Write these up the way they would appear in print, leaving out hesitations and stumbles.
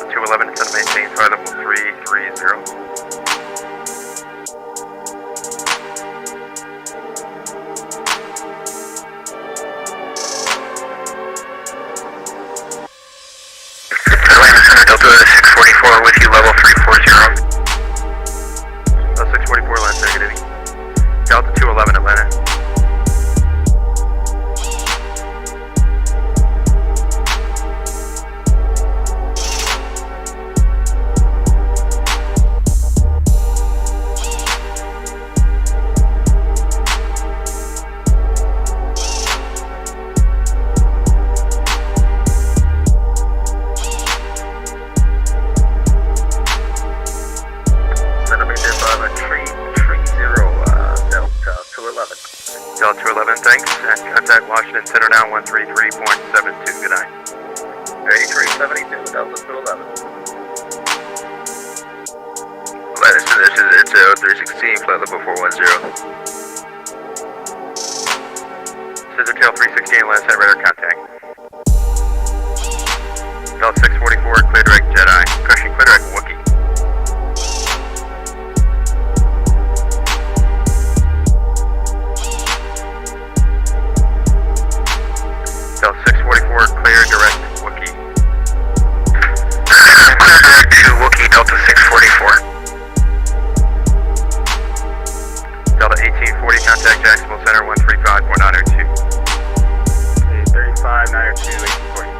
211, it's going to maintain flight level 330. Delta 644 with you, level 340. 644, Atlanta, negative. Delta 211, Atlanta. Delta 211, thanks. And contact Washington Center now, 133.72. Good night. 8372, Delta 211. Latest position is 0316, flight level 410. Scissor tail 316, last night radar contact. Delta 644, clear direct Jedi. Cushing, clear direct Wookiee. Delta 644, clear direct Wookiee. Clear direct to Wookiee, Delta 644. Delta 1840, contact Jacksonville Center, 135.902. 35, 902, 1840.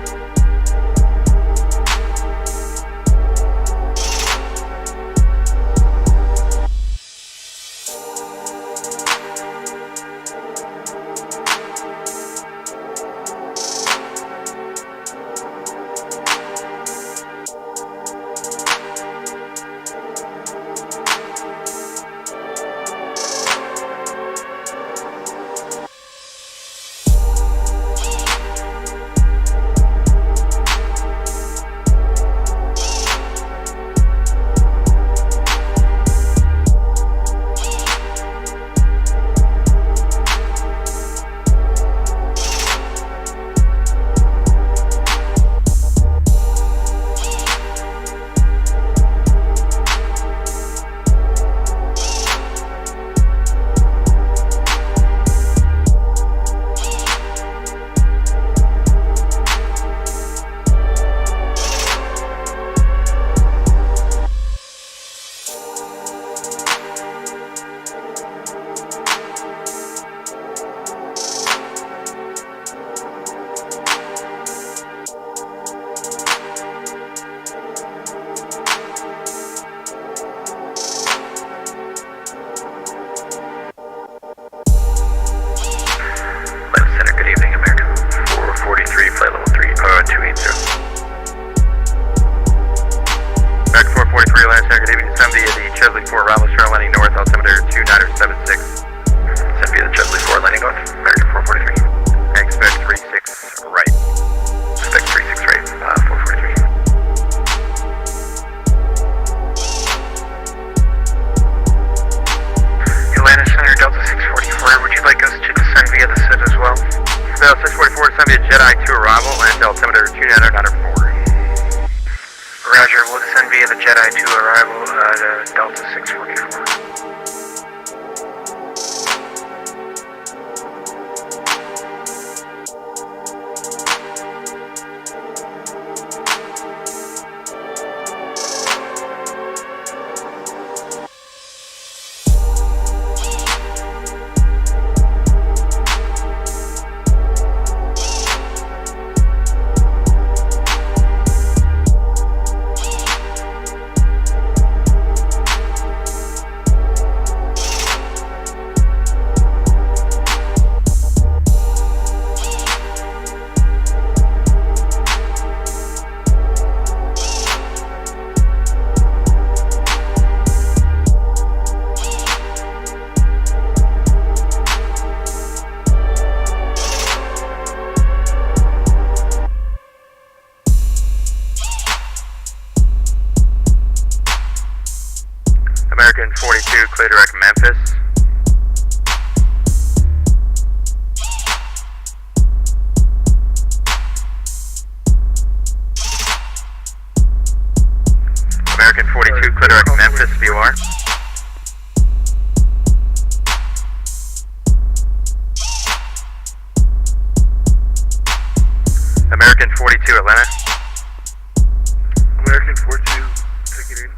Delta 644 to via Jedi to arrival and altimeter 2994. Roger, we'll descend via the Jedi to arrival, Delta 644. American 42, clear direct Memphis. Atlanta. American 42, ticketing.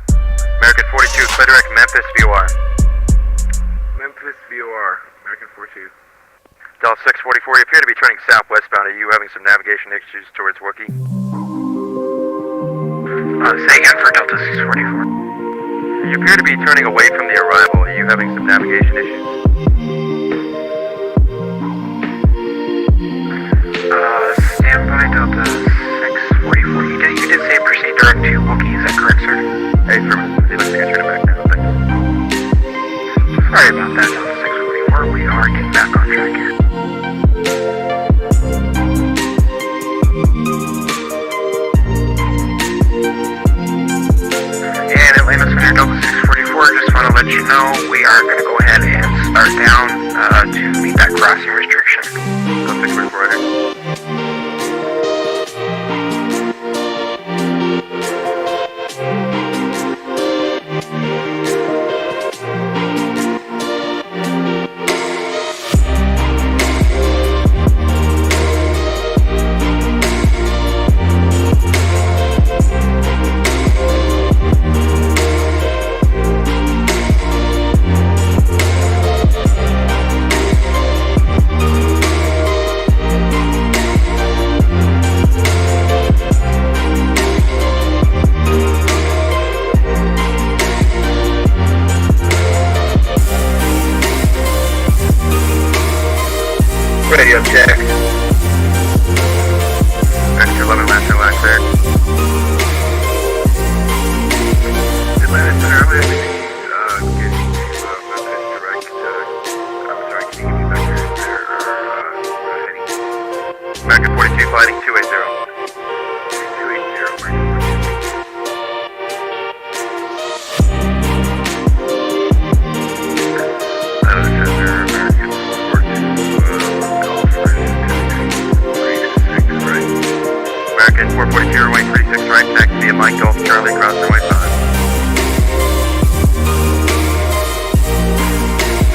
American 42, clear direct Memphis VOR. Memphis VOR, American 42. Delta 644, you appear to be turning southwestbound. Are you having some navigation issues towards Wookie? Say again for Delta 644. You appear to be turning away from the arrival. Are you having some navigation issues? Standby Delta 644. You did say proceed direct to Wookie, is that correct, sir? Hey, affirmative. He looks like you're turning back now. Thanks. Sorry about that, Delta 644. We are getting back on track here. And Atlanta Center Delta 644, just want to let you know we are going to go ahead and start down to meet that crossing restriction. Delta 644, right here. Radio check. Vector 11, last line clear. Atlanta Center, I'm getting Memphis direct. I'm sorry, can you give me vectors there? Heading. American 42, flighting 280. 280, American 42. Atlanta Center, American 442, runway 36 right, taxi at Mike Golf Charlie, cross runway 5.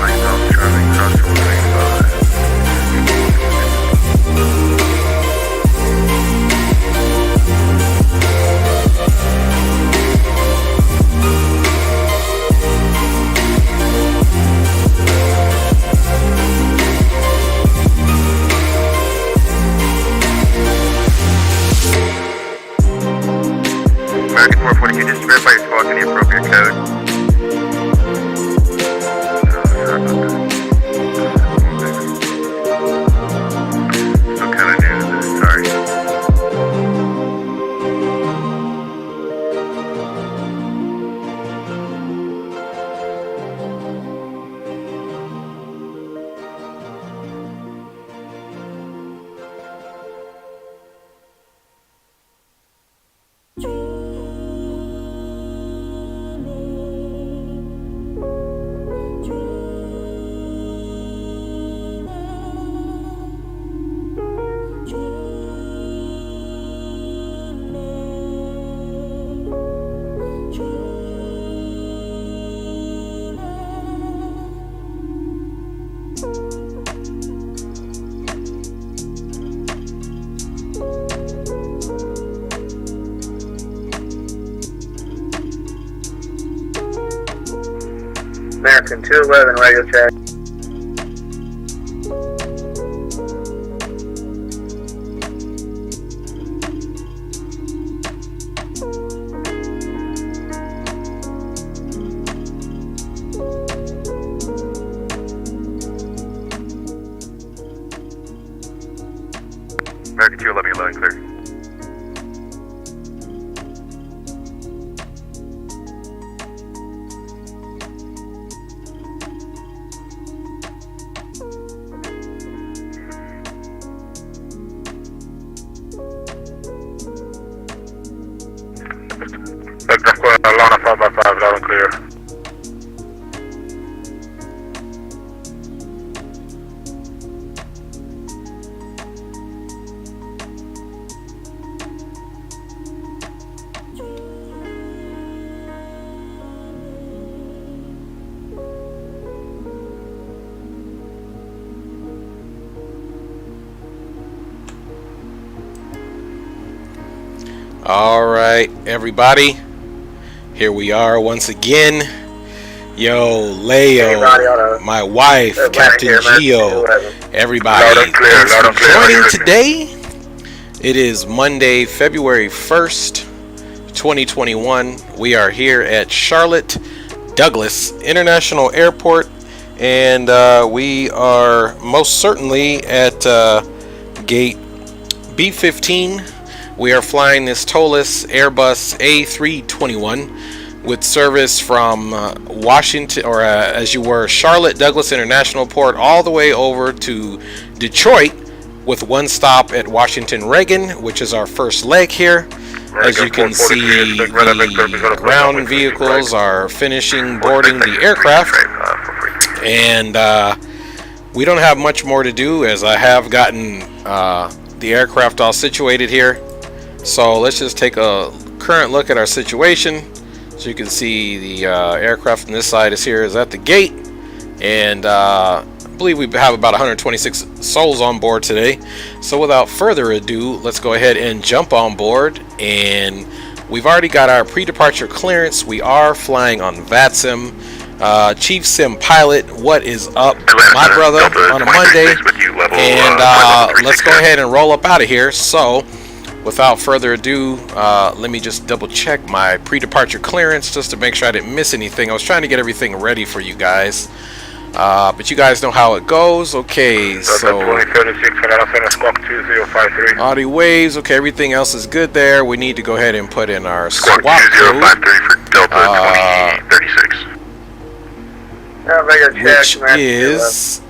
Mike Golf Charlie, cross runway 442, just verify your squawk in the appropriate code. Sorry about that. Still kind of new to this, sorry. American 211, radio check. American 211, you're low and clear. Atlanta 5x5, loud and clear. All right, everybody. Here we are once again. Yo, Leo, my wife, Captain Geo, everybody, thanks for joining today. It is Monday, February 1st, 2021. We are here at Charlotte Douglas International Airport, and we are most certainly at gate B15. We are flying this Toliss Airbus A321 with service from Washington, or as you were, Charlotte Douglas International Port, all the way over to Detroit, with one stop at Washington Reagan, which is our first leg here. As you can see, the ground vehicles are finishing boarding the aircraft, and we don't have much more to do, as I have gotten the aircraft all situated here. So let's just take a current look at our situation. So you can see the aircraft on this side is at the gate, and I believe we have about 126 souls on board today. So without further ado, let's go ahead and jump on board. And we've already got our pre-departure clearance. We are flying on VATSIM. Chief Sim Pilot, what is up, my brother, on a Monday? And let's go ahead and roll up out of here. So without further ado, let me just double check my pre-departure clearance just to make sure I didn't miss anything. I was trying to get everything ready for you guys, but you guys know how it goes. Okay, so audio waves. Okay, everything else is good there. We need to go ahead and put in our swap code, which is,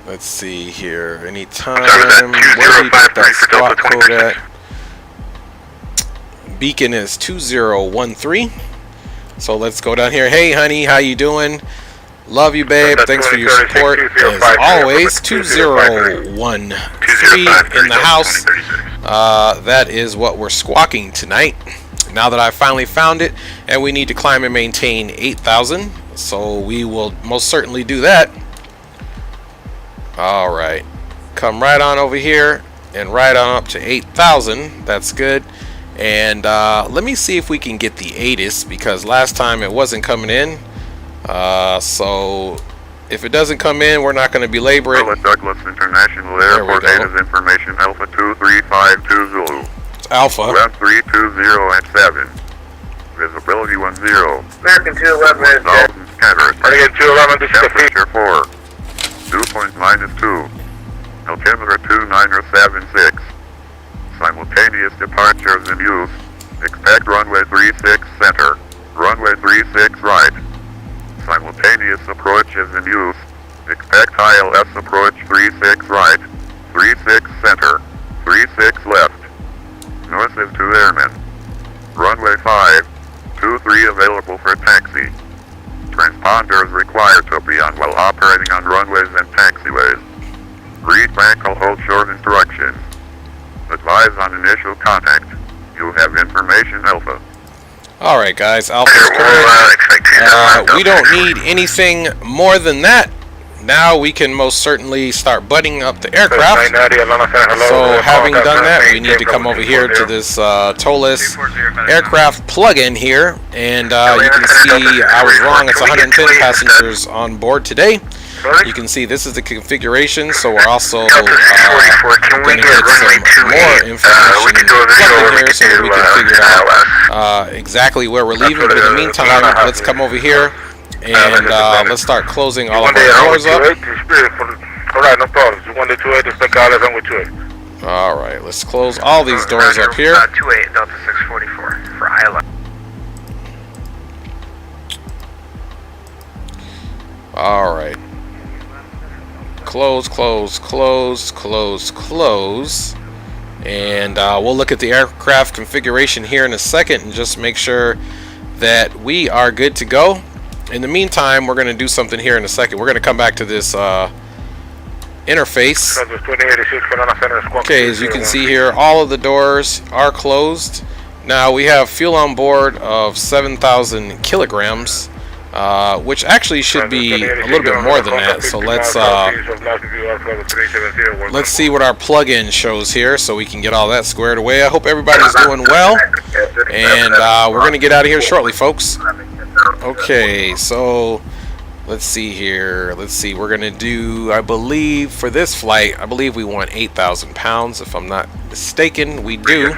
let's see here, anytime, where do you put that swap code at? Beacon is 2013. So let's go down here. Hey honey, how you doing? Love you, babe. Thanks for your support. As always, 2013 in the house. That is what we're squawking tonight. Now that I finally found it, and we need to climb and maintain 8,000. So we will most certainly do that. Alright, come right on over here and right on up to 8,000. That's good. And let me see if we can get the ATIS, because last time it wasn't coming in. So if it doesn't come in, we're not going to belabor it. Douglas International Airport, ATIS information, Alpha 2352 Zulu. Alpha. 1320 at 7. Visibility 10. American 211 is dead. American 211, this is temperature 4. Dew point -2. Altimeter 2976. Simultaneous departures in use. Expect runway 36 center. Runway 36 right. Simultaneous approaches in use. Expect ILS approach 36 right. 36 center. 36 left. North to airmen. Runway 5. 23 available for taxi. Transponders required to be on while operating on runways and taxiways. Read back or hold short instructions. Advise on initial contact. You have information, Alpha. Alright guys, Alpha's correct. We don't need anything more than that. Now we can most certainly start butting up the aircraft. So having done that, we need to come over here to this Toliss aircraft plug-in here, and you can see I was wrong. It's 110 passengers on board today. You can see this is the configuration, so we're also going to get some more information plugged in here so that we can figure out exactly where we're leaving. But in the meantime, let's come over here and let's start closing all of our doors up. Alright, let's close all these doors up here. 28 Delta 644 for ILS. Alright. Close, close, close, close, close. And we'll look at the aircraft configuration here in a second and just make sure that we are good to go. In the meantime, we're going to do something here in a second. We're going to come back to this interface. Okay, as you can see here, all of the doors are closed. Now we have fuel on board of 7,000 kilograms. which actually should be a little bit more than that. So let's see what our plug-in shows here, so we can get all that squared away. I hope everybody's doing well, and we're gonna get out of here shortly, folks. Okay, so let's see here. Let's see. We're gonna do, I believe, for this flight, I believe we want 8,000 pounds, if I'm not mistaken. We do.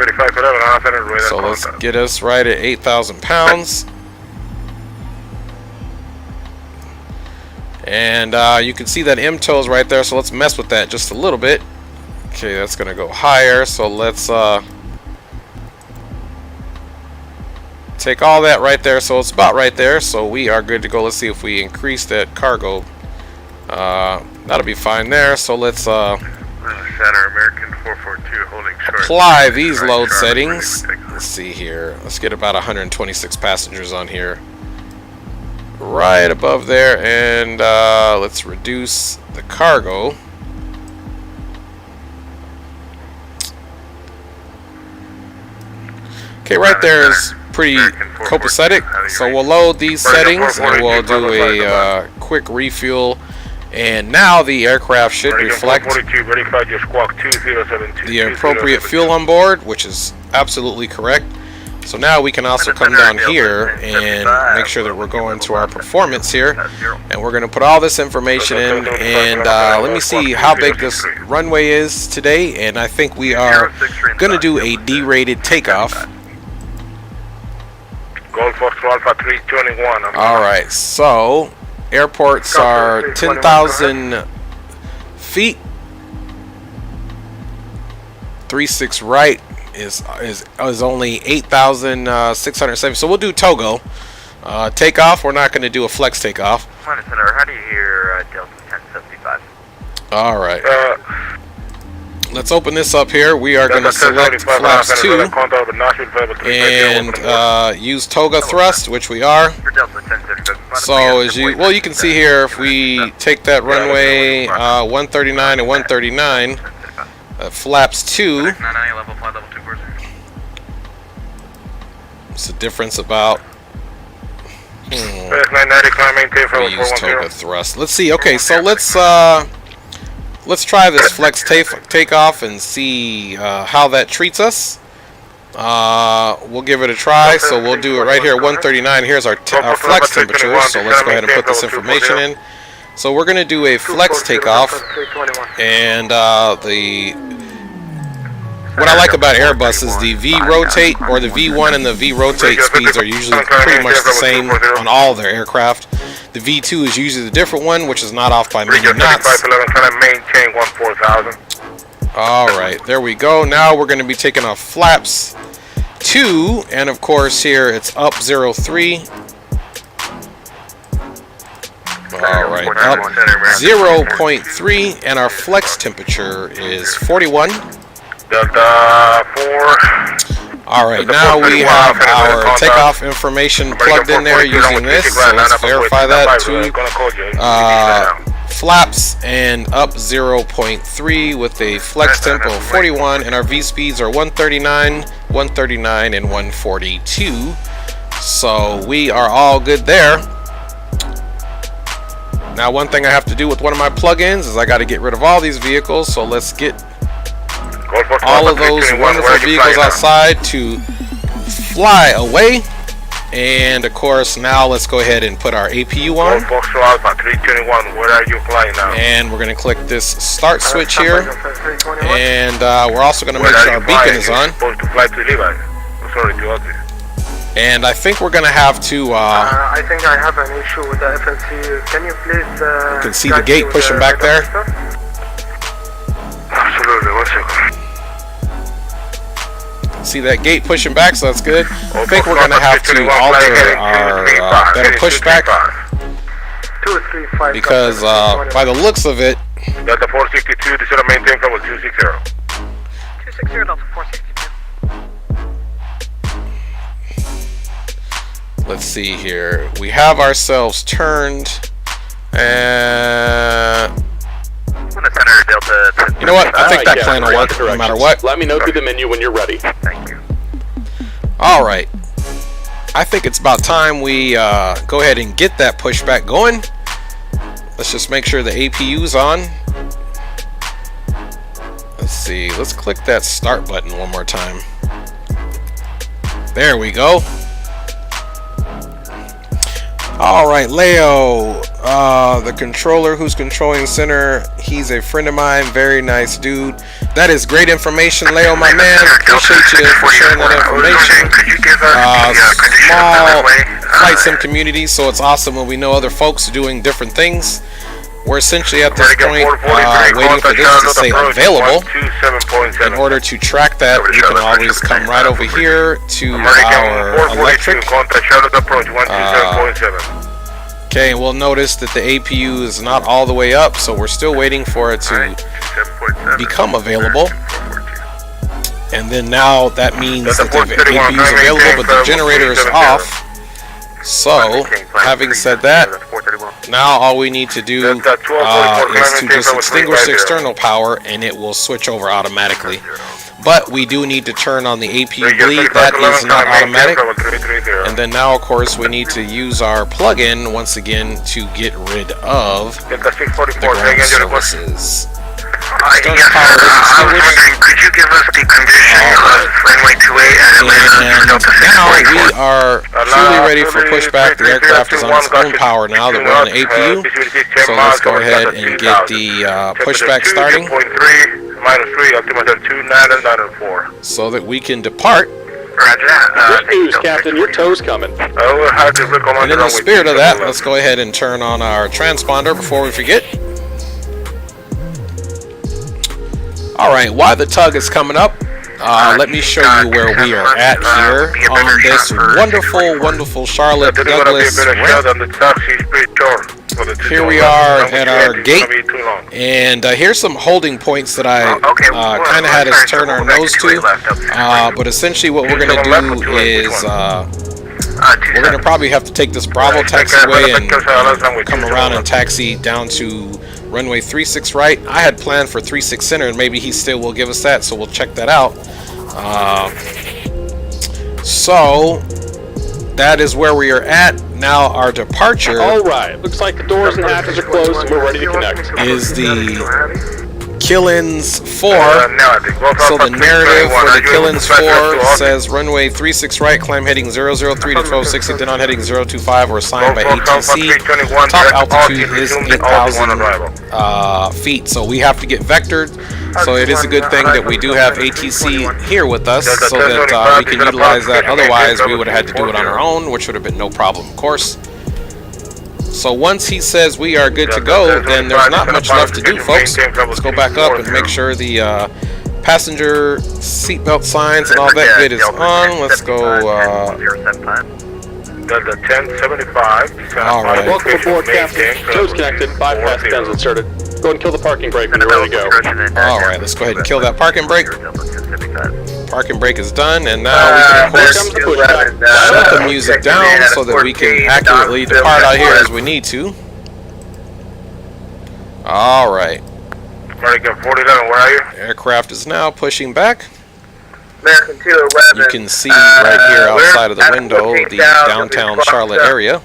So let's get us right at 8,000 pounds. And you can see that MTOL is right there, so let's mess with that just a little bit. Okay, that's gonna go higher, so let's take all that right there, so it's about right there, so we are good to go. Let's see if we increase that cargo. That'll be fine there, so let's apply these load settings. Let's see here, let's get about 126 passengers on here, right above there, and let's reduce the cargo. Okay, right there is pretty copacetic, so we'll load these settings and we'll do a quick refuel, and now the aircraft should reflect the appropriate fuel on board, which is absolutely correct. So now we can also come down here and make sure that we're going to our performance here, and we're going to put all this information in, and let me see how big this runway is today, and I think we are going to do a D-rated takeoff. Alright, so airports are 10,000 feet, 36 right is only 8,670. So we'll do Togo. Takeoff, we're not going to do a flex takeoff. How do you hear Delta 1075? Alright. Let's open this up here. We are going to select flaps 2 and use Toga thrust, which we are. So as you can see here, if we take that runway 139 and 139, flaps 2, it's a difference about we use Toga thrust. Let's see. Okay, so let's try this flex takeoff and see how that treats us. We'll give it a try. So we'll do it right here, 139. Here's our flex temperature. So let's go ahead and put this information in. So we're going to do a flex takeoff, and what I like about Airbus is the V-rotate, or the V1 and the V-rotate speeds are usually pretty much the same on all their aircraft. The V2 is usually the different one, which is not off by many knots. Alright, there we go. Now we're going to be taking off flaps 2, and of course here it's up 03. Alright, up 0.3, and our flex temperature is 41. Alright, now we have our takeoff information plugged in there using this, so let's verify that too. Flaps and up 0.3 with a flex tempo of 41, and our V speeds are 139, 139, and 142. So we are all good there. Now one thing I have to do with one of my plugins is I got to get rid of all these vehicles, so let's get all of those wonderful vehicles outside to fly away. And of course, now let's go ahead and put our APU on. And we're going to click this start switch here, and we're also going to make sure our beacon is on. And I think we're going to have to I think I have an issue with the FNC. Can you please you can see the gate pushing back there. Absolutely, 1 second. See that gate pushing back, so that's good. I think we're going to have to alter our better pushback, because by the looks of it, Delta 462, this is a maintain level 260. 260, Delta 462. let's see here. We have ourselves turned, and you know what? I think that plan will work no matter what. Let me know through the menu when you're ready. Thank you. Alright. I think it's about time we go ahead and get that pushback going. Let's just make sure the APU's on. Let's see. Let's click that start button one more time. There we go. All right, Leo, the controller who's controlling center, he's a friend of mine, very nice dude. That is great information, Leo, my man. Appreciate you for sharing that information. Small flight sim community, so it's awesome when we know other folks doing different things. We're essentially at this point waiting for this to say available. In order to track that, we can always come right over here to our electric. Okay, and we'll notice that the APU is not all the way up, so we're still waiting for it to become available. And then now that means that the APU is available, but the generator is off. So, having said that, now all we need to do is to just extinguish the external power and it will switch over automatically. But we do need to turn on the APU bleed. That is not automatic. And then now, of course, we need to use our plug-in once again to get rid of the ground services. External power is extinguished. Could you give us the condition of runway 28 at And now we are truly ready for pushback. The aircraft is on its own power now that we're on the APU. So let's go ahead and get the pushback starting so that we can depart. Good news, Captain. Your tow's coming. And in the spirit of that, let's go ahead and turn on our transponder before we forget. Alright, while the tug is coming up, let me show you where we are at here on this wonderful, wonderful Charlotte Douglas ramp. Here we are at our gate, and here's some holding points that I kind of had us turn our nose to, but essentially what we're going to do is we're going to probably have to take this Bravo taxiway and come around and taxi down to runway 36 right. I had planned for 36 center, and maybe he still will give us that, so we'll check that out. So that is where we are at. Now our departure. Alright, looks like the doors and hatches are closed and we're ready to connect. Is the Killins 4. So the narrative for the Killins 4 says runway 36 right, climb heading 003 to 1260, then on heading 025 or assigned by ATC. Top altitude is 8,000 feet, so we have to get vectored. So it is a good thing that we do have ATC here with us so that we can utilize that. Otherwise, we would have had to do it on our own, which would have been no problem, of course. So once he says we are good to go, then there's not much left to do, folks. Let's go back up and make sure the passenger seatbelt signs and all that good is on. Let's go. Delta 1075. All right. Welcome aboard, Captain. Tow's connected. Bypass pens inserted. Go ahead and kill the parking brake when you're ready to go. All right, let's go ahead and kill that parking brake. Parking brake is done, and now we can, of course, shut the music down so that we can accurately depart out here as we need to. All right. American 411, where are you? Aircraft is now pushing back. American 211. You can see right here outside of the window the downtown Charlotte area.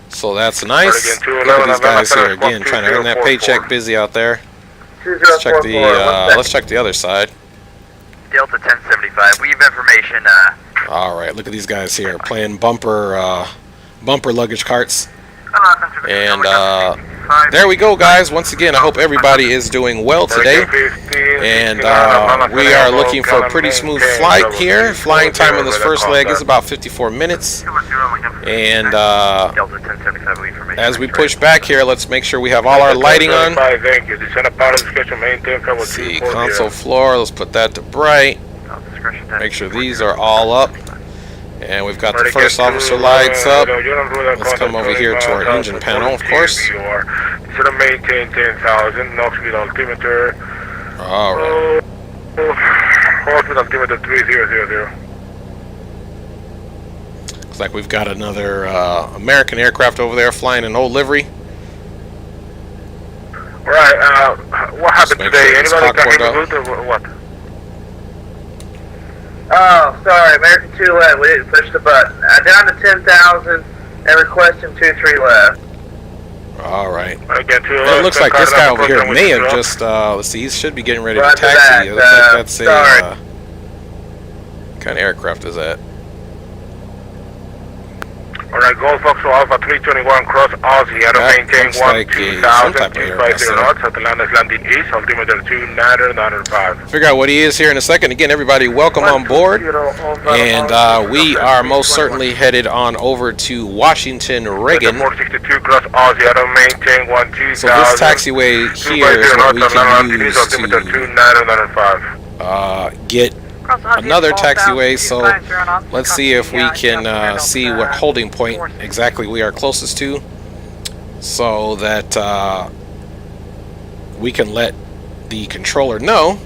So that's nice. Look at these guys here again, trying to earn that paycheck, busy out there. Let's check the other side. Delta 1075. We have information. All right, look at these guys here playing bumper luggage carts. And there we go, guys. Once again, I hope everybody is doing well today. And we are looking for a pretty smooth flight here. Flying time in this first leg is about 54 minutes. And as we push back here, let's make sure we have all our lighting on. Let's see, console floor, let's put that to bright. Make sure these are all up. And we've got the first officer lights up. Let's come over here to our engine panel, of course. Maintain 10,000, knock speed altimeter. Alright. Altimeter 3000. Looks like we've got another American aircraft over there flying in old livery. Right, what happened today? Anybody got hit with or what? Oh, sorry, American 2 left. We didn't push the button. Down to 10,000 and requesting 2-3 left. All right. Again, It looks like this guy over here may have just, let's see, he should be getting ready to taxi. It looks like that's a, what kind of aircraft is that? Alright, Golf Foxtrot Alpha 321 cross Aussie, out of maintain 120,000, 250 knots, Atlantis landing east, altimeter 2995. Figure out what he is here in a second. Again, everybody, welcome on board. And we are most certainly headed on over to Washington Reagan. 462 cross Aussie, out of maintain 120,000. So this taxiway here is what we can use to get another taxiway. So let's see if we can see what holding point exactly we are closest to, so that we can let the controller know.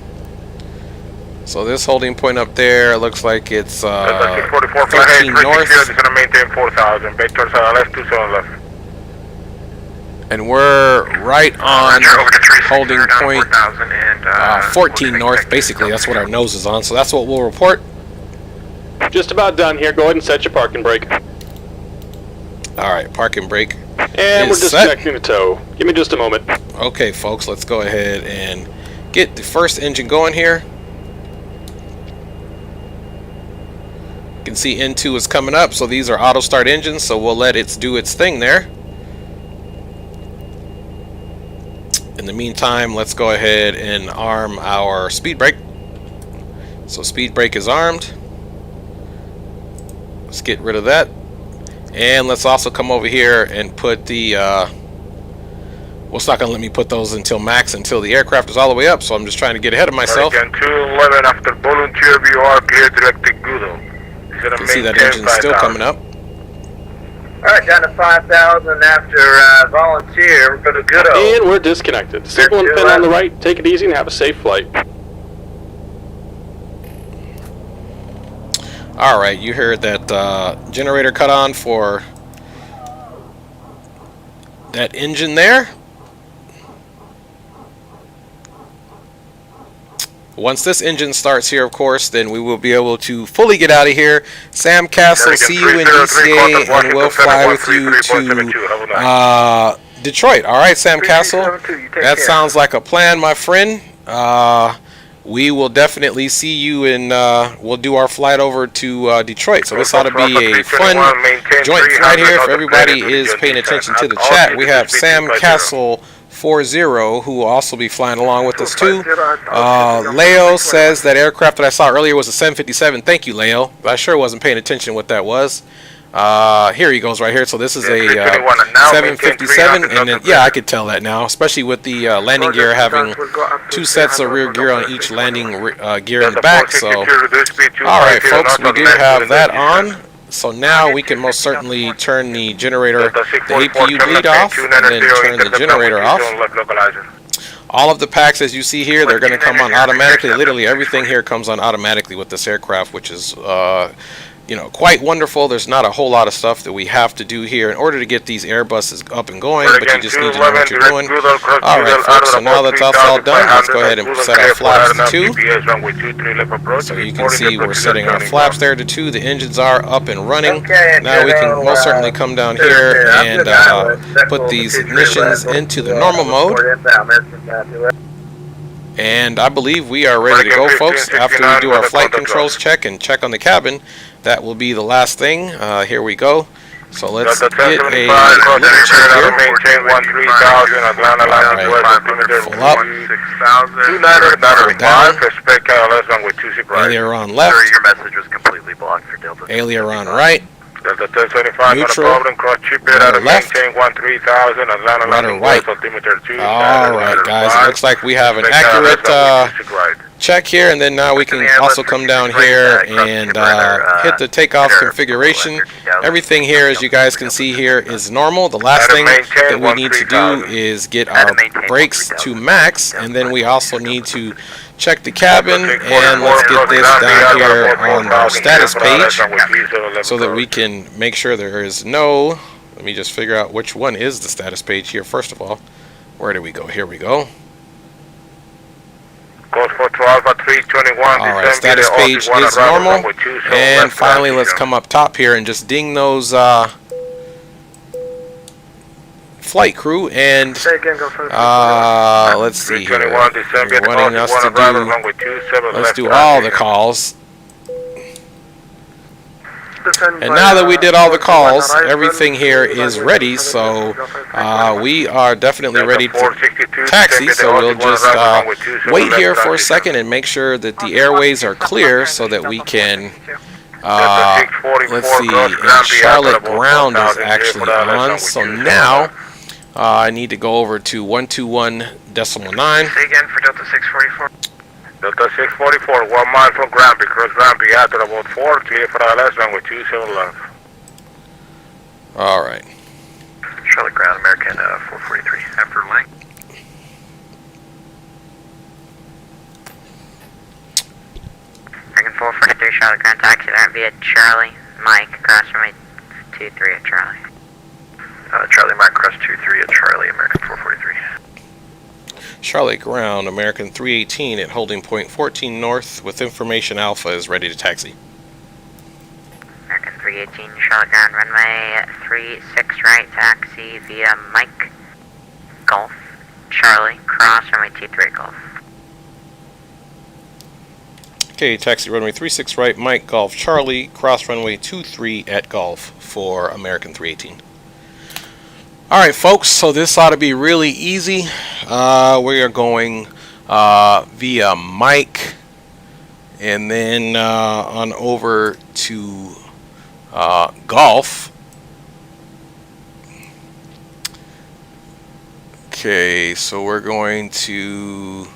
So this holding point up there looks like it's 13 north, and we're right on holding point 14 north. Basically, that's what our nose is on, so that's what we'll report. Just about done here. Go ahead and set your parking brake. All right, parking brake. And we're disconnecting the tow. Give me just a moment. Okay, folks, let's go ahead and get the first engine going here. You can see N2 is coming up, so these are auto start engines, so we'll let it do its thing there. In the meantime, let's go ahead and arm our speed brake. So speed brake is armed. Let's get rid of that. And let's also come over here and put the well, it's not going to let me put those until max, until the aircraft is all the way up, so I'm just trying to get ahead of myself. Again, 211 after volunteer view are clear directed Gudo. You can see that engine's still coming up. Alright, down to 5,000 after volunteer. We're going to Goodo. And we're disconnected. Signal and pin on the right. Take it easy and have a safe flight. Alright, you heard that generator cut on for that engine there. Once this engine starts here, of course, then we will be able to fully get out of here. Sam Castle, see you in DCA, and we'll fly with you to Detroit. All right, Sam Castle, that sounds like a plan, my friend. We will definitely see you in, we'll do our flight over to Detroit. So this ought to be a fun joint flight here. If everybody is paying attention to the chat, we have Sam Castle 40, who will also be flying along with us too. Leo says that aircraft that I saw earlier was a 757. Thank you, Leo. I sure wasn't paying attention what that was. Here he goes right here. So this is a 757, and then, yeah, I could tell that now, especially with the landing gear having two sets of rear gear on each landing gear in the back. So, all right, folks, we do have that on. So now we can most certainly turn the generator, the APU bleed off, and then turn the generator off. All of the packs, as you see here, they're going to come on automatically. Literally everything here comes on automatically with this aircraft, which is you know, quite wonderful. There's not a whole lot of stuff that we have to do here in order to get these Airbuses up and going, but you just need to know what you're doing. All right, folks, so now that that's all done, let's go ahead and set our flaps to 2. So you can see we're setting our flaps there to 2. The engines are up and running. Now we can most certainly come down here and put these ignitions into the normal mode. And I believe we are ready to go, folks. After we do our flight controls check and check on the cabin, that will be the last thing. Here we go. So let's get a little check here. All right. Full up. Full down. Aileron left. Your message was completely blocked for Delta. Aileron right. Neutral. Rudder left. Rudder right. Alright, guys. It looks like we have an accurate check here, and then now we can also come down here and hit the takeoff configuration. Everything here, as you guys can see here, is normal. The last thing that we need to do is get our brakes to max, and then we also need to check the cabin, and let's get this down here on our status page so that we can make sure there is no, let me just figure out which one is the status page here first of all. Where do we go? Here we go. Golf 412 Alpha 321. Alright, status page is normal. And finally, let's come up top here and just ding those flight crew and let's see here. They're wanting us to do, let's do all the calls. And now that we did all the calls, everything here is ready, so we are definitely ready to taxi, so we'll just wait here for a second and make sure that the airways are clear so that we can, let's see, and Charlotte ground is actually on, so now I need to go over to 121.9. Say again for Delta 644. Delta 644, 1 mile from Granby, cross Granby after about 4, clear for LS runway 27 left. Alright. Charlotte ground, American 443. After length. American 443, Charlotte ground, taxi that via Charlie, Mike, cross runway 23 at Charlie. Charlie, Mike, cross 23 at Charlie, American 443. Charlotte ground, American 318 at holding point 14 north with information Alpha is ready to taxi. American 318, Charlotte ground, runway 36 right, taxi via Mike, Golf, Charlie, cross runway 23 Golf. Okay, taxi runway 36 right, Mike, Golf, Charlie, cross runway 23 at Golf for American 318. Alright folks, so this ought to be really easy. We are going via Mike and then on over to Golf. Okay, so we're going to...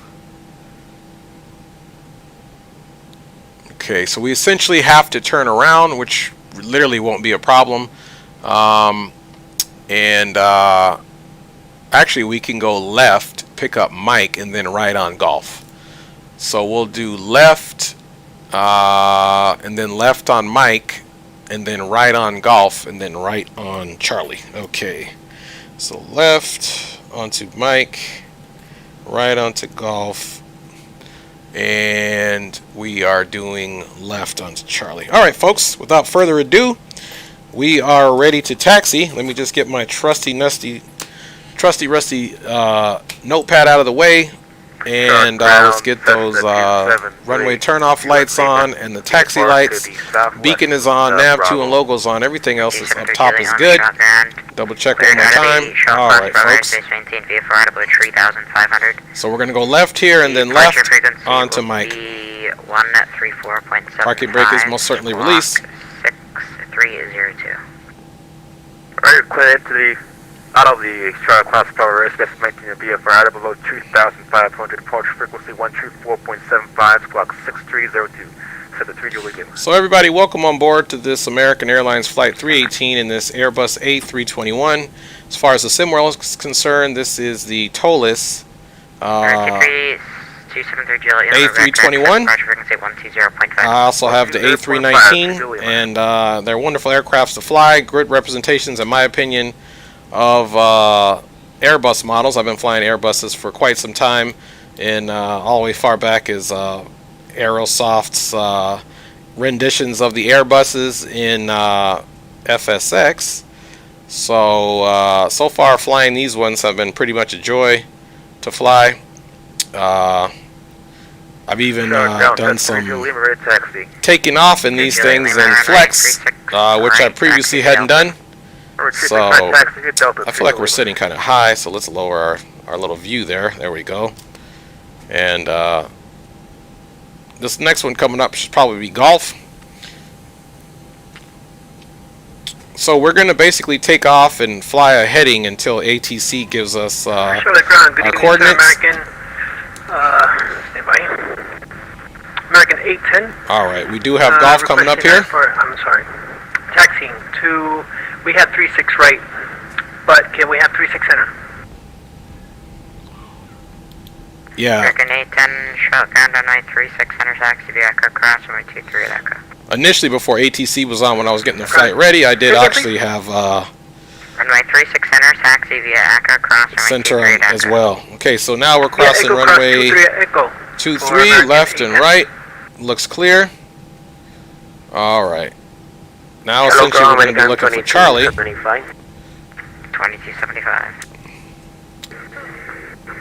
Okay, so we essentially have to turn around, which literally won't be a problem. And actually we can go left, pick up Mike, and then right on Golf. So we'll do left and then left on Mike, and then right on Golf, and then right on Charlie. Okay, so left onto Mike, right onto Golf, and we are doing left onto Charlie. Alright folks, without further ado, we are ready to taxi. Let me just get my trusty rusty notepad out of the way, and let's get those runway turnoff lights on and the taxi lights. Beacon is on, nav 2 and logo's on. Everything else is up top is good. Double check one more time. Alright folks. So we're going to go left here and then left onto Mike. Parking brake is most certainly released. 302. Alright, clear into the out of the Charlotte class power risk, estimating to be a Friday below 2,500, departure frequency 124.75, clock 6302. Set the 3 again. So everybody, welcome on board to this American Airlines Flight 318 in this Airbus A321. As far as the sim world is concerned, this is the Toliss A321. I also have the A319, and they're wonderful aircrafts to fly. Good representations, in my opinion, of Airbus models. I've been flying Airbuses for quite some time, and all the way far back is Aerosoft's renditions of the Airbuses in FSX. So far flying these ones have been pretty much a joy to fly. I've even done some taking off in these things in flex, which I previously hadn't done. So I feel like we're sitting kind of high, so let's lower our little view there. There we go. And this next one coming up should probably be Golf. So we're going to basically take off and fly a heading until ATC gives us our coordinates. American 810. Alright, we do have Golf coming up here. I'm sorry. Taxiing to, we had 36 right, but can we have 36 center? Yeah. American 810, Shuttle ground runway 36 center, taxi via Echo, cross runway 23 at Echo. Initially, before ATC was on, when I was getting the flight ready, I did actually have runway 36 center, taxi via Echo, cross runway center 23 at Echo. as well. Okay, so now we're crossing runway 2-3, left and right. Looks clear. All right. Now essentially we're going to be looking for Charlie. 2275.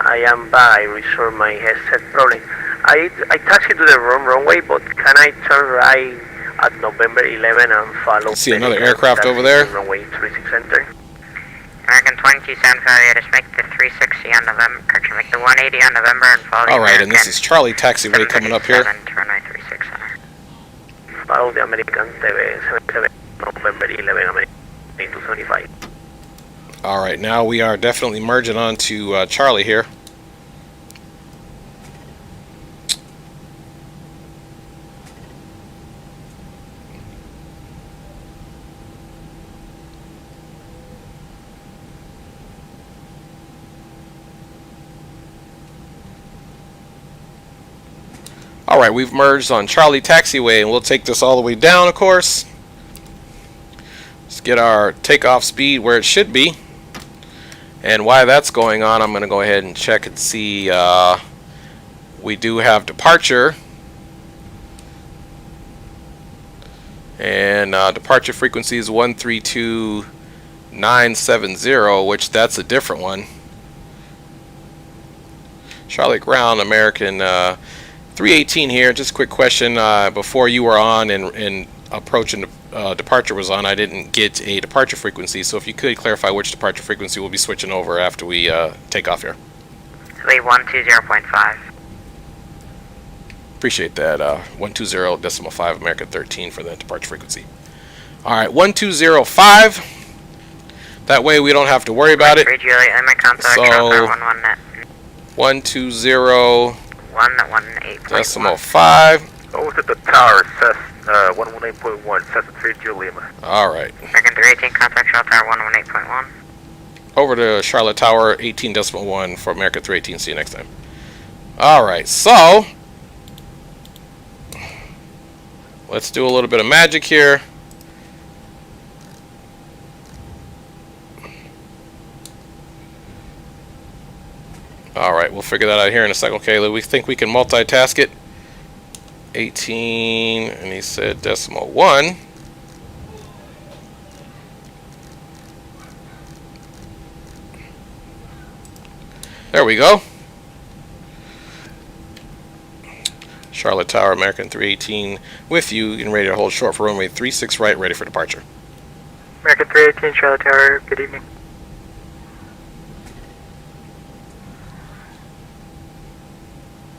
I am by. Resolve my headset problem. I taxied to the wrong runway, but can I turn right at November 11 and follow? See another aircraft over there. Runway 36 enter. American 2275, just make the 360 on November, correction, make the 180 on November and follow the Alright, and this is Charlie taxiway coming up here. To runway 36 center. Follow the American TV 77, November 11, American 2275. Alright, now we are definitely merging on to Charlie here. Alright, we've merged on Charlie taxiway, and we'll take this all the way down, of course. Let's get our takeoff speed where it should be. And while that's going on, I'm going to go ahead and check and see. We do have departure. And departure frequency is 132970, which that's a different one. Charlotte ground, American 318 here. Just a quick question. Before you were on and approaching the departure was on, I didn't get a departure frequency. So if you could clarify which departure frequency we'll be switching over after we take off here. It'll be 120.5. Appreciate that. 120.5 American 13 for the departure frequency. All right, 1205. That way we don't have to worry about it. So 120.5. Oh, it's at the tower, Cess 118.1, Cessna 3 Lima. Alright. American 318, contact Charlotte Tower 118.1. Over to Charlotte Tower 18.1 for American 318. See you next time. Alright, so let's do a little bit of magic here. Alright, we'll figure that out here in a second. Okay, we think we can multitask it. 18, and he said 0.1. There we go. Charlotte Tower, American 318 with you, getting ready to hold short for runway 36 right, ready for departure. American 318, Charlotte Tower, good evening.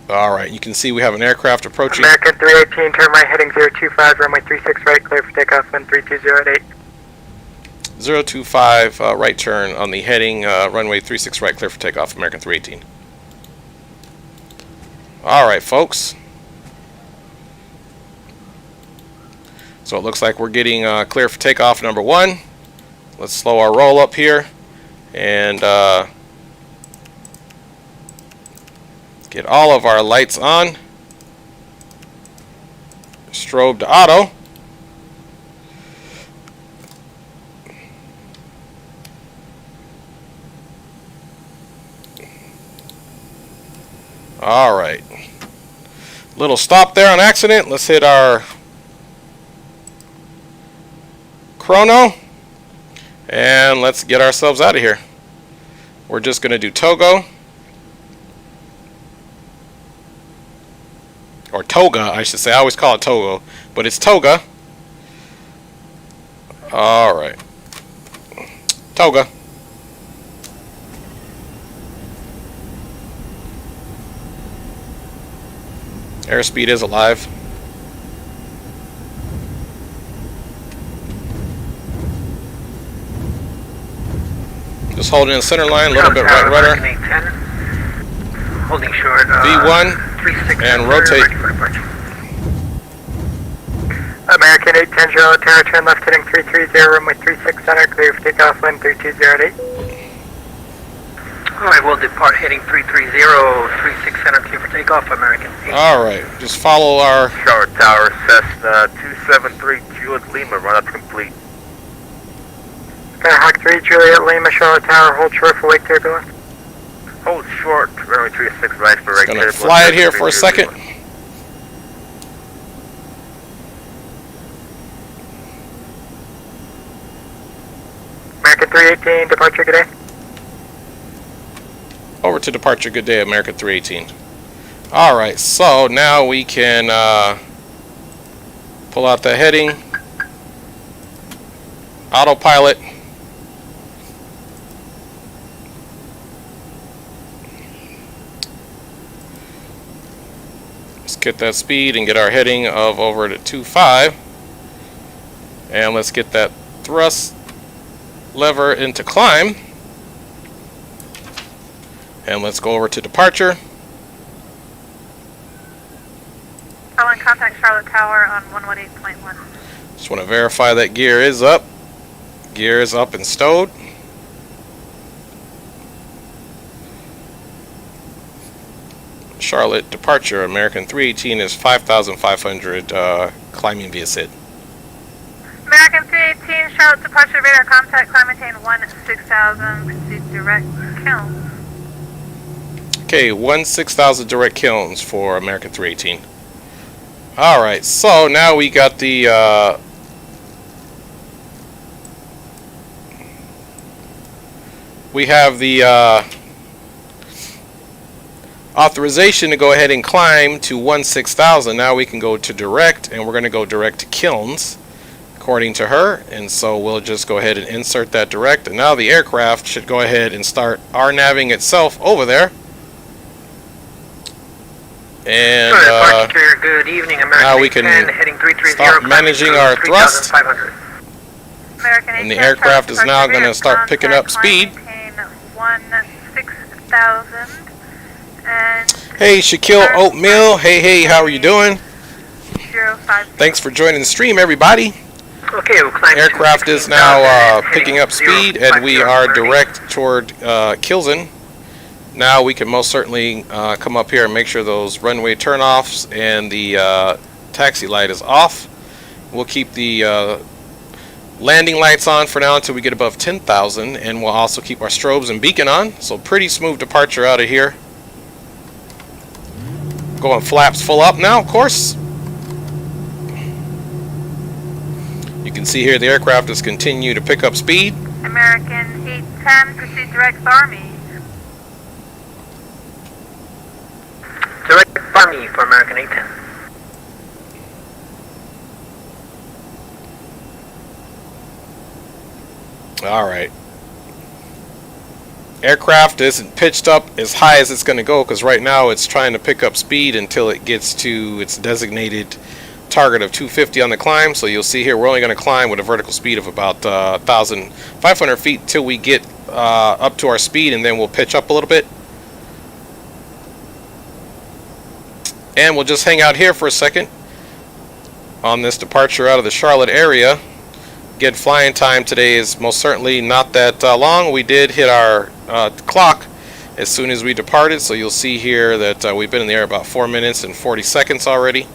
Alright, you can see we have an aircraft approaching. American 318, turn right heading 025, runway 36 right, clear for takeoff, 13208. 025, right turn on the heading, runway 36 right, clear for takeoff, American 318. Alright, folks. So it looks like we're getting clear for takeoff number 1. Let's slow our roll up here and get all of our lights on. Strobe to auto. Alright. Little stop there on accident. Let's hit our chrono. And let's get ourselves out of here. We're just going to do Togo. Or Toga, I should say. I always call it Togo, but it's Toga. Alright. Toga. Airspeed is alive. Just holding in the center line, a little bit right rudder. Holding short. V1 and rotate. American 810, Charlotte Tower, turn left heading 330, runway 36 center, clear for takeoff, 13208. Alright, we'll depart heading 330, 36 center, clear for takeoff, American 8. Alright, just follow our Charlotte Tower, Cessna 273 Juliet Lima, run up complete. Skyhawk 3, Juliet Lima, Charlotte Tower, hold short for wake turbulence. Hold short, runway 36 right for Just gonna fly it here for a second. American 318, departure, good day. Over to departure, good day, American 318. Alright, so now we can pull out the heading, autopilot, let's get that speed and get our heading of over to 25, and let's get that thrust lever into climb, and let's go over to departure. Following contact Charlotte Tower on 118.1. Just want to verify that gear is up. Gear is up and stowed. Charlotte departure, American 318 is 5,500 climbing via SID. American 318, Charlotte departure, radar contact, climb maintain 16,000, proceed direct kilns. Okay, 16,000 direct kilns for American 318. Alright, so now we got the we have the authorization to go ahead and climb to 16,000. Now we can go to direct, and we're going to go direct to kilns according to her, and so we'll just go ahead and insert that direct, and now the aircraft should go ahead and start RNAVing itself over there. And good evening, American now we can 10, heading 330, start managing our thrust, American and the aircraft is now going to start picking up speed. 16,000 and Hey Shaquille Oatmeal, hey, how are you doing? 05. Thanks for joining the stream, everybody. Okay, we'll climb Aircraft is now picking up speed, and we are direct toward Kilzen. Now we can most certainly come up here and make sure those runway turnoffs and the taxi light is off. We'll keep the landing lights on for now until we get above 10,000, and we'll also keep our strobes and beacon on. So pretty smooth departure out of here. Going flaps full up now, of course. You can see here the aircraft has continued to pick up speed. American 810, proceed direct Army. direct Army for American 810. Alright. Aircraft isn't pitched up as high as it's going to go, because right now it's trying to pick up speed until it gets to its designated target of 250 on the climb. So you'll see here we're only going to climb with a vertical speed of about 1,500 feet till we get up to our speed, and then we'll pitch up a little bit. And we'll just hang out here for a second on this departure out of the Charlotte area. Again, flying time today is most certainly not that long. We did hit our clock as soon as we departed, so you'll see here that we've been in the air about 4 minutes and 40 seconds already.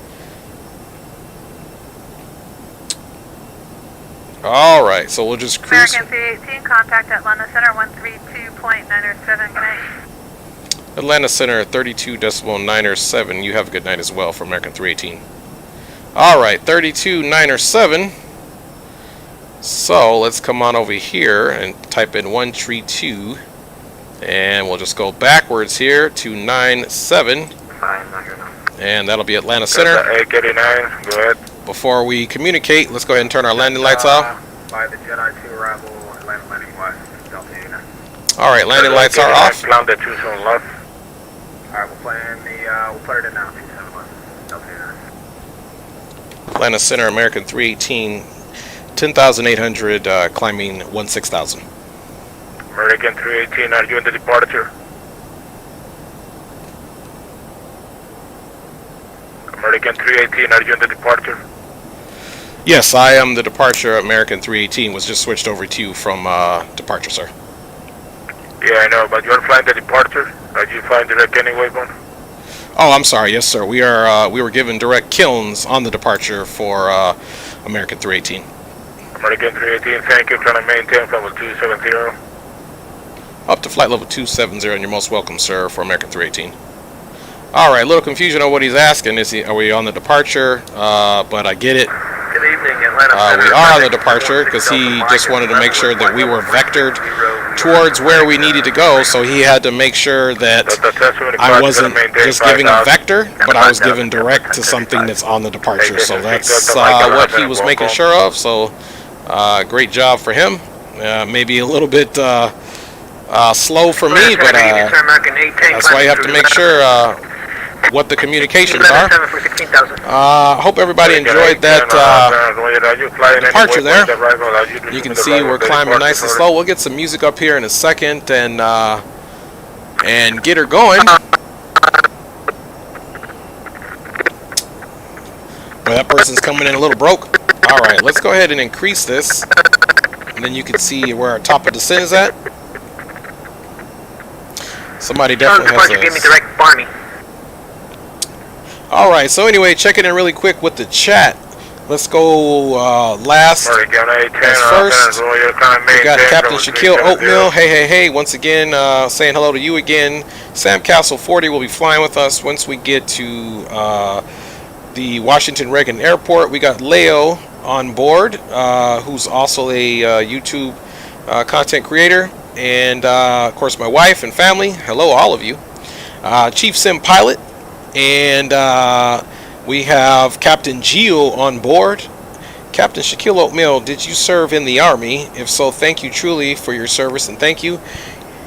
Alright, so we'll just cruise. American 318, contact Atlanta Center 132.907, good night. Atlanta Center 32.907. You have a good night as well for American 318. Alright, 32.907. So let's come on over here and type in 132, and we'll just go backwards here to 97, and that'll be Atlanta Center. 889, go ahead. Before we communicate, let's go ahead and turn our landing lights off. By the Jedi 2 arrival, Atlanta landing west, Delta 89. Alright, landing lights are off. Climb the 27 left. Alright, we'll put it in now, 27 left, Delta 89. Atlanta Center, American 318, 10,800, climbing 16,000. American 318, are you in the departure? American 318, are you in the departure? Yes, I am the departure. American 318 was just switched over to you from departure, sir. Yeah, I know, but you're flying the departure? Are you flying direct anyway, Bone? Oh, I'm sorry. Yes, sir. We were given direct kilns on the departure for American 318. American 318, thank you. Trying to maintain level 270. up to flight level 270, and you're most welcome, sir, for American 318. Alright, a little confusion on what he's asking. Are we on the departure? But I get it. Good evening, Atlanta. We are on the departure because he just wanted to make sure that we were vectored towards where we needed to go, so he had to make sure that I wasn't just giving a vector, but I was giving direct to something that's on the departure. So that's what he was making sure of. So great job for him. Maybe a little bit slow for me, but that's why you have to make sure what the communications are. Hope everybody enjoyed that departure there. You can see we're climbing nice and slow. We'll get some music up here in a second and get her going. Well, that person's coming in a little broke. Alright, let's go ahead and increase this. And then you can see where our top of descent is at. Somebody definitely has a... Alright, so anyway, checking in really quick with the chat. Let's go last as first. We got Captain Shaquille Oatmeal. Hey. Once again, saying hello to you again. Sam Castle 40 will be flying with us once we get to the Washington Reagan Airport. We got Leo on board, who's also a YouTube content creator. And, of course, my wife and family. Hello, all of you. Chief Sim Pilot. And we have Captain Gio on board. Captain Shaquille Oatmeal, did you serve in the Army? If so, thank you truly for your service, and thank you.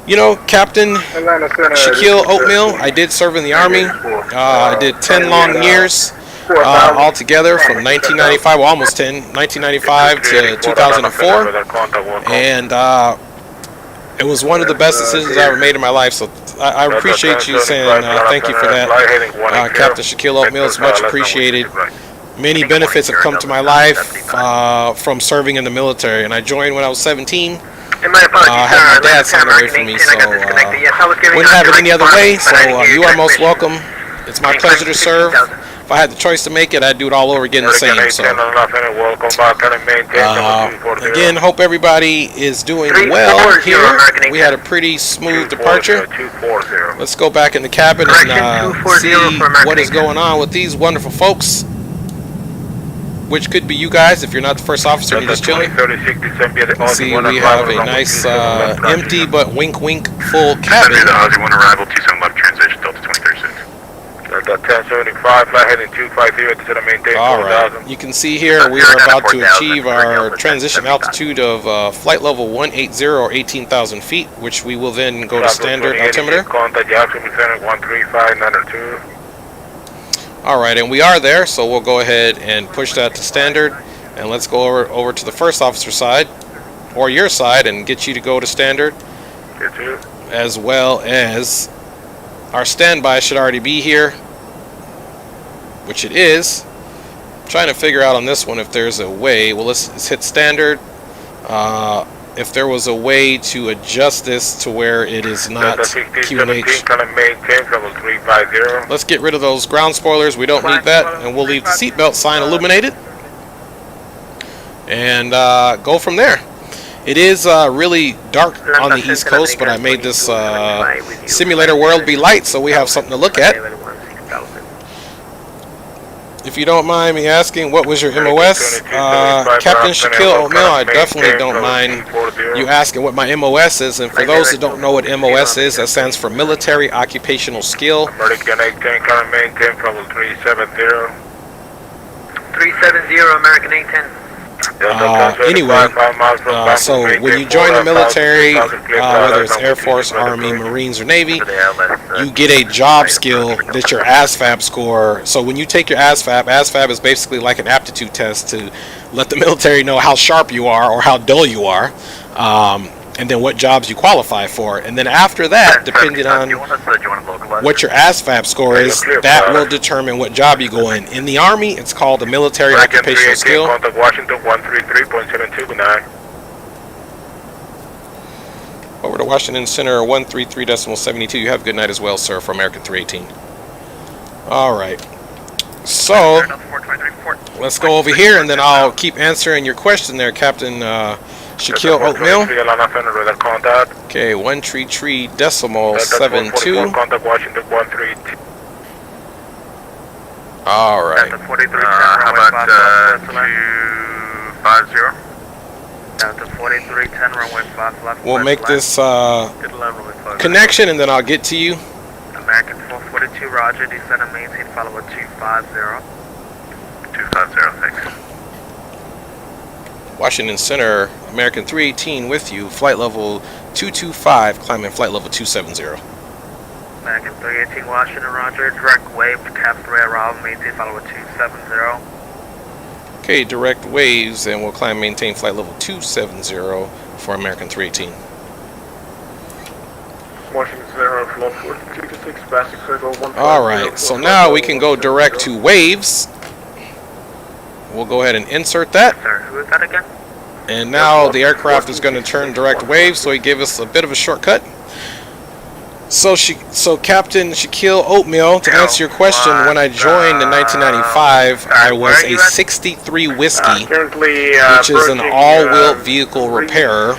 You know, Captain Shaquille Oatmeal, I did serve in the Army. I did 10 long years altogether from 1995, well, almost 10, 1995 to 2004. And it was one of the best decisions I ever made in my life, so I appreciate you saying thank you for that, Captain Shaquille Oatmeal. It's much appreciated. Many benefits have come to my life from serving in the military, and I joined when I was 17. I had my dad sign away from me, so wouldn't have it any other way, so you are most welcome. It's my pleasure to serve. If I had the choice to make it, I'd do it all over again the same. So, again, hope everybody is doing well here. We had a pretty smooth departure. Let's go back in the cabin and see what is going on with these wonderful folks, which could be you guys if you're not the first officer and you're just chilling. See, we have a nice empty but wink full cabin. Alright, you can see here we are about to achieve our transition altitude of flight level 180 or 18,000 feet, which we will then go to standard altimeter. Alright, and we are there, so we'll go ahead and push that to standard, and let's go over to the first officer side, or your side, and get you to go to standard, as well as our standby should already be here, which it is. I'm trying to figure out on this one if there's a way. Well, let's hit standard. If there was a way to adjust this to where it is not QNH. Let's get rid of those ground spoilers. We don't need that, and we'll leave the seatbelt sign illuminated and go from there. It is really dark on the East Coast, but I made this simulator world be light, so we have something to look at. If you don't mind me asking, what was your MOS? Captain Shaquille Oatmeal, I definitely don't mind you asking what my MOS is. And for those that don't know what MOS is, that stands for Military Occupational Skill. American 810, kind of maintain level 370. 370, American 810. Anyway, so when you join the military, whether it's Air Force, Army, Marines, or Navy, you get a job skill that's your ASVAB score. So when you take your ASVAB is basically like an aptitude test to let the military know how sharp you are or how dull you are, and then what jobs you qualify for. And then after that, depending on what your ASVAB score is, that will determine what job you go in. In the Army, it's called the Military Occupational Skill. Contact Washington 133.72. Over to Washington Center 133.72. You have a good night as well, sir, for American 318. Alright. So, let's go over here, and then I'll keep answering your question there, Captain Shaquille Oatmeal. Okay, 133.72. Contact Washington 132. All right. Delta 4310, How runway about 250? Delta 4310, runway 5 left. We'll make this connection, and then I'll get to you. American 442, roger, descend and maintain, follow at 250. 250, thanks. Washington Center, American 318 with you, flight level 225, climbing flight level 270. American 318, Washington, roger, direct wave to Cap 3 arrival, maintain, follow at 270. Okay, direct waves, and we'll climb maintain flight level 270 for American 318. Washington Center, flow 4226, passing circle 150. Alright, so now we can go direct to waves. We'll go ahead and insert that. Sir, who is that again? And now the aircraft is going to turn direct waves, so he gave us a bit of a shortcut. So Captain Shaquille Oatmeal, to answer your question, when I joined in 1995, I was a 63 Whiskey, which is an all-wheel vehicle repairer,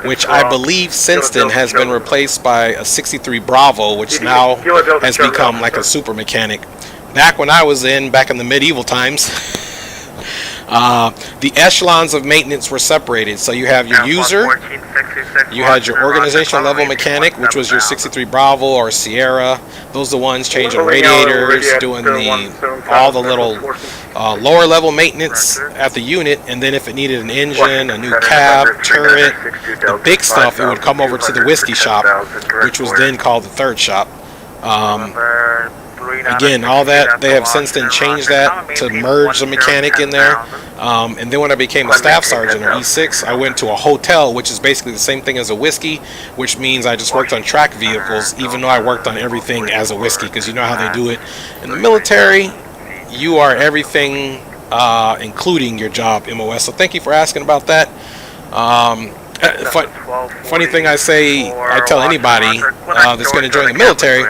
which I believe since then has been replaced by a 63 Bravo, which now has become like a super mechanic. Back when I was back in the medieval times, the echelons of maintenance were separated. So you have your user, you had your organizational level mechanic, which was your 63 Bravo or Sierra. Those are the ones changing radiators, doing all the little lower level maintenance at the unit. And then if it needed an engine, a new cab, turret, the big stuff, it would come over to the whiskey shop, which was then called the third shop. Again, all that, they have since then changed that to merge the mechanic in there. And then when I became a staff sergeant or E6, I went to a hotel, which is basically the same thing as a whiskey, which means I just worked on track vehicles, even though I worked on everything as a whiskey, because you know how they do it. In the military, you are everything, including your job, MOS. So thank you for asking about that. Funny thing I tell anybody that's going to join the military,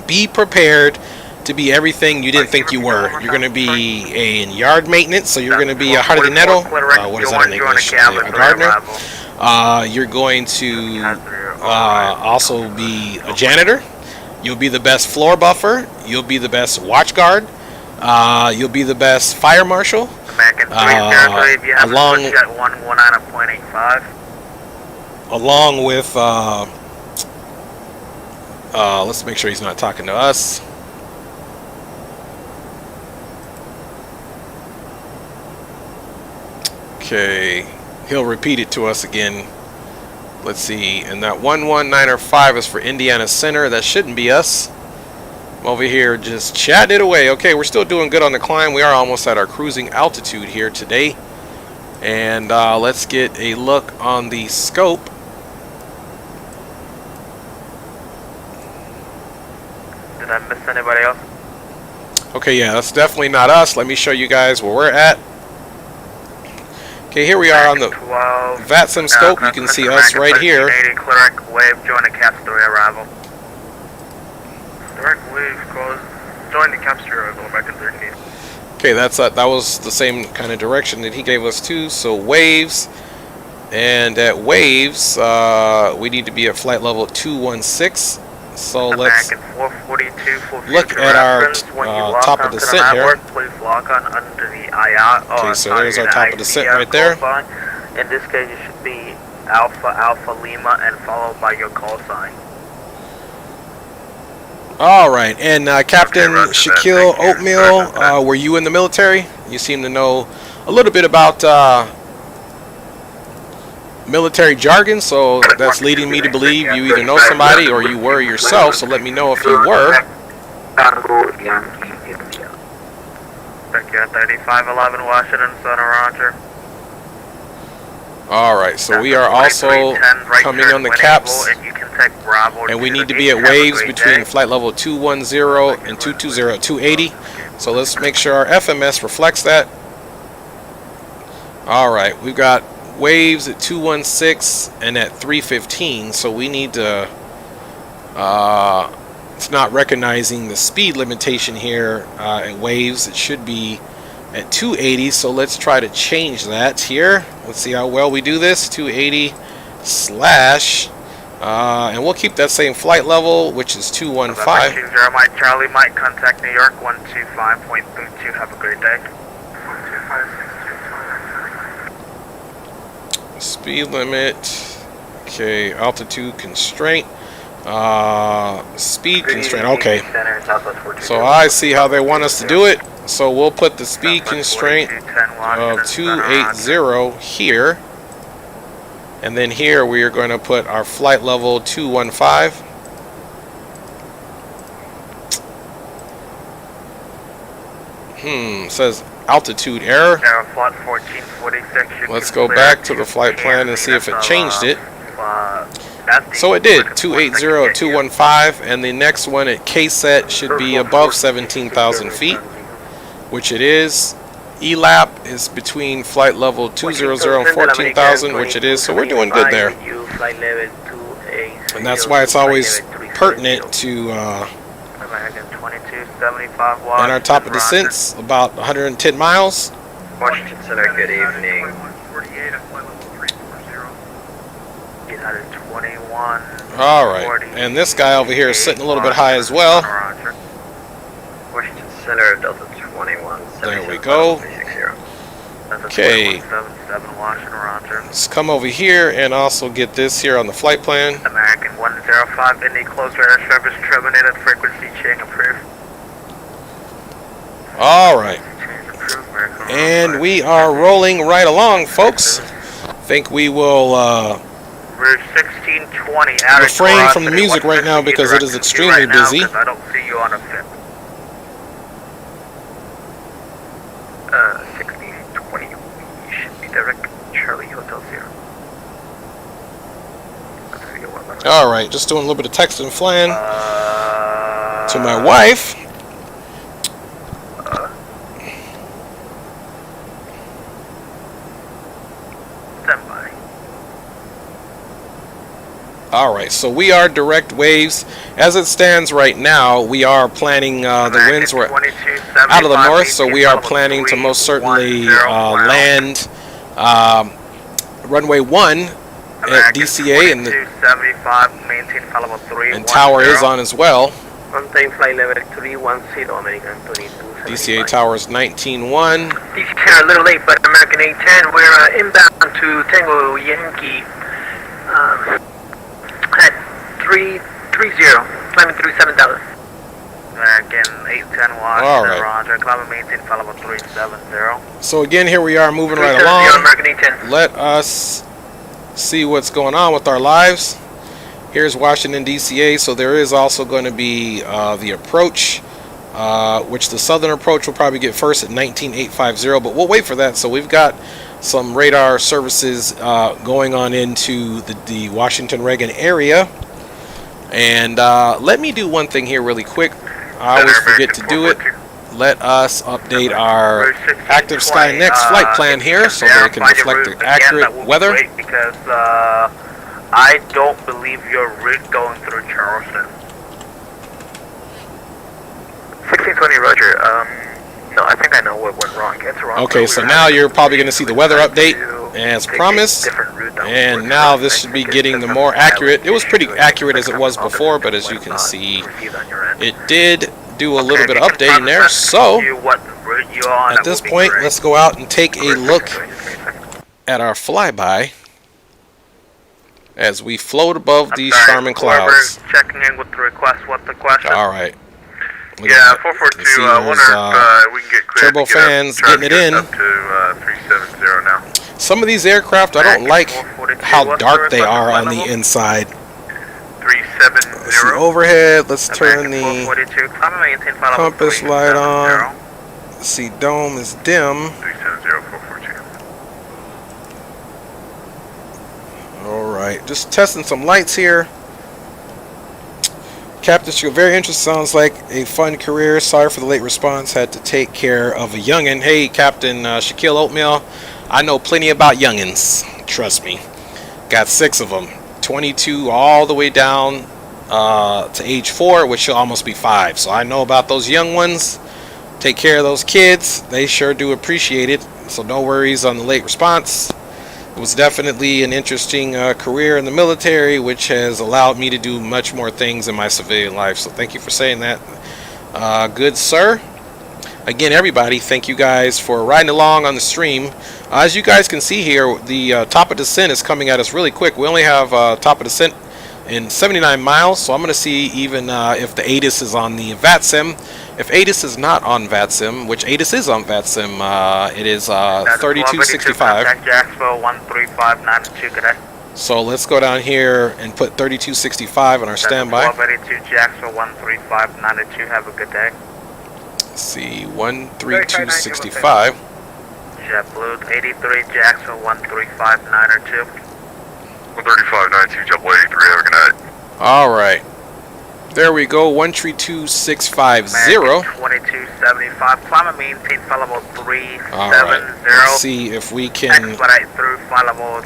be prepared to be everything you didn't think you were. You're going to be in yard maintenance, so you're going to be a jardinero. What is that in English? A gardener. You're going to also be a janitor. You'll be the best floor buffer. You'll be the best watch guard. You'll be the best fire marshal. Along with let's make sure he's not talking to us. Okay, he'll repeat it to us again. Let's see, and that 11905 is for Indiana Center. That shouldn't be us. I'm over here just chatting it away. Okay, we're still doing good on the climb. We are almost at our cruising altitude here today. And let's get a look on the scope. Did I miss anybody else? Okay, yeah, that's definitely not us. Let me show you guys where we're at. Okay, here we are on the VATSIM scope. You can see us right here. Direct wave, join the Cap 3 arrival. Direct wave goes, join the Cap 3 arrival, back in 13. Okay, that was the same kind of direction that he gave us too. So waves, and at waves, we need to be at flight level 216. So let's look at our top of descent here. Okay, so there's our top of descent right there. In this case, it should be Alpha Alpha Lima and followed by your call sign. All right, and Captain Shaquille Oatmeal, were you in the military? You seem to know a little bit about military jargon, so that's leading me to believe you either know somebody or you were yourself, so let me know if you were. Thank you, 3511 Washington Center, roger. Alright, so we are also coming on the caps, and we need to be at waves between flight level 210 and 220, 280, so let's make sure our FMS reflects that. Alright, we've got waves at 216 and at 315, so we need to it's not recognizing the speed limitation here at waves. It should be at 280, so let's try to change that here. Let's see how well we do this. 280 slash, and we'll keep that same flight level, which is 215. 20 Mike Charlie, Mike, contact New York 125.32. Have a great day. Speed limit. Okay, altitude constraint. Speed constraint. Okay. So I see how they want us to do it. So we'll put the speed constraint of 280 here. And then here we are going to put our flight level 215. Says altitude error. Let's go back to the flight plan and see if it changed it. So it did. 280 at 215, and the next one at K-set should be above 17,000 feet, which it is. ELAP is between flight level 200 and 14,000, which it is, so we're doing good there. And that's why it's always pertinent to and our top of descents, about 110 miles. Washington Center, good evening. 821. Alright, and this guy over here is sitting a little bit high as well. Washington Center, Delta 21. There we go. Okay, let's come over here and also get this here on the flight plan. American 105, Indy closed air service terminated, frequency change approved. Alright, and we are rolling right along, folks. Think we will Route 1620, refrain from the music right now because it is extremely busy. I don't see you on a fit. 1620, you should be direct Charlie Hotel 0. Alright, just doing a little bit of text and flying to my wife. Alright, so we are direct waves. As it stands right now, we are planning, the winds were out of the north, so we are planning to most certainly land runway 1 at DCA, and tower is on as well. DCA tower is 19-1. DCA a little late, but American 810, we're inbound to Tango Yankee. At 330, climbing through 7,000. American 810 Washington, Roger, climbing maintain, follow 370. So again, here we are moving right along. American 810. Let us see what's going on with our lives. Here's Washington DCA, so there is also going to be the approach, which the southern approach will probably get first at 19850, but we'll wait for that. So we've got some radar services going on into the Washington Reagan area. And let me do one thing here really quick. I always forget to do it. Let us update our active SkyNext flight plan here so that it can reflect the accurate weather. Because I don't believe your route going through Charleston. 1620, Roger. No, I think I know what went wrong. It's wrong. Okay, so now you're probably going to see the weather update as promised, and now this should be getting the more accurate. It was pretty accurate as it was before, but as you can see, it did do a little bit of updating there. So at this point, let's go out and take a look at our flyby as we float above these charming clouds. Checking in with the request. What's the question? All right. Yeah, 442. I wonder if we can get clear. Turbofans getting it in. Up to 370 now. Some of these aircraft, I don't like how dark they are on the inside. 370. Let's see, overhead. Let's turn the compass light on. Let's see, dome is dim. 370-442. Alright, just testing some lights here. Captain, very interesting. Sounds like a fun career. Sorry for the late response. Had to take care of a youngin. Hey, Captain Shaquille Oatmeal. I know plenty about youngins. Trust me. Got 6 of them. 22 all the way down to age 4, which should almost be 5. So I know about those young ones. take care of those kids. They sure do appreciate it. So no worries on the late response. It was definitely an interesting career in the military, which has allowed me to do much more things in my civilian life. So thank you for saying that, good sir. Again, everybody, thank you guys for riding along on the stream. As you guys can see here, the top of descent is coming at us really quick. We only have top of descent in 79 miles, so I'm going to see even if the ATIS is on the VATSIM. If ATIS is not on VATSIM, which ATIS is on VATSIM, it is 3265. Jacksonville 13592, good day. So let's go down here and put 3265 on our standby. 1282 Jacksonville 13592, have a good day. Let's see, 13265. JetBlue 83 Jacksonville 13592. 13592, JetBlue 83, have a good night. All right. There we go, 132650. 2275, climb and maintain flight level 370. All right, let's see if we can... Expedite through flight level,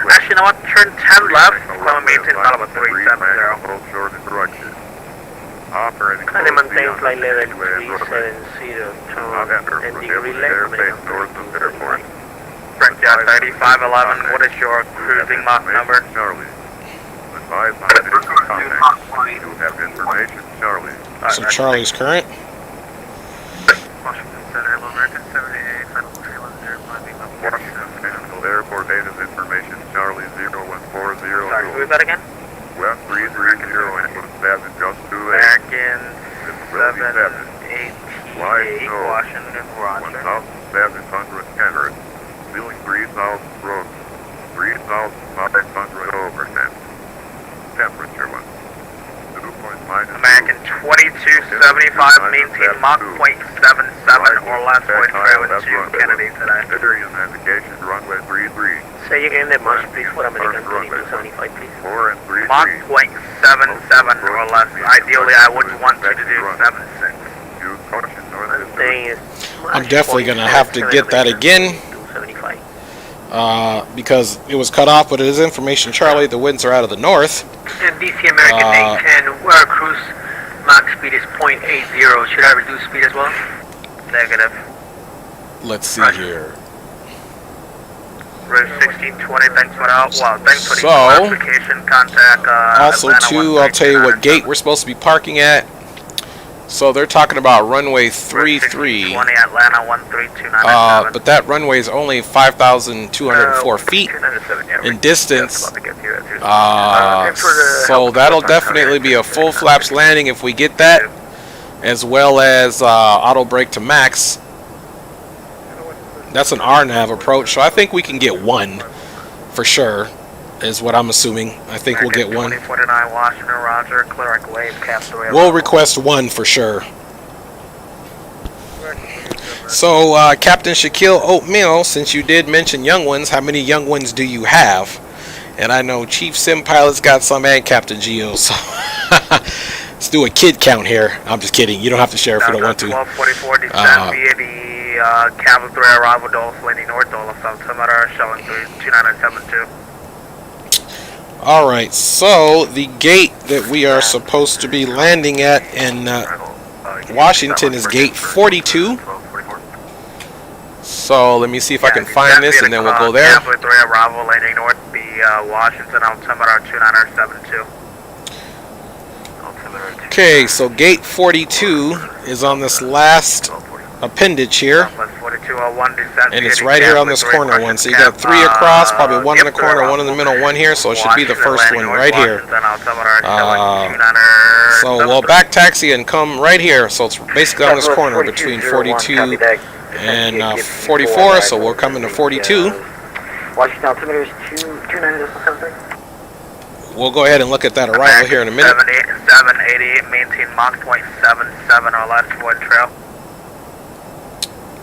actually, you know what, turn 10 left, climb and maintain flight level 370. Kind of maintain flight level 370, ending relay. Frank Jet 3511, what is your cruising Mach number? So Charlie's current. Washington Center, Hello American 78, Final 310, Airport data information, Charlie 0140. Sorry, who is that again? West 330, input 7, just 28. American 788, Washington, Roger. 1,700 Henry. Ceiling 3,000 road. 3,500 overhead. Temperature was 2 point minus. American 2275, maintain Mach .77 or less point trail to Kennedy today. Considering navigation, runway 33. Say again that much, please, for American 2275, please. 4 and 3. Mach .77 or less. Ideally, I would want you to do 76. Use caution north. I'm definitely going to have to get that again. Because it was cut off, but it is information, Charlie. The winds are out of the north. And DC American 810, where our cruise Mach speed is .80. Should I reduce speed as well? Negative. Let's see here. Route 1620, thanks for the thanks for the So, clarification. Contact also, Atlanta too, I'll tell you what 139. gate we're supposed to be parking at. So they're talking about runway 33. 20 Atlanta 13297. But that runway is only 5,204 feet in distance. So that'll definitely be a full flaps landing if we get that, as well as auto brake to max. That's an RNAV approach, so I think we can get one for sure, is what I'm assuming. I think we'll get one. 2049 Washington, Roger, clearing wave, cap 3. We'll request one for sure. So, Captain Shaquille Oatmeal, since you did mention young ones, how many young ones do you have? And I know Chief Sim Pilot's got some and Captain Geo, so let's do a kid count here. I'm just kidding. You don't have to share if you don't want to. 1244 descent via the Capital 3 arrival, Dulles landing north, Dulles altimeter, showing 2972. Alright, so the gate that we are supposed to be landing at in Washington is gate 42. So let me see if I can find this and then we'll go there. Capital 3 arrival, landing north, the Washington altimeter 2972. Okay, so gate 42 is on this last appendage here. And it's right here on this corner one. So you got 3 across, probably 1 in the corner, 1 in the middle, 1 here. So it should be the first one right here. So we'll back taxi and come right here. So it's basically on this corner between 42 and 44. So we're coming to 42. Washington altimeter is 29.73. We'll go ahead and look at that arrival here in a minute. 788, maintain Mach .77 or less toward trail.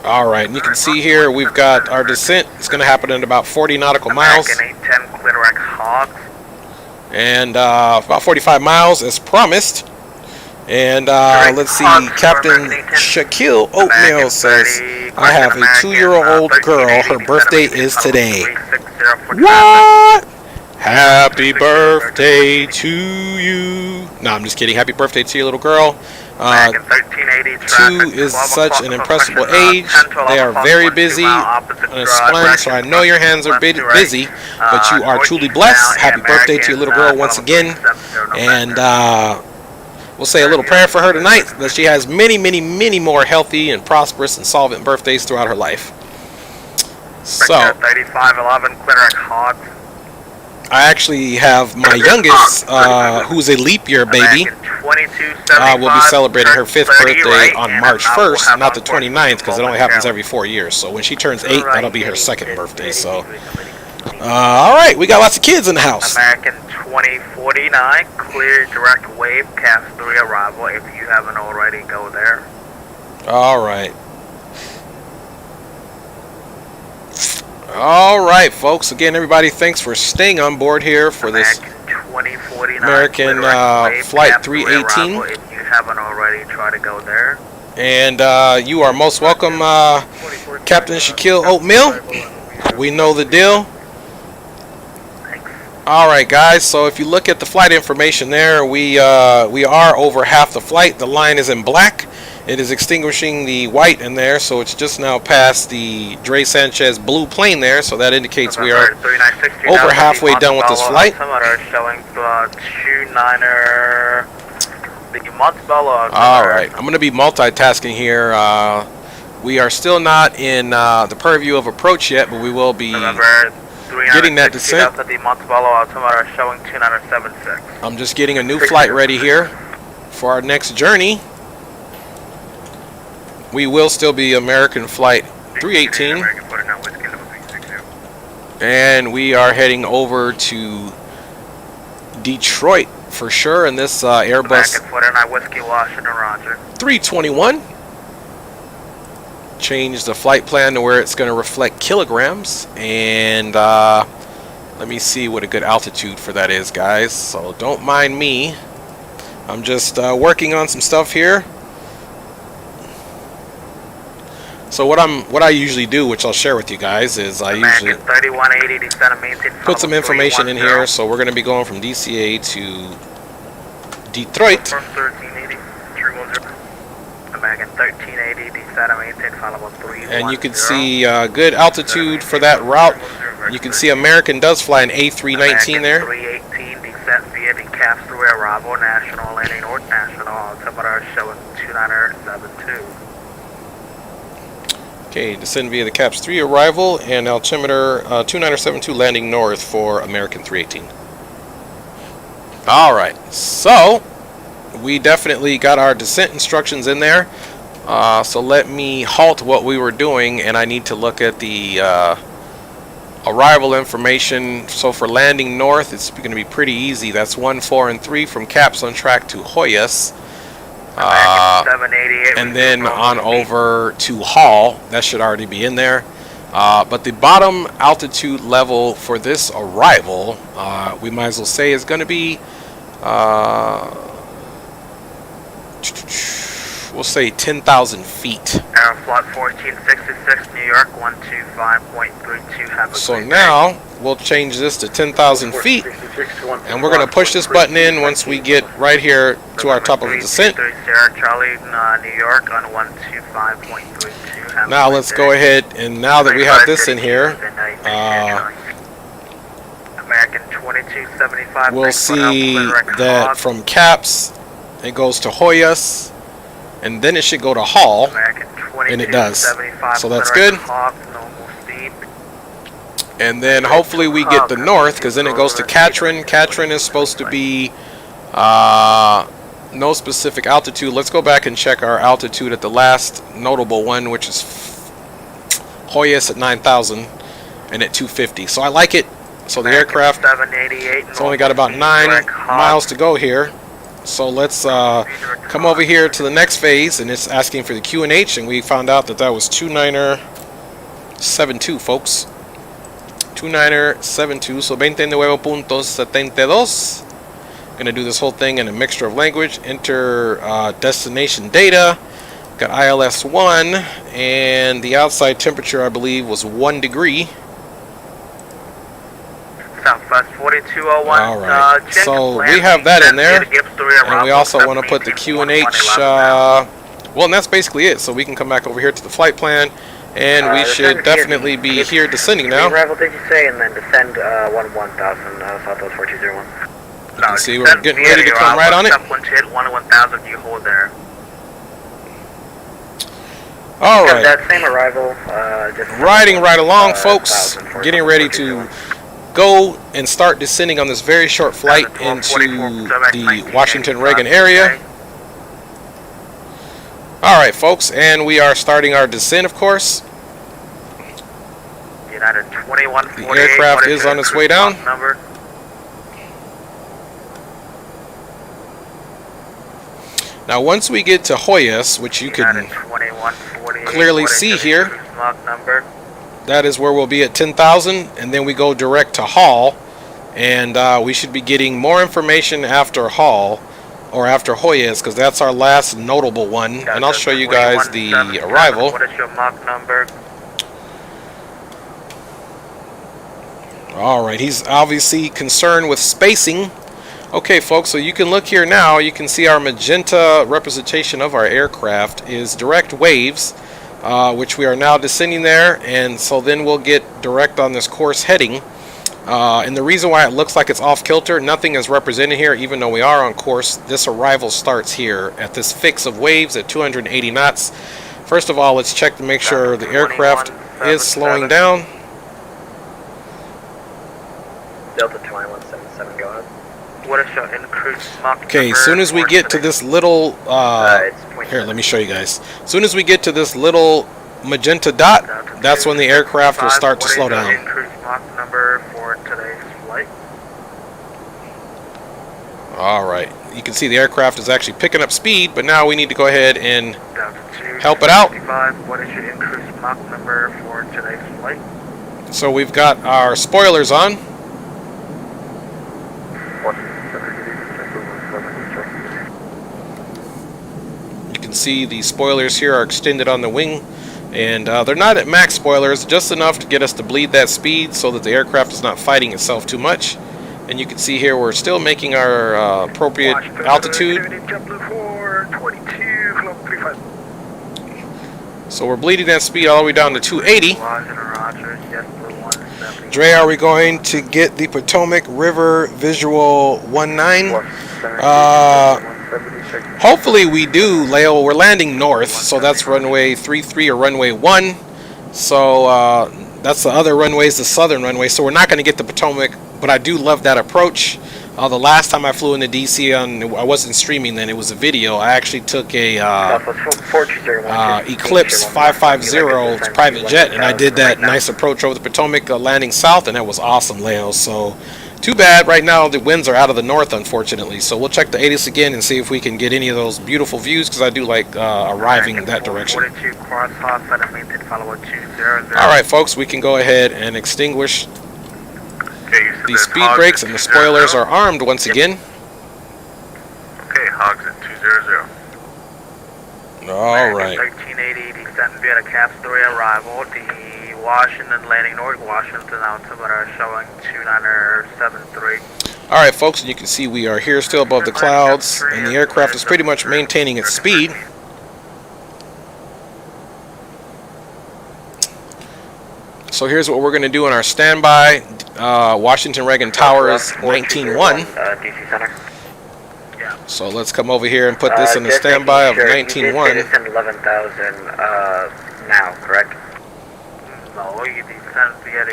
Alright, and you can see here we've got our descent. It's going to happen in about 40 nautical miles. American 810, clear direct hogs. And about 45 miles as promised. And let's see, Captain Shaquille Oatmeal says, I have a 2-year-old girl. Her birthday is today. What? Happy birthday to you. No, I'm just kidding. Happy birthday to your little girl. 2 is such an impressible age. They are very busy on a splend, so I know your hands are busy, but you are truly blessed. Happy birthday to your little girl once again. And we'll say a little prayer for her tonight, that she has many, many, many more healthy and prosperous and solvent birthdays throughout her life. So, 3511, clear Hawk. I actually have my youngest, who's a leap year baby. Will be celebrating her 5th birthday on March 1st, not the 29th, because it only happens every 4 years. So when she turns 8, that'll be her 2nd birthday. So, all right, we got lots of kids in the house. American 2049, clear direct wave, CAS 3 arrival. If you haven't already, go there. All right. All right, folks. Again, everybody, thanks for staying on board here for this American Flight 318. If you haven't already, try to go there. And you are most welcome, Captain Shaquille Oatmeal. We know the deal. All right, guys. So if you look at the flight information there, we are over half the flight. The line is in black. It is extinguishing the white in there, so it's just now past the Dre Sanchez blue plane there, so that indicates we are over halfway done with this flight. Alright, I'm going to be multitasking here. We are still not in the purview of approach yet, but we will be getting that descent. I'm just getting a new flight ready here for our next journey. We will still be American Flight 318, and we are heading over to Detroit for sure in this Airbus 321. Change the flight plan to where it's going to reflect kilograms, and let me see what a good altitude for that is, guys. So don't mind me. I'm just working on some stuff here. So what I usually do, which I'll share with you guys, is I usually put some information in here. So we're going to be going from DCA to Detroit. And you can see good altitude for that route. You can see American does fly an A319 there. 318 descent via the CAS 3 arrival, national landing north national, altimeter showing 2972. Okay, descend via the CAPS 3 arrival and altimeter 2972 landing north for American 318. Alright, so we definitely got our descent instructions in there. So let me halt what we were doing, and I need to look at the arrival information. So for landing north, it's going to be pretty easy. That's 1, 4, and 3 from CAPS on track to Hoyas. And then on over to Hall. That should already be in there. But the bottom altitude level for this arrival, we might as well say, is going to be, we'll say 10,000 feet. Flight 1466, New York, 125.32. So now we'll change this to 10,000 feet, and we're going to push this button in once we get right here to our top of the descent. Charlie, New York on 125.32. Now let's go ahead, and now that we have this in here, American 2275. We'll see that from CAPS it goes to Hoyas, and then it should go to Hall, and it does. So that's good. And then hopefully we get the north, because then it goes to Katrin. Katrin is supposed to be no specific altitude. Let's go back and check our altitude at the last notable one, which is Hoyas at 9,000 and at 250. So I like it. So the aircraft, it's only got about 9 miles to go here. So let's come over here to the next phase, and it's asking for the QNH, and we found out that that was 2972, folks. 2972, so 29.72. Gonna do this whole thing in a mixture of language. Enter destination data. Got ILS 1, and the outside temperature, I believe, was 1 degree. Southwest 40 4201. Alright, so we have that in there. And we also want to put the QNH, well, and that's basically it. So we can come back over here to the flight plan. And we should definitely be here descending now. Arrival, did you say, and then descend 1000 Southwest 4201. You can see we're getting ready to come right on it. 1000, you hold there. Alright. That same arrival, Riding right along, folks. Getting ready to go and start descending on this very short flight into the Washington Reagan area. Alright, folks, and we are starting our descent, of course. United 2148. The aircraft is on its way down. Number. Now, once we get to Hoyas, which you can clearly see here, that is where we'll be at 10,000, and then we go direct to Hall, and we should be getting more information after Hall, or after Hoyas, because that's our last notable one, and I'll show you guys the arrival. What is your Mach number? Alright, he's obviously concerned with spacing. Okay, folks, so you can look here now. You can see our magenta representation of our aircraft is direct waves, which we are now descending there, and so then we'll get direct on this course heading. And the reason why it looks like it's off kilter, nothing is represented here, even though we are on course. This arrival starts here at this fix of waves at 280 knots. First of all, let's check to make sure the aircraft is slowing down. Delta 2177, go ahead. What is your increased Mach number? Okay, as soon as we get to this little, here, let me show you guys. As soon as we get to this little magenta dot, that's when the aircraft will start to slow down. Increased Mach number for today's flight. Alright, you can see the aircraft is actually picking up speed, but now we need to go ahead and help it out. What is your increased Mach number for today's flight? So we've got our spoilers on. You can see the spoilers here are extended on the wing, and they're not at max spoilers, just enough to get us to bleed that speed so that the aircraft is not fighting itself too much. And you can see here we're still making our appropriate altitude. So we're bleeding that speed all the way down to 280. Dre, are we going to get the Potomac River visual 19? Hopefully we do, Leo. We're landing north, so that's runway 33 or runway 1. So that's the other runways, the southern runway. So we're not going to get the Potomac, but I do love that approach. The last time I flew into DC, I wasn't streaming then, it was a video. I actually took a Eclipse 550 private jet, and I did that nice approach over the Potomac, landing south, and that was awesome, Leo. So too bad right now the winds are out of the north, unfortunately. So we'll check the ATIS again and see if we can get any of those beautiful views, because I do like arriving in that direction. Alright, folks, we can go ahead and extinguish the speed brakes, and the spoilers are armed once again. Okay, hogs at 200. Alright. 1380, descend via the cap 3 arrival. The Washington landing north Washington altimeter showing 2973. Alright, folks, and you can see we are here still above the clouds, and the aircraft is pretty much maintaining its speed. So here's what we're going to do on our standby. Washington Reagan Towers 19-1. So let's come over here and put this in the standby of 19-1. 11,000 now, correct? No, you descend via the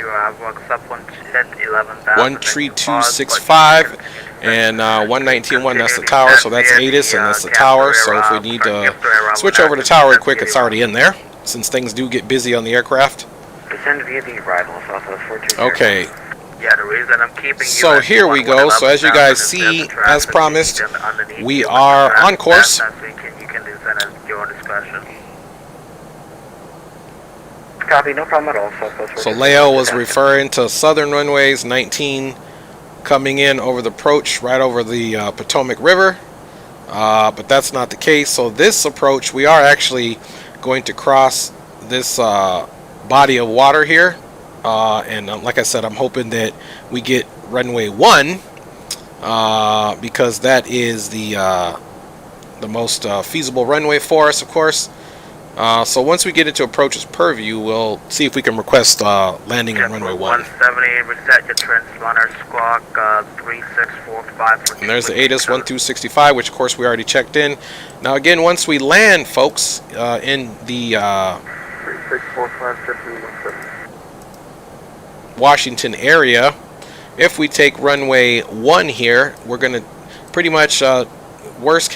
except 13265 and 119.1, that's the tower, so that's ATIS and that's the tower. So if we need to switch over to tower quick, it's already in there, since things do get busy on the aircraft. Descend via the arrival, Southwest 420. Okay. Yeah, the reason I'm keeping so here we go. So as you guys see, as promised, we are on course. You can descend at your discretion. Copy, no problem at all. So Leo was referring to southern runways 19 coming in over the approach right over the Potomac River, but that's not the case. So this approach, we are actually going to cross this body of water here, and like I said, I'm hoping that we get runway 1 because that is the most feasible runway for us, of course. So once we get into approaches purview, we'll see if we can request landing on runway 1. 170, reset your transponder, squawk 3645. And there's the ATIS 1265, which of course we already checked in. Now again, once we land, folks, in the 3645, Washington area, if we take runway 1 here, we're going to pretty much, worst,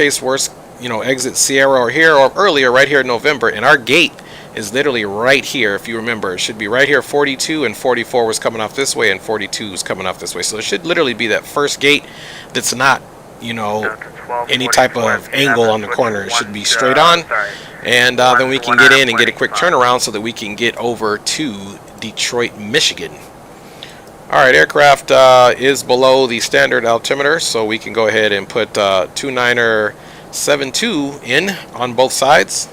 you know, exit Sierra or here or earlier, right here in November, and our gate is literally right here. If you remember, it should be right here. 42 and 44 was coming off this way, and 42 is coming off this way. So it should literally be that first gate that's not, you know, any type of angle on the corner. It should be straight on, and then we can get in and get a quick turnaround so that we can get over to Detroit, Michigan. Alright, aircraft is below the standard altimeter, so we can go ahead and put 2972 in on both sides.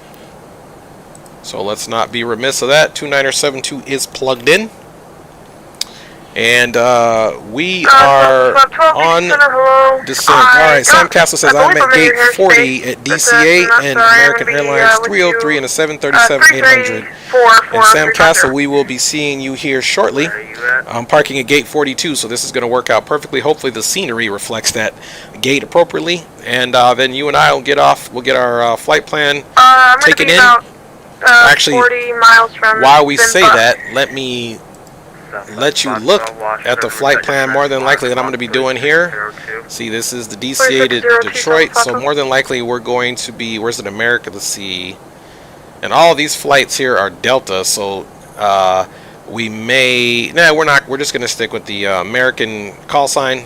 So let's not be remiss of that. 2972 is plugged in. And we are on descent. Alright, Sam Castle says I'm at gate 40 at DCA and American Airlines 303 and a 737-800. And Sam Castle, we will be seeing you here shortly. I'm parking at gate 42, so this is going to work out perfectly. Hopefully the scenery reflects that gate appropriately. And then you and I will get off. We'll get our flight plan taken in. Actually, 40 miles from while we say that, let me let you look at the flight plan. More than likely that I'm going to be doing here. See, this is the DCA to Detroit, so more than likely we're going to be, where's it, America? Let's see. And all these flights here are Delta, so we may, we're not, we're just going to stick with the American call sign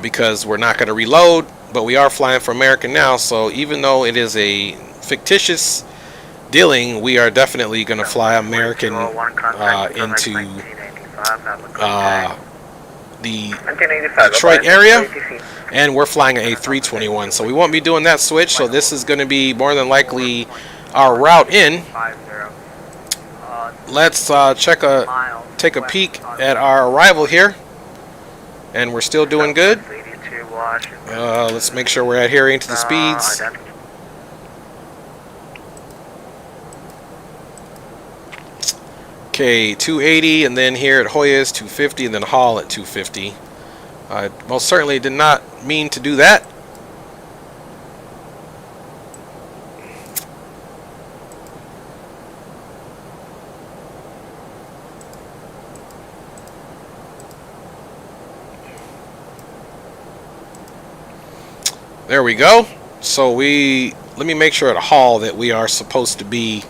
because we're not going to reload, but we are flying for American now, so even though it is a fictitious dealing, we are definitely going to fly American into the Detroit area, and we're flying an A321, so we won't be doing that switch. So this is going to be more than likely our route in. Let's take a peek at our arrival here, and we're still doing good. Let's make sure we're adhering to the speeds. Okay, 280, and then here at Hoya's 250, and then Hall at 250. I most certainly did not mean to do that. There we go. So let me make sure at Hall that we are supposed to be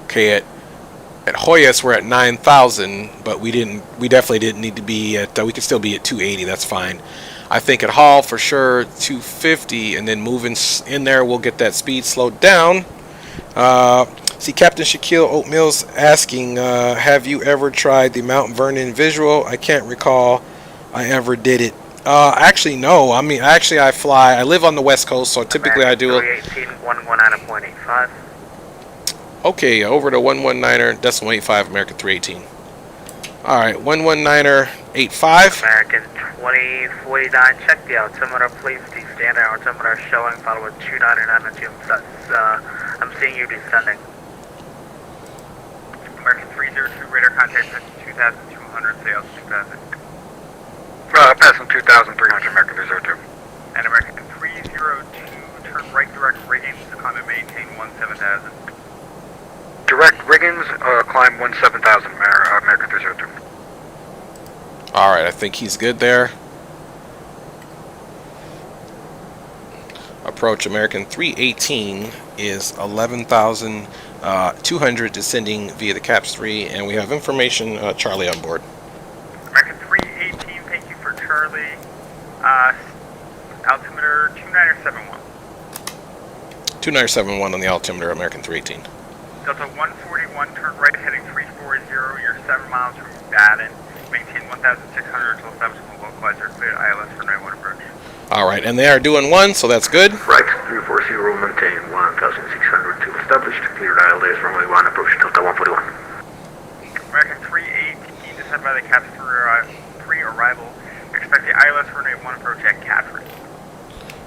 okay, at Hoyas we're at 9,000, but we definitely didn't need to be at, we could still be at 280, that's fine. I think at Hall for sure 250, and then moving in there we'll get that speed slowed down. See, Captain Shaquille Oatmeal's asking, have you ever tried the Mount Vernon visual? I can't recall I ever did it. Actually, no. I mean, actually, I live on the West Coast, so typically I do. 119.85. Okay, over to 119.85, American 318. Alright, 119.85. American 2049, check the altimeter, please. The standard altimeter showing, follow with 299 I'm seeing you descending. American 302, radar contact 2,200, sales 2,000. Passing 2,300, American 302. And American 302, turn right direct riggings, climb and maintain 17,000. Direct Riggins, climb 17,000, American 302. Alright, I think he's good there. Approach American 318 is 11,200 descending via the CAPS 3, and we have information, Charlie on board. American 318, thank you for Charlie. Altimeter 2971. 2971 on the altimeter, American 318. Delta 141, turn right heading 340, you're 7 miles from Baden. Maintain 1,600 until establishment localizer cleared ILS for 91 approach. Alright, and they are doing 1, so that's good. Right, 340, maintain 1,600 to established. Cleared ILS, runway 1, approach Delta 141. American 318, descend by the CAPS 3 arrival. Expect the ILS runway 1 approach at Catherine.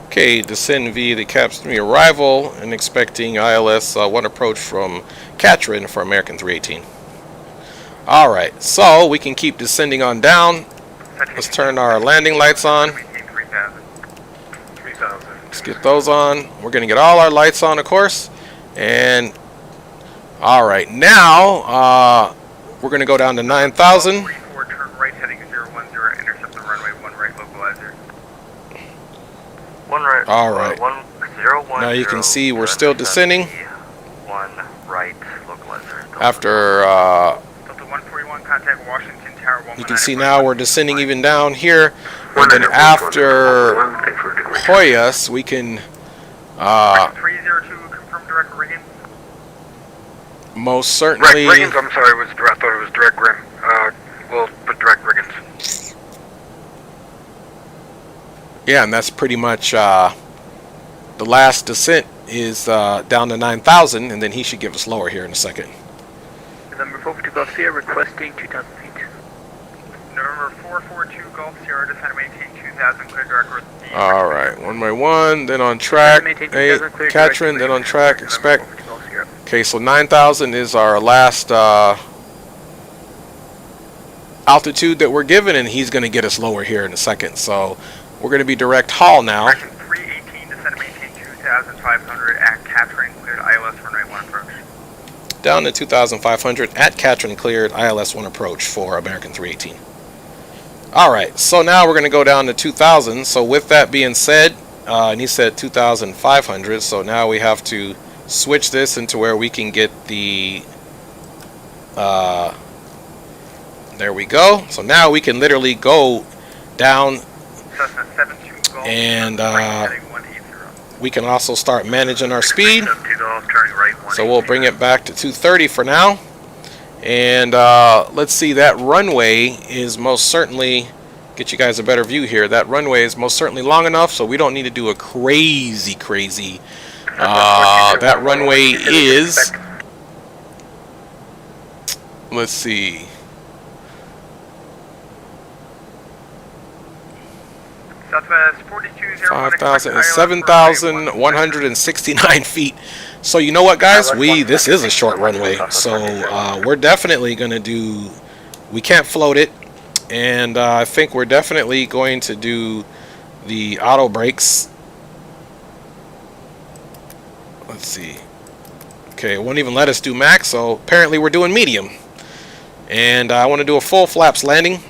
Okay, descend via the CAPS 3 arrival and expecting ILS 1 approach from Catherine for American 318. Alright, so we can keep descending on down. Let's turn our landing lights on. Let's get those on. We're going to get all our lights on, of course. And alright, now we're going to go down to 9,000. 34, turn right heading 010, intercept the runway 1 right localizer. 1 right. Alright. 1010. Now you can see we're still descending. 1 right localizer. After Delta 141, contact Washington Tower 1. you can see now we're descending even down here. And then after Hoyas, we can 302, confirm direct Reagan. most certainly. Reagan's, I'm sorry, I thought it was direct Rim. We'll put direct Reagan's. Yeah, and that's pretty much the last descent is down to 9,000, and then he should give us lower here in a second. November 442 Golf Sierra requesting 2,000 feet. November 442, Gulf Sierra, descend maintain 2,000, clear direct road. All right, 1 by 1, then on track. Hey, Catherine, then on track. Expect. Okay, so 9,000 is our last altitude that we're given, and he's going to get us lower here in a second. So we're going to be direct haul now. American 318, descend maintain 2,500 at Catherine, cleared ILS runway 1 approach. Down to 2,500 at Catherine, cleared ILS 1 approach for American 318. Alright, so now we're going to go down to 2,000. So with that being said, and he said 2,500, so now we have to switch this into where we can get the there we go. So now we can literally go down and we can also start managing our speed. So we'll bring it back to 230 for now. And let's see, that runway is most certainly, get you guys a better view here, that runway is most certainly long enough, so we don't need to do a crazy that runway is, let's see, Southwest 42, 7,169 feet. So you know what, guys, this is a short runway, so we're definitely going to do, we can't float it, and I think we're definitely going to do the auto brakes. Let's see. Okay, it won't even let us do max, so apparently we're doing medium. And I want to do a full flaps landing.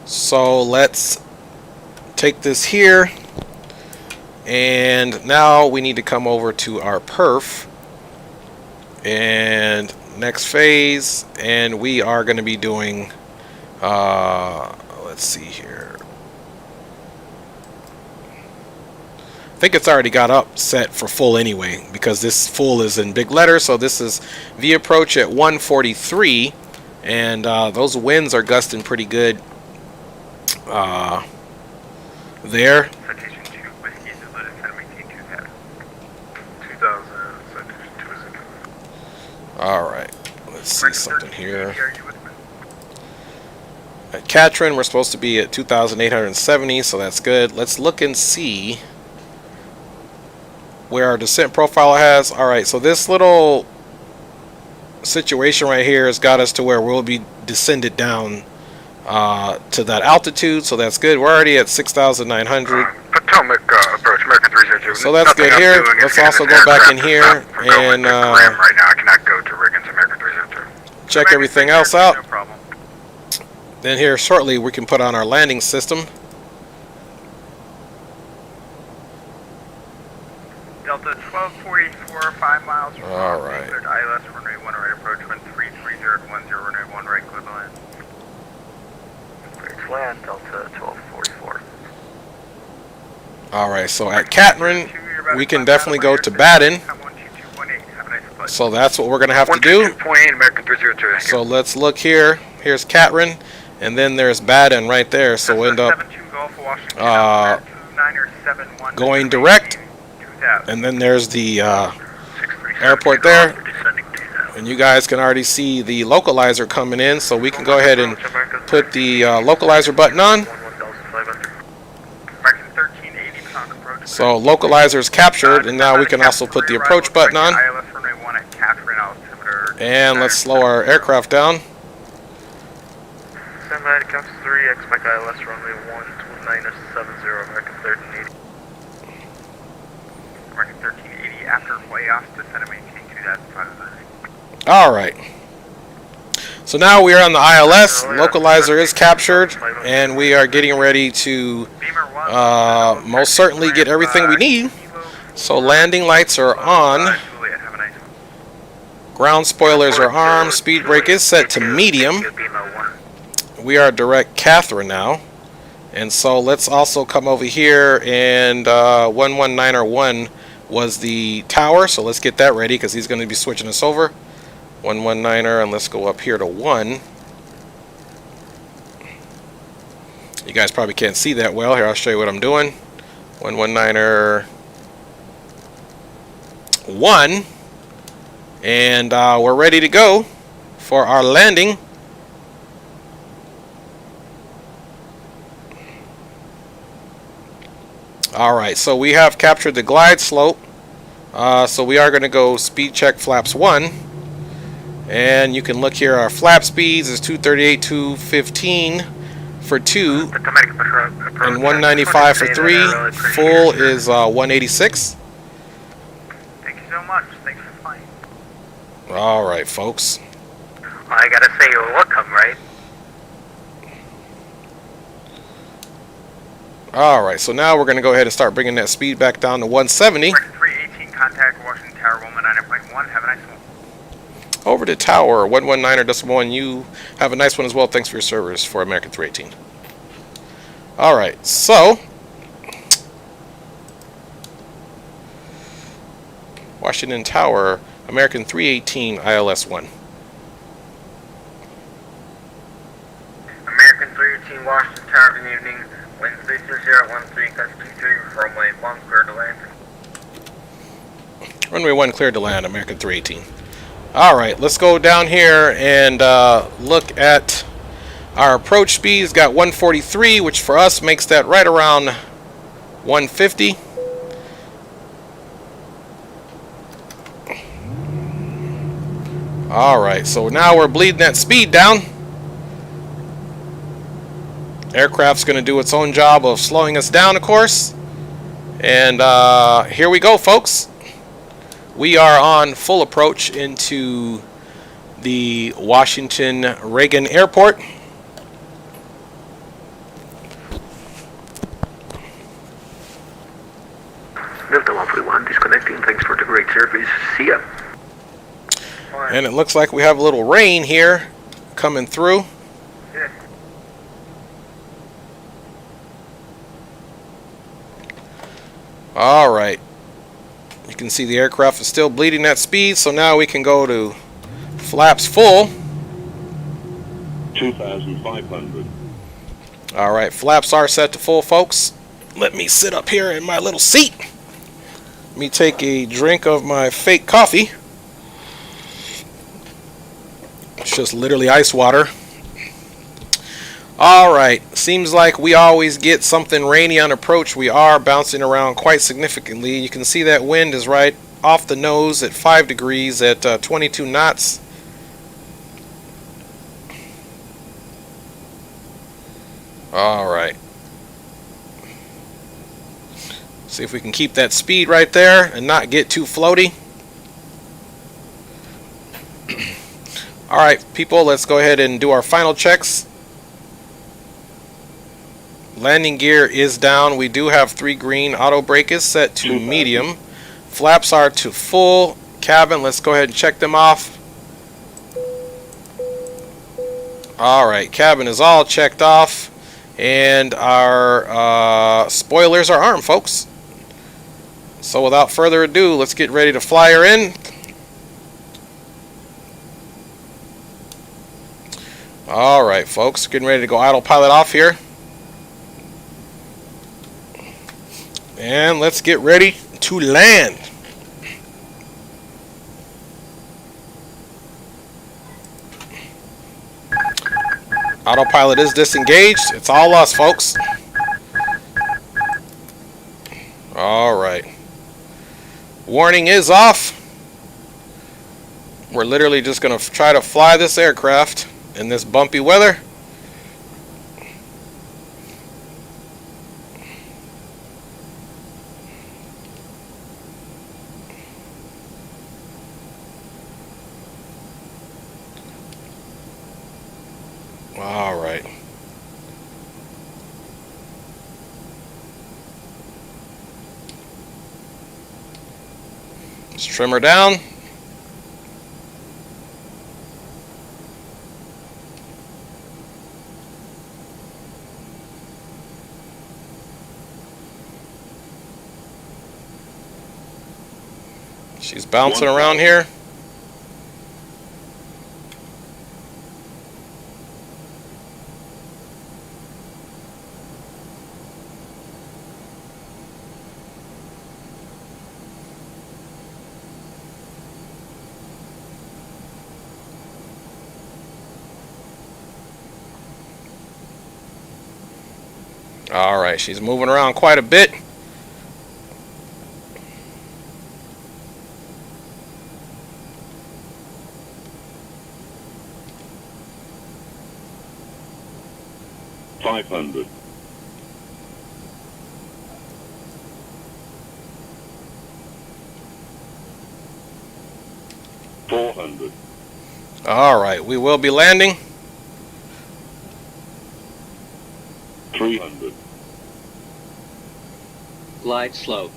So let's take this here. And now we need to come over to our perf. And next phase. And we are going to be doing, let's see here. I think it's already got up set for full anyway, because this full is in big letters. So this is V approach at 143, and those winds are gusting pretty good there. Alright, let's see something here. At Catherine, we're supposed to be at 2,870, so that's good. Let's look and see where our descent profile has. Alright, so this little situation right here has got us to where we'll be descended down to that altitude, so that's good. We're already at 6,900. Potomac approach, American 302. So that's good here. Let's also go back in here and right now I cannot go to Reagan's American 302. check everything else out. No problem. Then here shortly we can put on our landing system. Delta 1244, 5 miles from Alright. ILS runway 1 right approach, 13310, runway 1 right, clear the land. Great land, Delta 1244. Alright, so at Catherine we can definitely go to Baden. So that's what we're going to have to do. 122.8, American 302. So let's look here. Here's Catherine, and then there's Baden right there. So we'll end up Washington, 2971. Going direct. And then there's the airport there. And you guys can already see the localizer coming in, so we can go ahead and put the localizer button on. So localizer is captured, and now we can also put the approach button on. And let's slow our aircraft down. Stand by to Caps 3, expect ILS runway 12970, American 1380. American 1380 after layoff, descend and maintain 2005. Alright. So now we are on the ILS, localizer is captured, and we are getting ready to most certainly get everything we need. So landing lights are on, ground spoilers are armed, speed brake is set to medium. We are direct Catherine now, and so let's also come over here, and 11901 was the tower, so let's get that ready because he's going to be switching us over. 119er, and let's go up here to 1. You guys probably can't see that well. Here, I'll show you what I'm doing. 119er 1, and we're ready to go for our landing. Alright, so we have captured the glide slope, so we are going to go speed check flaps 1. And you can look here, our flap speeds is 238, 215 for 2, and 195 for 3. Full is 186. Thank you so much. Thanks for flying. Alright, folks. I gotta say you're welcome, right? Alright, so now we're going to go ahead and start bringing that speed back down to 170. 318, contact Washington Tower, 119.1. Have a nice one. Over to Tower 119.1. You have a nice one as well. Thanks for your service for American 318. Alright, so Washington Tower, American 318, ILS 1. American 318, Washington Tower, good evening. Wind 32013, gust 23, runway 1, clear to land. Runway 1 cleared to land, American 318. Alright, let's go down here and look at our approach speed. It's got 143, which for us makes that right around 150. Alright, so now we're bleeding that speed down. Aircraft's going to do its own job of slowing us down, of course. And here we go, folks. We are on full approach into the Washington Reagan Airport. Delta 141 disconnecting. Thanks for the great service. See ya. And it looks like we have a little rain here coming through. Alright. You can see the aircraft is still bleeding at speed, so now we can go to flaps full. 2,500. Alright, flaps are set to full, folks. Let me sit up here in my little seat. Let me take a drink of my fake coffee. It's just literally ice water. Alright, seems like we always get something rainy on approach. We are bouncing around quite significantly. You can see that wind is right off the nose at 5 degrees at 22 knots. Alright. See if we can keep that speed right there and not get too floaty. Alright, people, let's go ahead and do our final checks. Landing gear is down. We do have 3 green. Auto brake is set to medium. Flaps are to full. Cabin, let's go ahead and check them off. Alright, cabin is all checked off. And our spoilers are armed, folks. So without further ado, let's get ready to fly her in. Alright, folks, getting ready to go autopilot off here. And let's get ready to land. Autopilot is disengaged. It's all us, folks. Alright. Warning is off. We're literally just going to try to fly this aircraft in this bumpy weather. Alright. Let's trim her down. She's bouncing around here. Alright, she's moving around quite a bit. $500. $400. Alright, we will be landing. 300. Glide slope.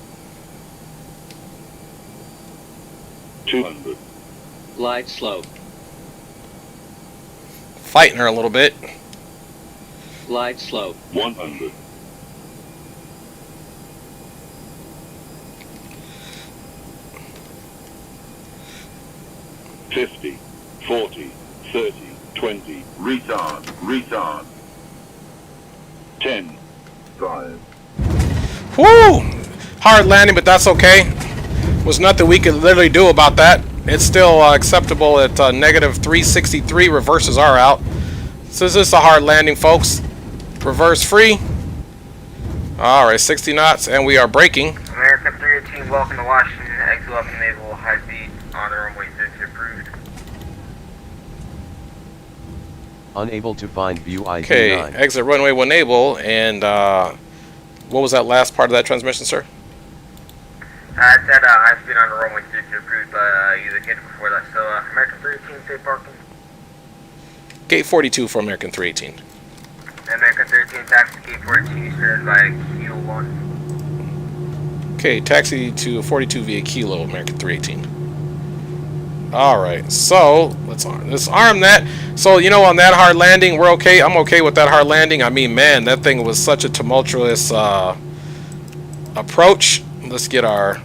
200. Glide slope. Fighting her a little bit. Glide slope. 100. 50, 40, 30, 20. Retard. 10, 5. Woo! Hard landing, but that's okay. Was nothing we could literally do about that. It's still acceptable at negative 363. Reverses are out. So this is a hard landing, folks. Reverse free. Alright, 60 knots, and we are braking. American 318, welcome to Washington. Exit up enable high speed on the runway 60 approved. Unable to find view ID Okay, 9. exit runway enable, and what was that last part of that transmission, sir? I said high speed on the runway 60 approved, but you indicated before that. So American 318, safe parking. Gate 42 for American 318. American 13, taxi gate 42, served by Kilo 1. Okay, taxi to 42 via Kilo, American 318. Alright, so let's arm that. So, you know, on that hard landing, we're okay. I'm okay with that hard landing. I mean, man, that thing was such a tumultuous approach. Let's get our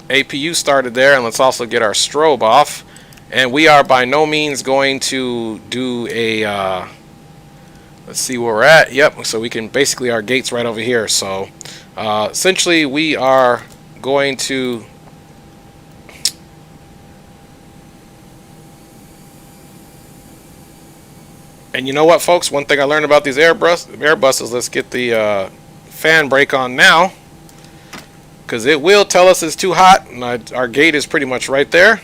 APU started there, and let's also get our strobe off. And we are by no means going to do a... let's see where we're at. Yep, so we can basically, our gate's right over here. So essentially we are going to and you know what, folks, one thing I learned about these Airbuses, let's get the fan brake on now, because it will tell us it's too hot, and our gate is pretty much right there.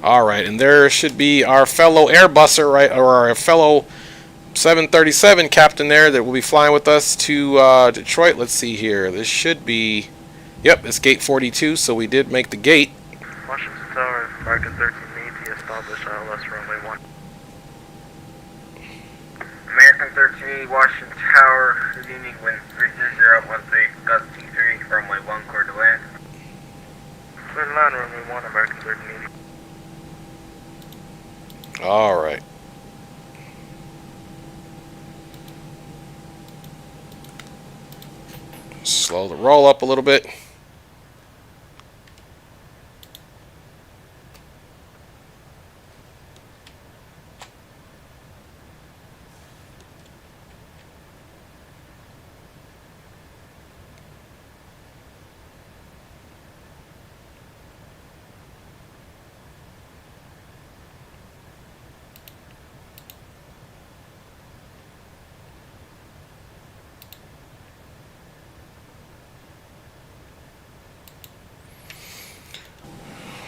Alright, and there should be our fellow Airbuser, right, or our fellow 737 captain there that will be flying with us to Detroit. Let's see here. This should be, yep, it's gate 42, so we did make the gate. Washington Tower, American 1380, established ILS runway 1. American 1380, Washington Tower, good evening, wind 330, 13, gust T3, runway 1, clear to land. Clear to land, runway 1, American 1380. Alright. slow the roll up a little bit.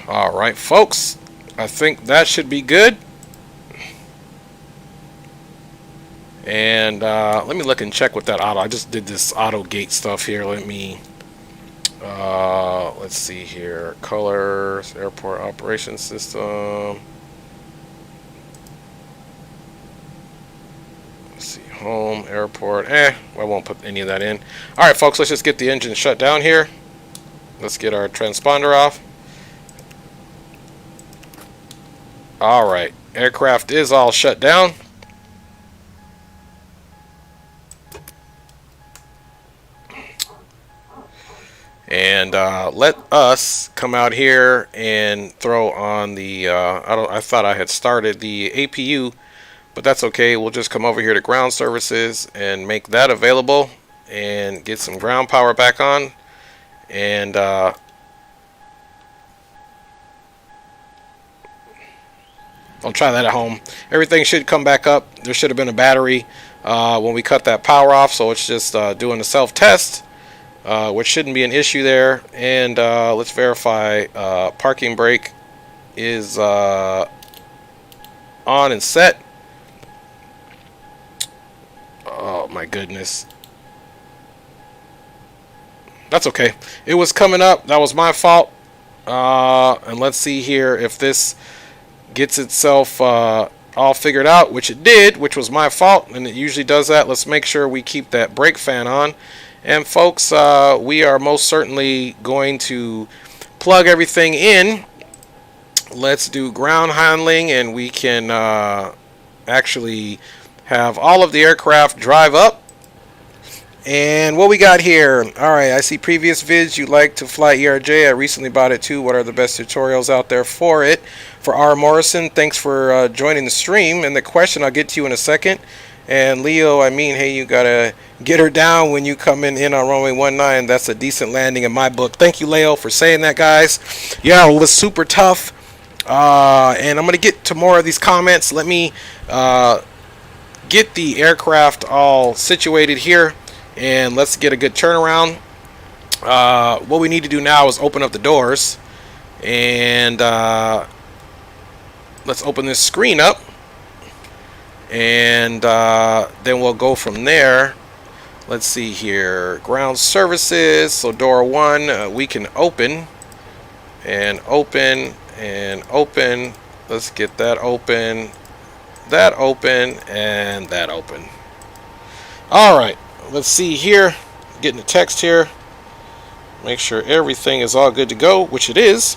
All right, folks, I think that should be good. And let me look and check with that auto. I just did this auto gate stuff here. Let me, let's see here. Colors, airport operation system. Let's see, home, airport. I won't put any of that in. All right, folks, let's just get the engine shut down here. Let's get our transponder off. Alright, aircraft is all shut down. And let us come out here and throw on the, I thought I had started the APU, but that's okay. We'll just come over here to ground services and make that available and get some ground power back on. And I'll try that at home. Everything should come back up. There should have been a battery when we cut that power off, so it's just doing a self-test, which shouldn't be an issue there. And let's verify parking brake is on and set. Oh my goodness. That's okay. It was coming up. That was my fault. And let's see here if this gets itself all figured out, which it did, which was my fault, and it usually does that. Let's make sure we keep that brake fan on. And folks, we are most certainly going to plug everything in. Let's do ground handling, and we can actually have all of the aircraft drive up. And what we got here, alright, I see previous vids you like to fly ERJ. I recently bought it too. What are the best tutorials out there for it? For R. Morrison, thanks for joining the stream. And the question I'll get to you in a second. And Leo, I mean, hey, you gotta get her down when you come in on runway 19. That's a decent landing in my book. Thank you, Leo, for saying that, guys. Yeah, it was super tough. And I'm gonna get to more of these comments. Let me get the aircraft all situated here. And let's get a good turnaround. What we need to do now is open up the doors. And let's open this screen up. And then we'll go from there. Let's see here. Ground services. So door 1 we can open. And open. And open. Let's get that open. That open. And that open. Alright. Let's see here, getting the text here, make sure everything is all good to go, which it is.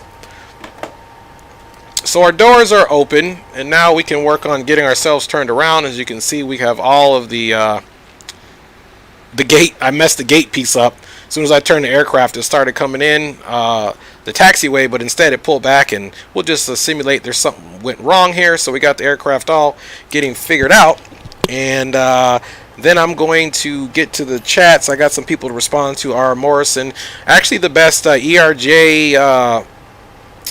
So our doors are open, and now we can work on getting ourselves turned around. As you can see, we have all of the gate. I messed the gate piece up. As soon as I turned the aircraft, it started coming in the taxiway, but instead it pulled back, and we'll just simulate there's something went wrong here. So we got the aircraft all getting figured out, and then I'm going to get to the chats. I got some people to respond to. R. Morrison. Actually, the best ERJ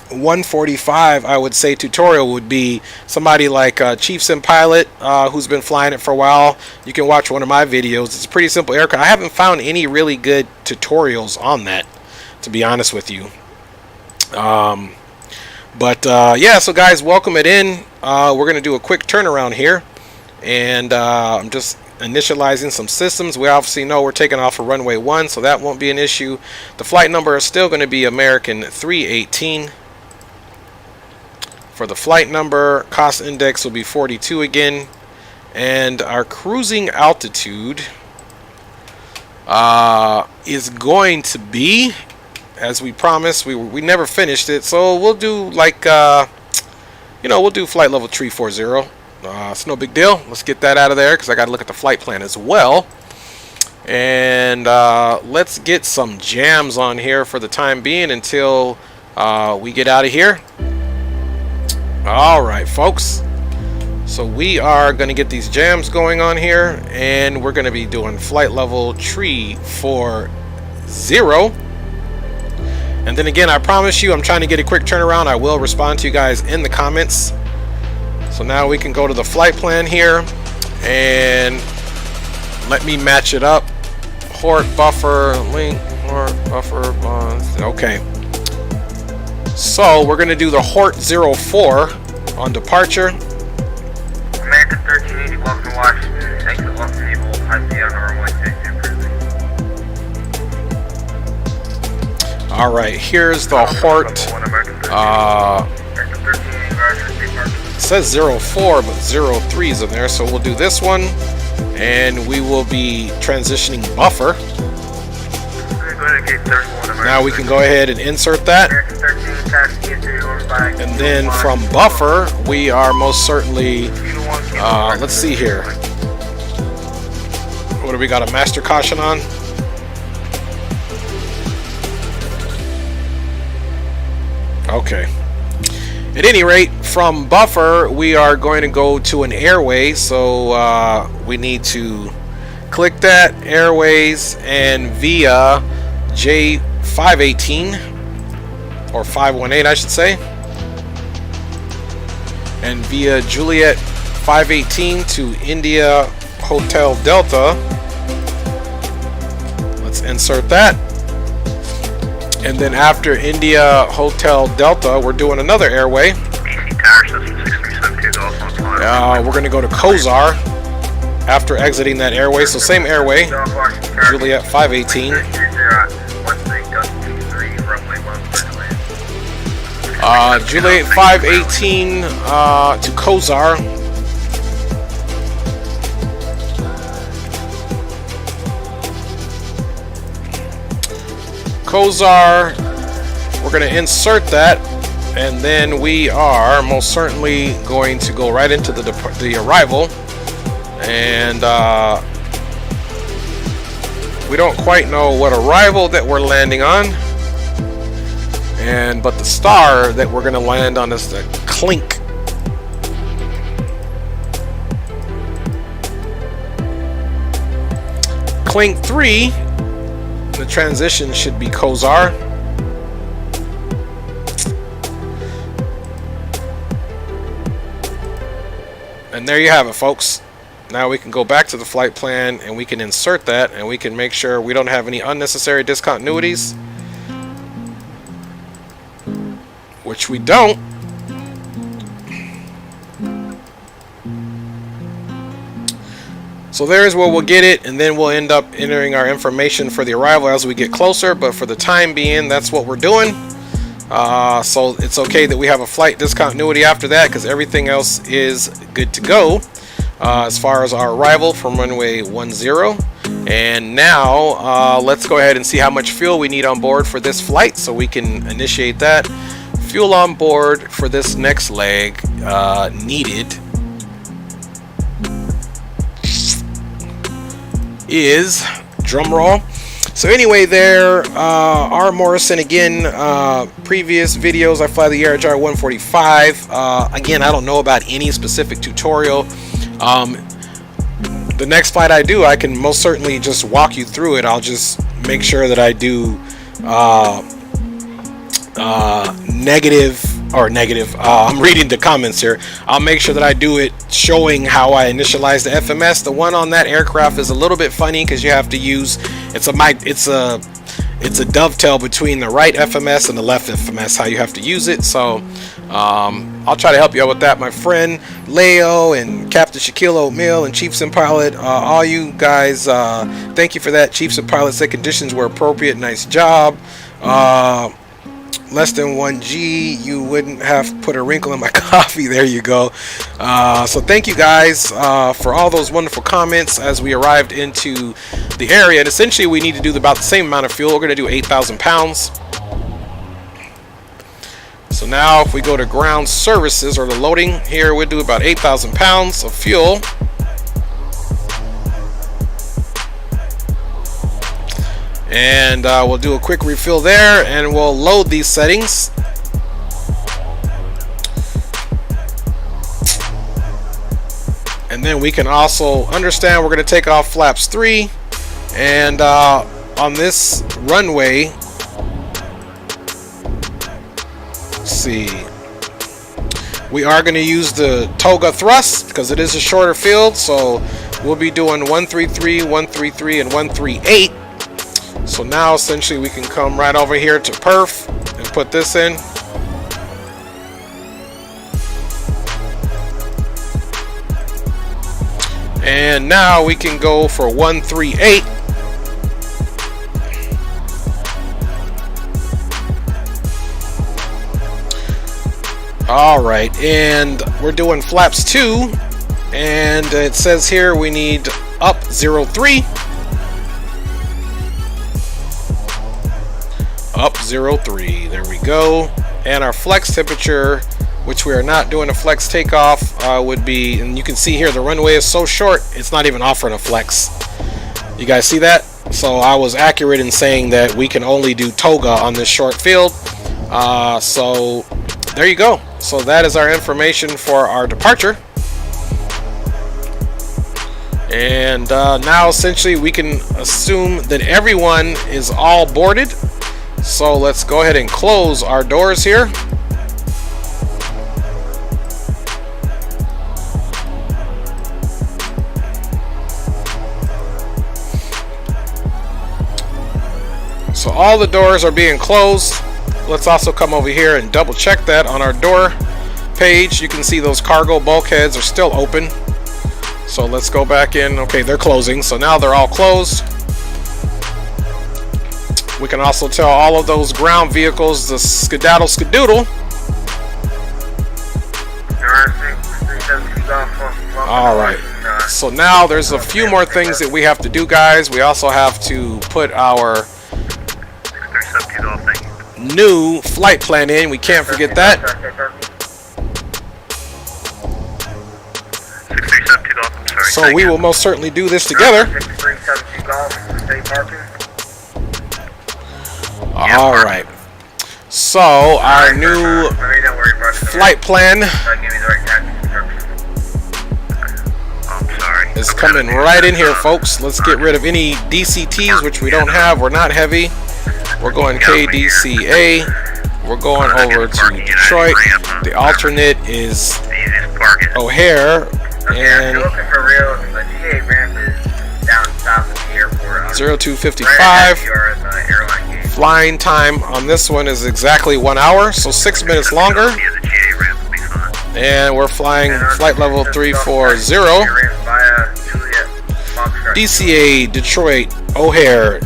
145, I would say, tutorial would be somebody like Chief Sim Pilot, who's been flying it for a while. You can watch one of my videos. It's a pretty simple aircraft. I haven't found any really good tutorials on that, to be honest with you. Yeah, so guys, welcome it in. We're going to do a quick turnaround here. And I'm just initializing some systems. We obviously know we're taking off for runway 1, so that won't be an issue. The flight number is still going to be American 318. For the flight number, cost index will be 42 again. And our cruising altitude is going to be, as we promised, we never finished it, so we'll do like, we'll do flight level 340. It's no big deal. Let's get that out of there because I got to look at the flight plan as well. And let's get some jams on here for the time being until we get out of here. All right, folks. So we are going to get these jams going on here, and we're going to be doing flight level tree 40. And then again, I promise you, I'm trying to get a quick turnaround. I will respond to you guys in the comments. So now we can go to the flight plan here, and let me match it up. Hort buffer link, Hort buffer bonds. Okay. So we're going to do the Hort 04 on departure. American 1380, welcome to Washington. Exit left enable, high speed on runway 22. Alright, here's the Hort. It says 04, but 03 is in there, so we'll do this one. And we will be transitioning buffer. Now we can go ahead and insert that. And then from buffer, we are most certainly, let's see here. What do we got, a master caution on? Okay. At any rate, from buffer, we are going to go to an airway. So we need to click that, airways, and via J518, or 518 I should say, and via Juliet 518 to India Hotel Delta. Let's insert that. And then after India Hotel Delta, we're doing another airway. We're going to go to Kozar after exiting that airway. So same airway, Juliet 518. Juliet 518 to Kozar. Kozar, we're going to insert that, and then we are most certainly going to go right into the arrival. And we don't quite know what arrival that we're landing on, but the star that we're going to land on is the Clink. Clink 3. The transition should be Kozar. And there you have it, folks. Now we can go back to the flight plan and we can insert that, and we can make sure we don't have any unnecessary discontinuities, which we don't. So there's where we'll get it, and then we'll end up entering our information for the arrival as we get closer. But for the time being, that's what we're doing. So it's okay that we have a flight discontinuity after that, because everything else is good to go as far as our arrival from runway 10. And now let's go ahead and see how much fuel we need on board for this flight, so we can initiate that. Fuel on board for this next leg needed is, drum roll. So anyway, there, R. Morrison again. Previous videos, I fly the AirJar 145. Again, I don't know about any specific tutorial. The next flight I do, I can most certainly just walk you through it. I'll just make sure that I do I'm reading the comments here. I'll make sure that I do it showing how I initialize the FMS. The one on that aircraft is a little bit funny because you have to use it's a dovetail between the right FMS and the left FMS, how you have to use it. So I'll try to help you out with that, my friend Leo and Captain Shaquille O'Meal and Chief Sim Pilot. All you guys, thank you for that. Chief Sim Pilot said conditions were appropriate. Nice job. Less than 1G, you wouldn't have put a wrinkle in my coffee. There you go. So thank you guys for all those wonderful comments as we arrived into the area. And essentially we need to do about the same amount of fuel. We're going to do 8,000 pounds. So now if we go to ground services, or the loading here, we'll do about 8,000 pounds of fuel. And we'll do a quick refill there, and we'll load these settings. And then we can also understand we're going to take off flaps 3. And on this runway, let's see, we are going to use the toga thrust because it is a shorter field. So we'll be doing 133, 133, and 138. So now essentially we can come right over here to perf and put this in. And now we can go for 138. Alright, and we're doing flaps 2. And it says here we need up 03. Up 03. There we go. And our flex temperature, which we are not doing a flex takeoff, would be, and you can see here the runway is so short it's not even offering a flex. You guys see that? So I was accurate in saying that we can only do toga on this short field. So there you go. So that is our information for our departure. And now essentially we can assume that everyone is all boarded. So let's go ahead and close our doors here. So all the doors are being closed. Let's also come over here and double check that on our door page. You can see those cargo bulkheads are still open. So let's go back in. Okay, they're closing. So now they're all closed. We can also tell all of those ground vehicles to skedaddle skadoodle. Alright, so now there's a few more things that we have to do, guys. We also have to put our new flight plan in. We can't forget that. So we will most certainly do this together. Alright, so our new flight plan is coming right in here, folks. Let's get rid of any DCTs, which we don't have. We're not heavy. We're going KDCA. We're going over to Detroit. The alternate is O'Hare. And 0255. Flying time on this one is exactly 1 hour, so 6 minutes longer. And we're flying flight level 340. DCA Detroit O'Hare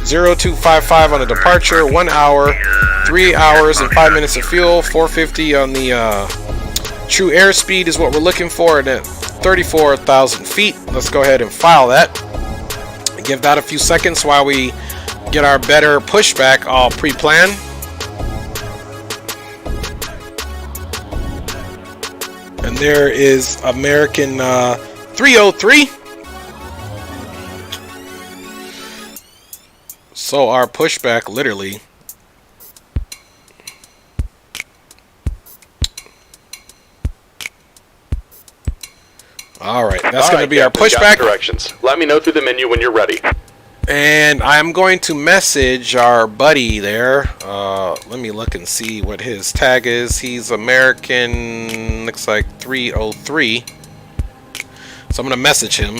0255 on a departure, 1 hour, 3 hours and 5 minutes of fuel, 450 on the true airspeed is what we're looking for at 34,000 feet. Let's go ahead and file that. Give that a few seconds while we get our better pushback all pre-planned. And there is American 303. So our pushback literally Alright, that's going to be our pushback. Directions. Let me know through the menu when you're ready. And I'm going to message our buddy there. Let me look and see what his tag is. He's American, looks like 303. So I'm going to message him.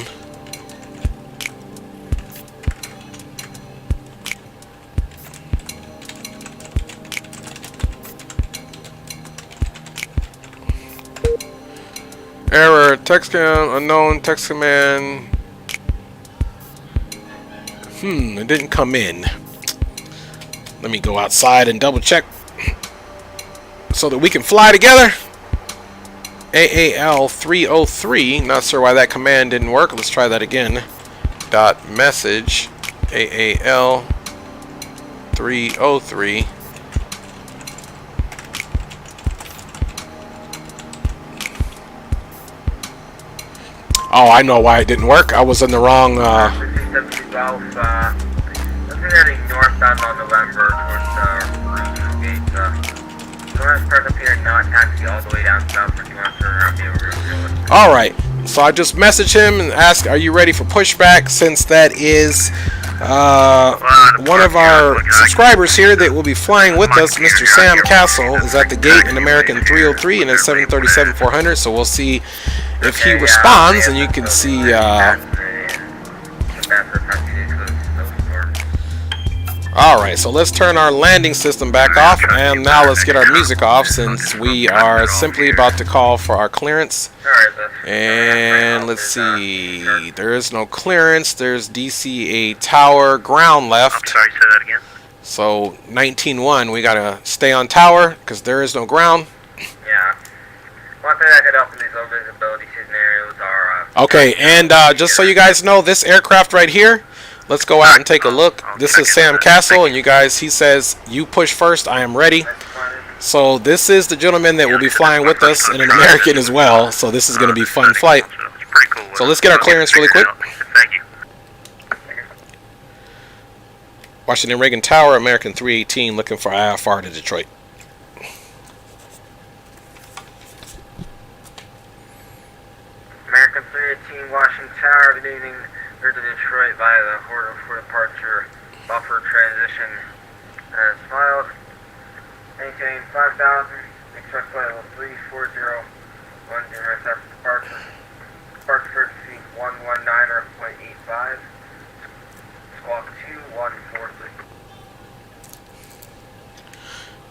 Error, text command, unknown, text command. It didn't come in. Let me go outside and double check so that we can fly together. AAL 303, not sure why that command didn't work. Let's try that again. Dot message AAL 303. Oh, I know why it didn't work. I was in the wrong. northbound on November towards the gate. Do you want to start up here and not taxi all the way down south, or do you want to turn around and be able to Alright, so I just messaged him and asked, are you ready for pushback? Since that is one of our subscribers here that will be flying with us, Mr. Sam Castle, is at the gate in American 303 and it's 737-400, so we'll see if he responds, and you can see alright, so let's turn our landing system back off, and now let's get our music off since we are simply about to call for our clearance. And let's see, there is no clearance, there's DCA tower ground left. Sorry, say that again. So 19-1, we gotta stay on tower because there is no ground. Yeah. One thing that could help in these low visibility scenarios are okay, and just so you guys know, this aircraft right here, let's go out and take a look. This is Sam Castle, and you guys, he says, you push first, I am ready. So this is the gentleman that will be flying with us, and an American as well, so this is going to be a fun flight. So let's get our clearance really quick. Thank you. Washington Reagan Tower, American 318, looking for IFR to Detroit. American 318 Washington Tower, good evening. Here to Detroit via the order for departure buffer transition as filed. Maintain 5,000, expect flight level 340, 10 after departure. Departure frequency 119.85, squawk 2143.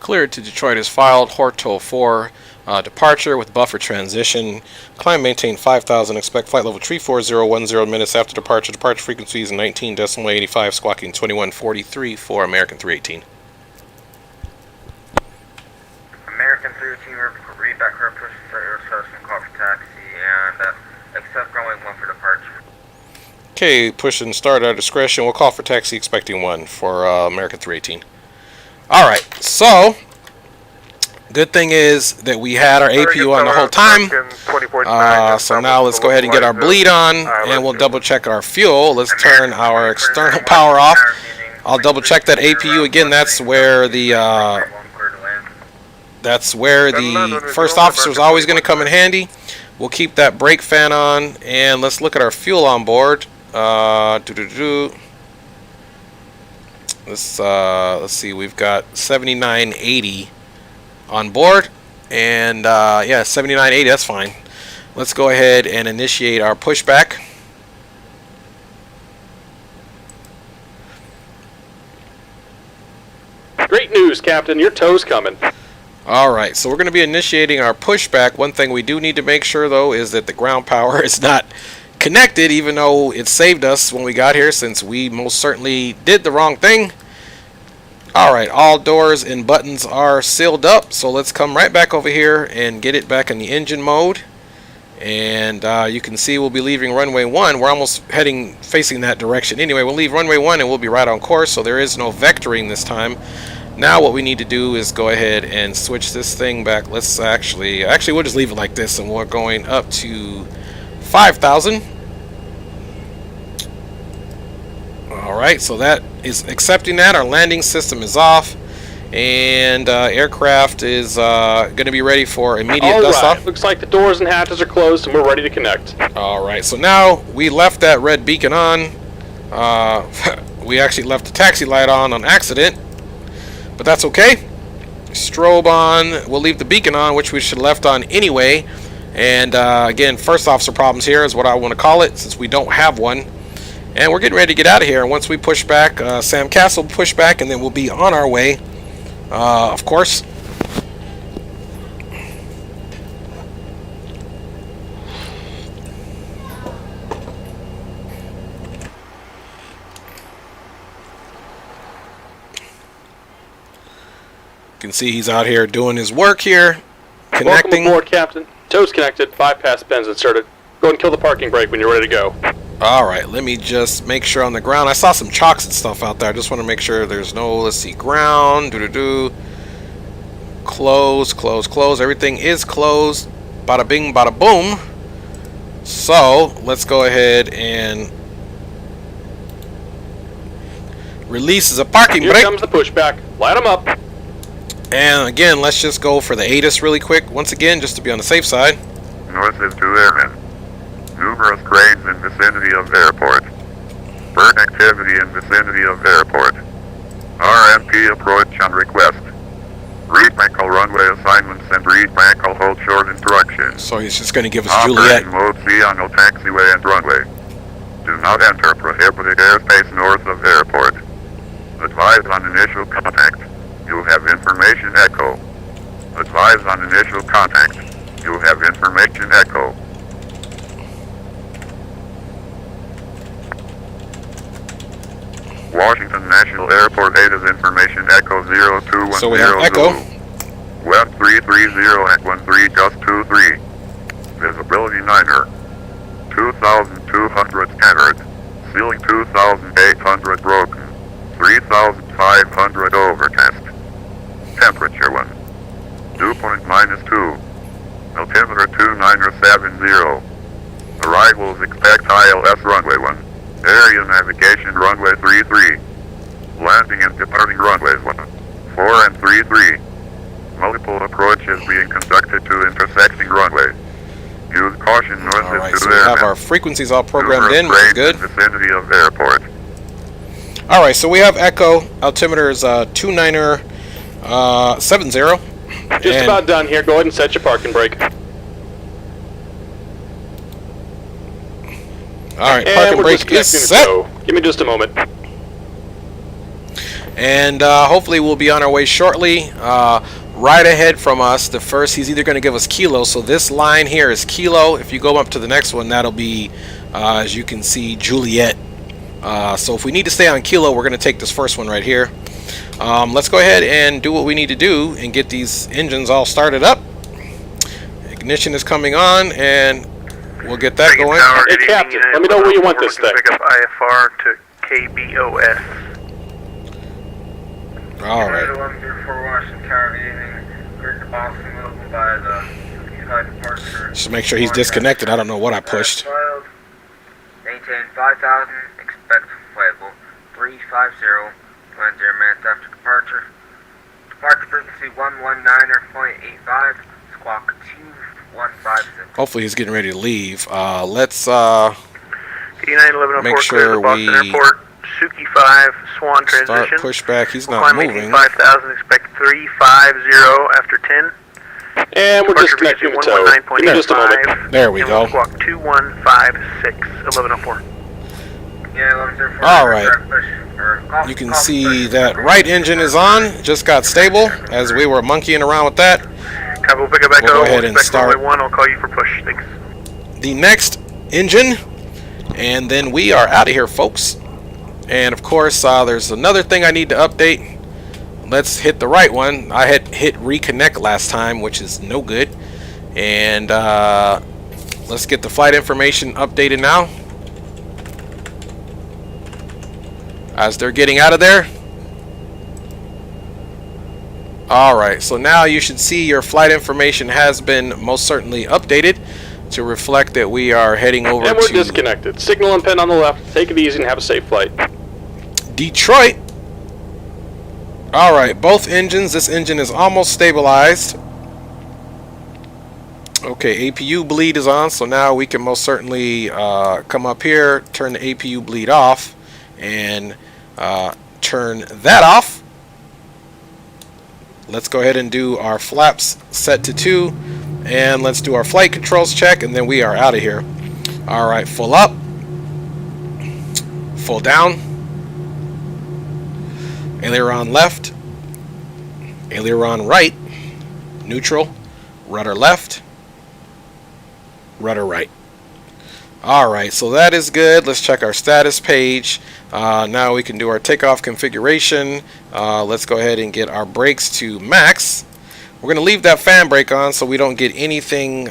Cleared to Detroit is filed. Horto 4 departure with buffer transition. Climb maintain 5,000. Expect flight level 340, 10 minutes after departure. Departure frequency is 19.85, squawking 2143 for American 318. American 318, read back her push for air service and call for taxi and accept runway 1 for departure. Okay, push and start at our discretion. We'll call for taxi expecting 1 for American 318. Alright, so good thing is that we had our APU on the whole time. So now let's go ahead and get our bleed on, and we'll double check our fuel. Let's turn our external power off. I'll double check that APU again. That's where the first officer is always going to come in handy. We'll keep that brake fan on, and let's look at our fuel on board. Let's see, we've got 7980 on board, and yeah, 7980, that's fine. Let's go ahead and initiate our pushback. Great news, Captain. Your tow's coming. Alright, so we're going to be initiating our pushback. One thing we do need to make sure, though, is that the ground power is not connected, even though it saved us when we got here, since we most certainly did the wrong thing. Alright, all doors and buttons are sealed up, so let's come right back over here and get it back in the engine mode. And you can see we'll be leaving runway 1. We're almost heading facing that direction. Anyway, we'll leave runway 1 and we'll be right on course, so there is no vectoring this time. Now what we need to do is go ahead and switch this thing back. Let's actually we'll just leave it like this, and we're going up to 5,000. Alright, so that is accepting that. Our landing system is off, and aircraft is going to be ready for immediate dust off. Looks like the doors and hatches are closed and we're ready to connect. Alright, so now we left that red beacon on. We actually left the taxi light on accident, but that's okay. Strobe on. We'll leave the beacon on, which we should have left on anyway. And again, first officer problems here is what I want to call it, since we don't have one. And we're getting ready to get out of here. And once we push back, Sam Castle will push back, and then we'll be on our way, of course. You can see he's out here doing his work here, connecting. Welcome aboard, Captain. Tow's connected, bypass pins inserted. Go and kill the parking brake when you're ready to go. Alright, let me just make sure on the ground. I saw some chocks and stuff out there. I just want to make sure there's no, let's see, ground. Close, close, close. Everything is closed. Bada bing, bada boom. So, let's go ahead and releases a parking Here brake. comes the pushback. Light them up. And again, let's just go for the ATIS really quick, once again, just to be on the safe side. North is 2 airmen. Numerous cranes in vicinity of airport. Bird activity in vicinity of airport. RMP approach on request. Read Michael runway assignments and read Michael hold short instructions. So he's just going to give us Juliet. Operating mode C on no taxiway and runway. Do not enter prohibited airspace north of airport. Advise on initial contact. You have information echo. Advise on initial contact. You have information echo. Washington National Airport ATIS information echo 0210. So we have echo. Web 330 at 13 just 23. Visibility 9er. 2,200 scattered. Ceiling 2,800 broken. 3,500 overcast. Temperature 1. Dew point -2. Altimeter 2970. Arrivals expect ILS runway 1. Area navigation runway 33. Landing and departing runways 1, 4 and 33. Multiple approaches being conducted to intersecting runways. Use caution north All right, is so 2 we have airmen. our frequencies all programmed in, Numerous which is cranes good. in vicinity of airport. All right, so we have echo. Altimeter is 2970. Just about done here. Go ahead and set your parking brake. All right, And parking we're brake is disconnecting the set. tow. Give me just a moment. And hopefully we'll be on our way shortly. Right ahead from us, the first, he's either going to give us Kilo. So this line here is Kilo. If you go up to the next one, that'll be, as you can see, Juliet. So if we need to stay on Kilo, we're going to take this first one right here. Let's go ahead and do what we need to do and get these engines all started up. Ignition is coming on, and we'll get that going. Hey, Captain, let me know where you want this thing. Pick up IFR to KBOS. All right. 104 Washington Tower, good evening. Cleared to Boston, open by the Side departure. Just make sure he's disconnected. I don't know what I pushed. Maintain 5,000, expect flightable 350, 20 minutes after departure. Departure frequency 119.85, squawk 2156. Hopefully he's getting ready to leave. Let's E91104 make clear sure to Boston we Airport. Suki 5, Swan start transition. pushback. He's We'll not climb moving. maintain 5,000, expect 350 after 10. And we're Departure disconnecting the frequency tow. Give me just a moment. 119.85. There we and go. we'll squawk 2156, 1104. Yeah, 1104. All right. You can see that right engine is on. Just got stable as we were monkeying around with that. Copy, we'll pick it back We'll go up. ahead and Expect start runway 1, I'll call you for push. Thanks. the next engine, and then we are out of here, folks. And of course, there's another thing I need to update. Let's hit the right one. I had hit reconnect last time, which is no good. And let's get the flight information updated now. As they're getting out of there. Alright, so now you should see your flight information has been most certainly updated to reflect that we are heading over And we're to disconnected. Signal and pin on the left. Take it easy and have a safe flight. Detroit. Alright, both engines. This engine is almost stabilized. Okay, APU bleed is on, so now we can most certainly come up here, turn the APU bleed off, and turn that off. Let's go ahead and do our flaps set to 2, and let's do our flight controls check, and then we are out of here. Alright, full up, full down, aileron left, aileron right, neutral, rudder left, rudder right. Alright, so that is good. Let's check our status page. Now we can do our takeoff configuration. Let's go ahead and get our brakes to max. We're going to leave that fan brake on so we don't get anything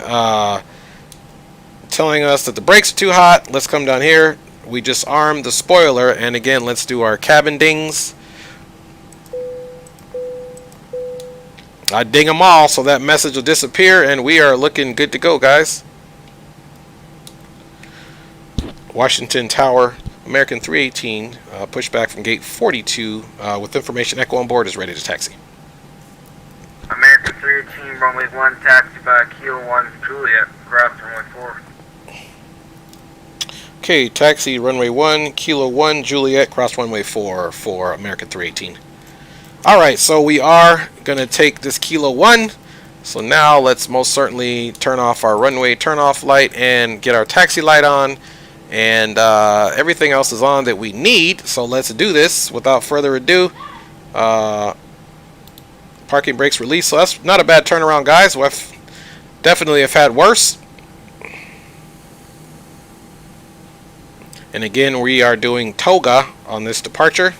telling us that the brakes are too hot. Let's come down here. We just armed the spoiler, and again, let's do our cabin dings. I ding them all so that message will disappear, and we are looking good to go, guys. Washington Tower American 318, pushback from gate 42 with information. Echo on board is ready to taxi. American 318, runway 1, taxi by Kilo 1, Juliet, cross runway 4. Okay, taxi runway 1, Kilo 1, Juliet, cross runway 4 for American 318. Alright, so we are going to take this Kilo 1. So now let's most certainly turn off our runway turn-off light and get our taxi light on. And everything else is on that we need. So let's do this without further ado. Parking brakes released. So that's not a bad turnaround, guys. We've definitely have had worse. And again, we are doing toga on this departure.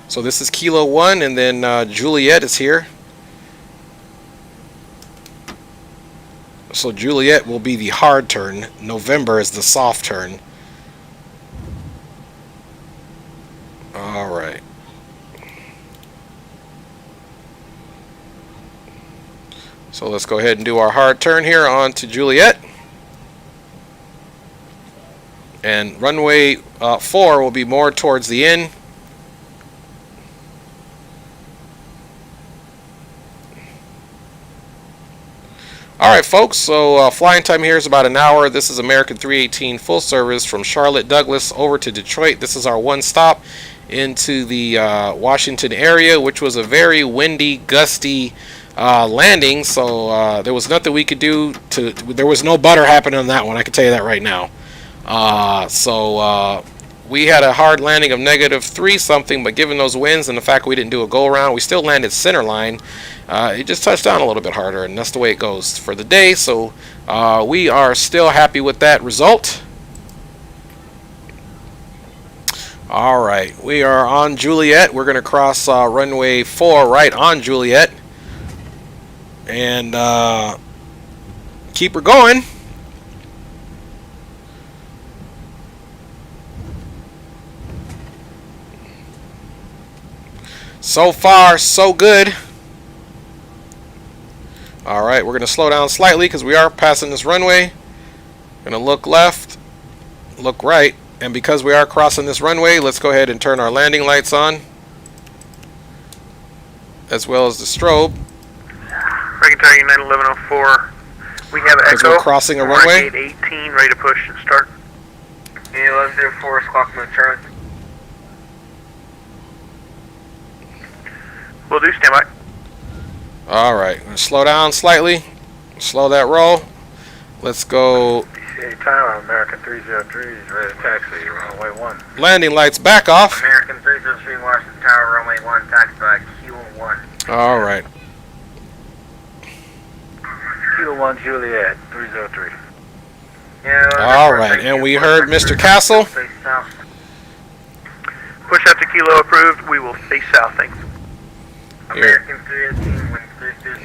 So this is Kilo 1, and then Juliet is here. So Juliet will be the hard turn. November is the soft turn. Alright. So let's go ahead and do our hard turn here on to Juliet. And runway 4 will be more towards the end. Alright folks, so flying time here is about an hour. This is American 318 full service from Charlotte Douglas over to Detroit. This is our one stop into the Washington area, which was a very windy, gusty landing. So there was nothing we could do to... There was no butter happening on that one, I can tell you that right now. We had a hard landing of -3 something, but given those winds and the fact we didn't do a go around, we still landed center line. It just touched down a little bit harder, and that's the way it goes for the day. So we are still happy with that result. All right, we are on Juliet. We're going to cross runway 4 right on Juliet and keep her going. So far, so good. Alright, we're going to slow down slightly because we are passing this runway. Going to look left, look right, and because we are crossing this runway, let's go ahead and turn our landing lights on, as well as the strobe. Reagan Tower United 1104. We have Echo. We're crossing a runway. Gate 18, ready to push and start. Yeah, 1104, squawk mode Charlie. We'll do standby. Alright, going to slow down slightly. Slow that roll. Let's go. DCA Tower, American 303 is ready to taxi, runway 1. Landing lights back off. American 303, Washington Tower, runway 1, taxi by Kilo 1. Alright. Kilo 1, Juliet, 303. Yeah, Alright, and we heard Mr. Castle. Push out to Kilo approved. We will face south, thanks. American 318, wind 330,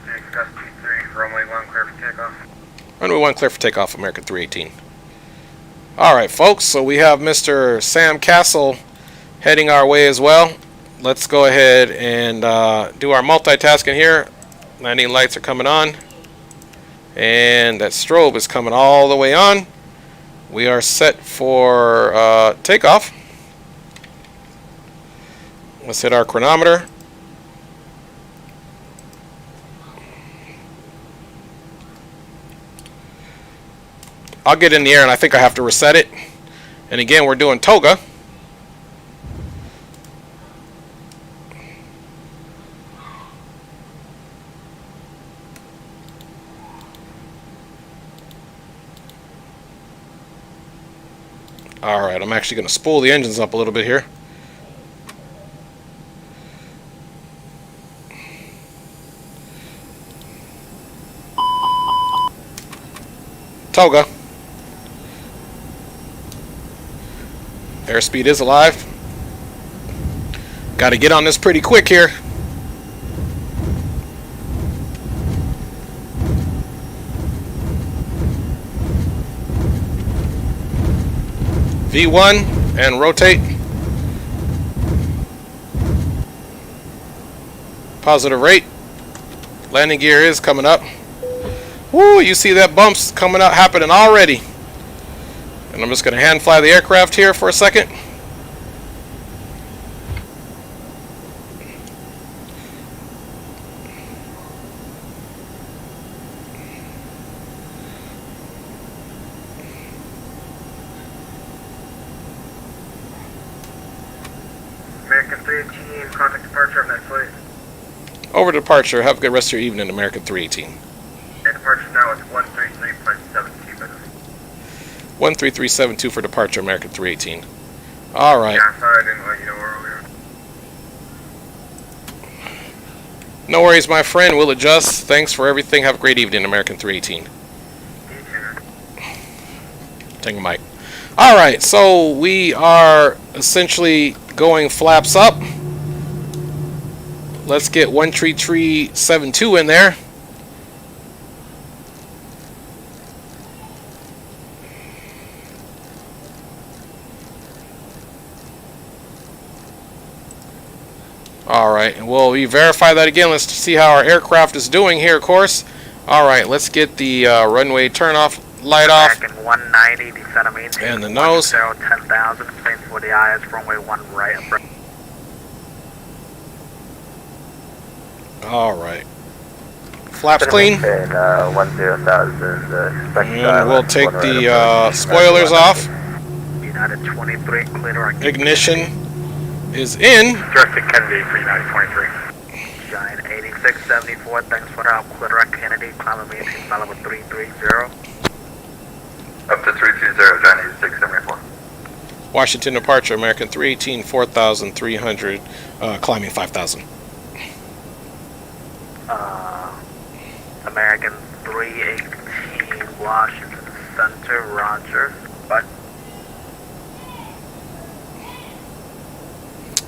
13, gust 23, runway 1, clear for takeoff. Runway 1 clear for takeoff, American 318. Alright folks, so we have Mr. Sam Castle heading our way as well. Let's go ahead and do our multitasking here. Landing lights are coming on. And that strobe is coming all the way on. We are set for takeoff. Let's hit our chronometer. I'll get in the air and I think I have to reset it. And again, we're doing toga. Alright, I'm actually going to spool the engines up a little bit here. Toga. Airspeed is alive. Got to get on this pretty quick here. V1 and rotate. Positive rate. Landing gear is coming up. Woo, you see that bumps coming up, happening already. And I'm just going to hand fly the aircraft here for a second. American 318, contact departure of next flight. Over departure. Have a good rest of your evening, American 318. And departure now is 133.72 minutes. 13372 for departure, American 318. Alright. Yeah, sorry I didn't let you know where we were. No worries, my friend. We'll adjust. Thanks for everything. Have a great evening, American 318. Take a mic. Alright, so we are essentially going flaps up. Let's get 13372 in there. Alright, and we'll verify that again. Let's see how our aircraft is doing here, of course. Alright, let's get the runway turn-off light off. American 190, descend and maintain. And the nose. 10,000, space for the IS, runway 1 right. Alright. Flaps clean. And 10,000, And we'll take the spoilers off. United 23, clear direct. Ignition is in. Directed Kennedy for United 23. Giant 8674, thanks for the help. Clear direct Kennedy, climb and maintain, Malibu 330. Up to 320, Giant 8674. Washington departure, American 318, 4,300, climbing 5,000. American 318, Washington Center, Roger. But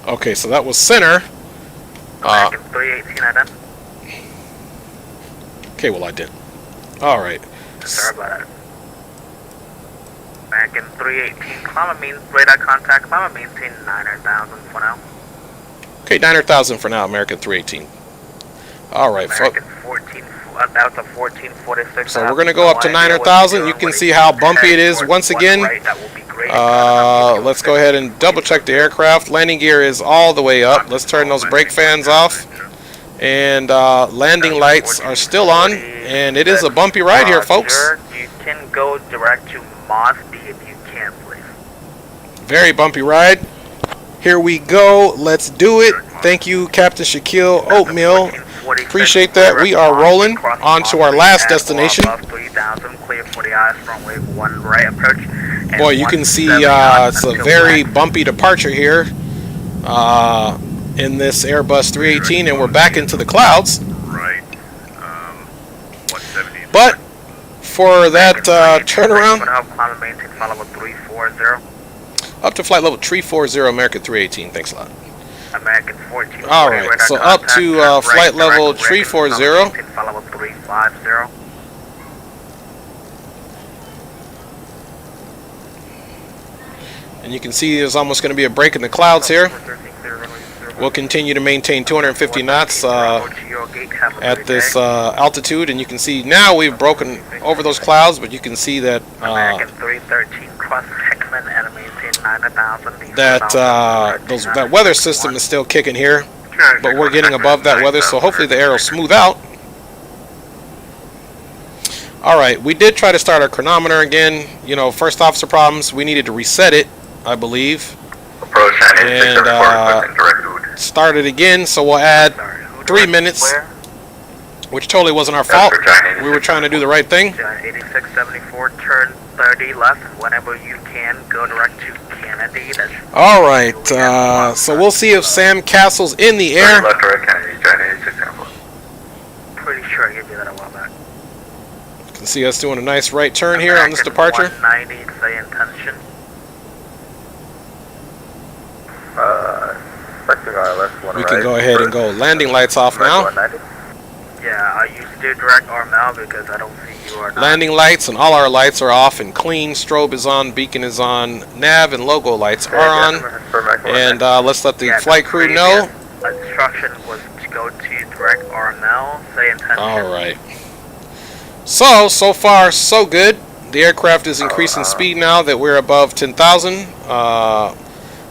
Okay, so that was center. American 318, I done. Okay, well I did. Alright. Sorry about that. American 318, climb and maintain, radar contact, climb and maintain 900,000 for now. Okay, 900,000 for now, American 318. Alright, American 14, that's a 1446. so we're going to go up to 900,000. You can see how bumpy it is once again. Let's go ahead and double check the aircraft. Landing gear is all the way up. Let's turn those brake fans off. And landing lights are still on. And it is a bumpy ride here, folks. You can go direct to Mosby if you can, please. Very bumpy ride. Here we go. Let's do it. Thank you, Captain Shaquille Oatmeal. Appreciate that. We are rolling on to our last destination. Boy, you can see it's a very bumpy departure here in this Airbus 318, and we're back into the clouds. Right. But for that turnaround, up to flight level 340, American 318. Thanks a lot. American 14. Alright, so up to flight level 340. And you can see there's almost going to be a break in the clouds here. We'll continue to maintain 250 knots at this altitude, and you can see now we've broken over those clouds, but you can see that that weather system is still kicking here, but we're getting above that weather, so hopefully the air will smooth out. Alright, we did try to start our chronometer again. You know, first officer problems, we needed to reset it, I believe, and start it again, so we'll add 3 minutes, which totally wasn't our fault. We were trying to do the right thing. 8674, turn 30 left. Whenever you can, go direct to Kennedy. Alright, so we'll see if Sam Castle's in the air. Pretty sure I gave you that a while back. You can see us doing a nice right turn here on this departure. 190, say intention. We can go ahead and go landing lights off now. Yeah, I used to do direct arm now because I don't see you or not. Landing lights and all our lights are off and clean. Strobe is on, beacon is on, nav and logo lights are on. And let's let the flight crew know. Instruction was to go to direct arm now, say intention. Alright. So far, so good. The aircraft is increasing speed now that we're above 10,000.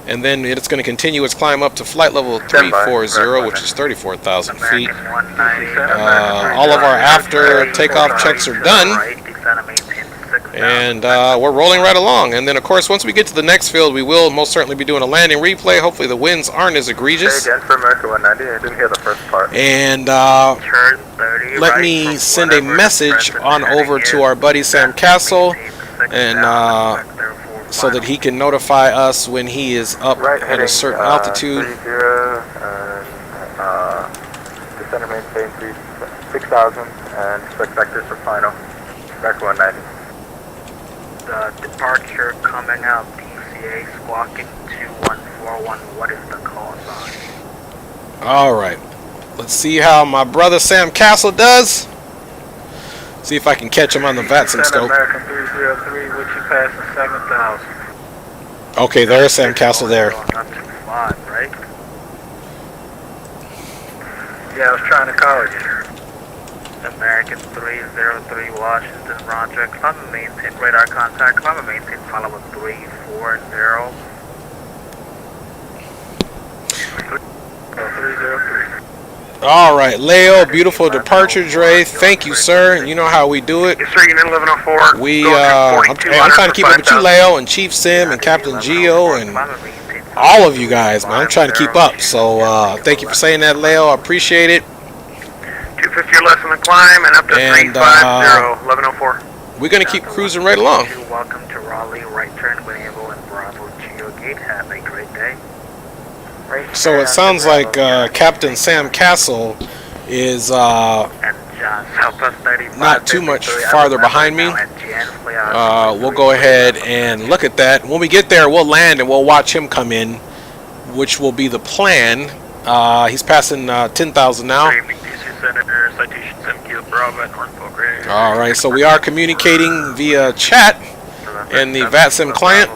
And then it's going to continue its climb up to flight level 340, which is 34,000 feet. All of our after takeoff checks are done. And we're rolling right along. And then, of course, once we get to the next field, we will most certainly be doing a landing replay. Hopefully the winds aren't as egregious. Again for America 190, I didn't hear the first part. And let me send a message on over to our buddy Sam Castle, and so that he can notify us when he is up at a certain altitude. Descender maintain 6,000 and expect vectors for final. America 190. The departure coming out, PCA squawking 2141. What is the call sign? Alright. Let's see how my brother Sam Castle does. See if I can catch him on the VATSIM scope. American 303, which you passed the 7,000. Okay, there's Sam Castle there. Up to 5, right? Yeah, I was trying to call you. American 303 Washington, roger. Climb and maintain radar contact. Climb and maintain follow 340. 303. Alright, Leo, beautiful departure, Dre. Thank you, sir. You know how we do it. Yes, sir, Unit 1104. I'm trying to keep up with you, Leo, and Chief Sim, and Captain Geo, and all of you guys, man. I'm trying to keep up. So, thank you for saying that, Leo. I appreciate it. 250 or less on the climb and up to 350, 1104. We're going to keep cruising right along. Welcome to Raleigh, right turn, Winneable, and Bravo Geo Gate. Have a great day. So it sounds like Captain Sam Castle is not too much farther behind me. We'll go ahead and look at that. When we get there, we'll land and we'll watch him come in, which will be the plan. He's passing 10,000 now. Alright, so we are communicating via chat and the VATSIM client.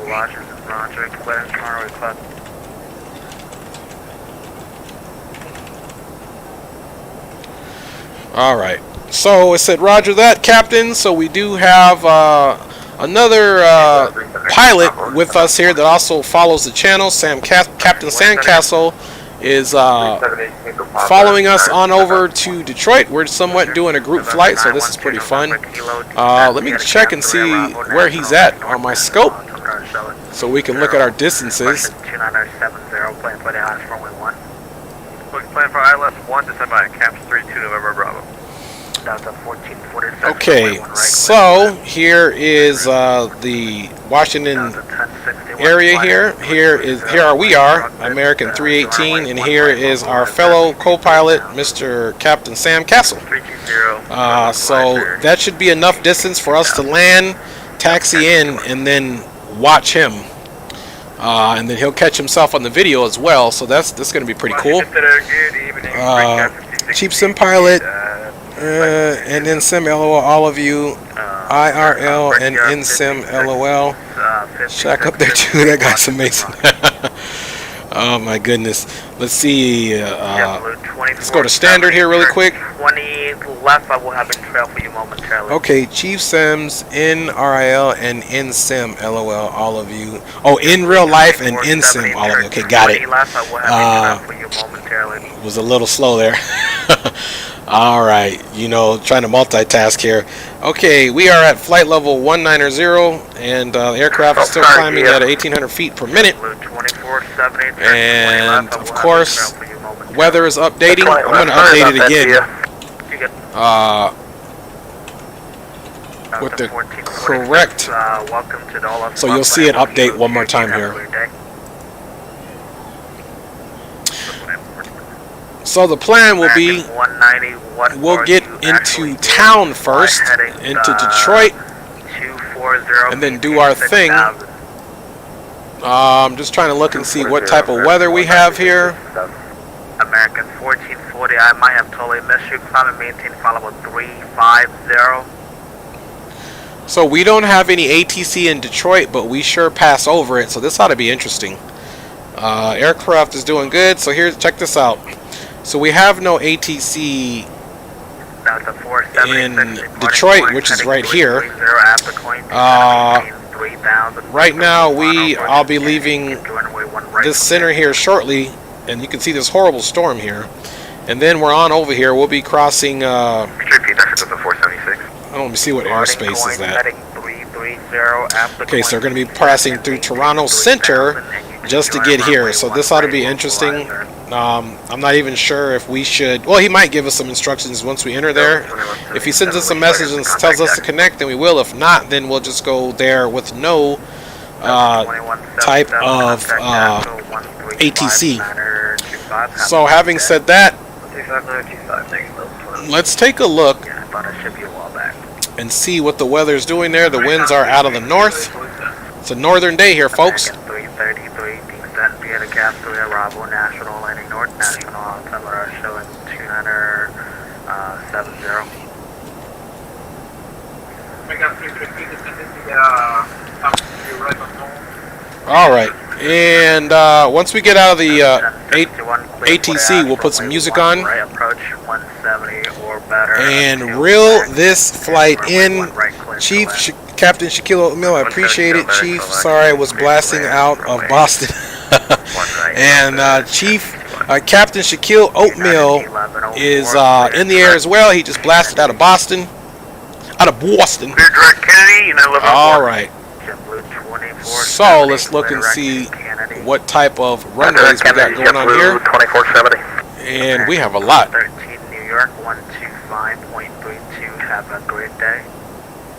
Alright, so it said roger that, Captain. So we do have another pilot with us here that also follows the channel. Captain Sandcastle is following us on over to Detroit. We're somewhat doing a group flight, so this is pretty fun. Let me check and see where he's at on my scope so we can look at our distances. Plan for ILS 1 to send by Caps 32 November Bravo. Okay, so here is the Washington area here. Here we are, American 318, and here is our fellow co-pilot, Mr. Captain Sam Castle. So that should be enough distance for us to land, taxi in, and then watch him. And then he'll catch himself on the video as well, so that's going to be pretty cool. Chief Sim Pilot, and NSIM LOL, all of you, IRL and NSIM LOL. Shack up there too, that guy's amazing. Oh my goodness. Let's see, let's go to standard here really quick. 20 left, I will have a trail for you momentarily. Okay, Chief Sims, NRIL and NSIM LOL, all of you. Oh, in real life and NSIM, all of you. Okay, got it. Was a little slow there. Alright, you know, trying to multitask here. Okay, we are at flight level 190, and the aircraft is still climbing at 1,800 feet per minute. And, of course, weather is updating. I'm going to update it again. With the correct. So you'll see it update one more time here. So the plan will be, we'll get into town first, into Detroit, and then do our thing. I'm just trying to look and see what type of weather we have here. American 1440, I might have totally missed you. Climb and maintain follow 350. So we don't have any ATC in Detroit, but we sure pass over it, so this ought to be interesting. Aircraft is doing good, so here, check this out. So we have no ATC in Detroit, which is right here. Right now, I'll be leaving this center here shortly, and you can see this horrible storm here. And then we're on over here. We'll be crossing. Let me see what airspace is that. Okay, so we're going to be passing through Toronto Center just to get here. So this ought to be interesting. I'm not even sure if we should. Well, he might give us some instructions once we enter there. If he sends us a message and tells us to connect, then we will. If not, then we'll just go there with no type of ATC. So having said that, let's take a look and see what the weather is doing there. The winds are out of the north. It's a northern day here, folks. All right, and once we get out of the ATC, we'll put some music on and reel this flight in. Chief, Captain Shaquille O'Neal, I appreciate it, Chief. Sorry I was blasting out of Boston. And Captain Shaquille O'Neal is in the air as well. He just blasted out of Boston. All right. So let's look and see what type of runways we got going on here. And we have a lot. 13 New York 125.32. Have a great day.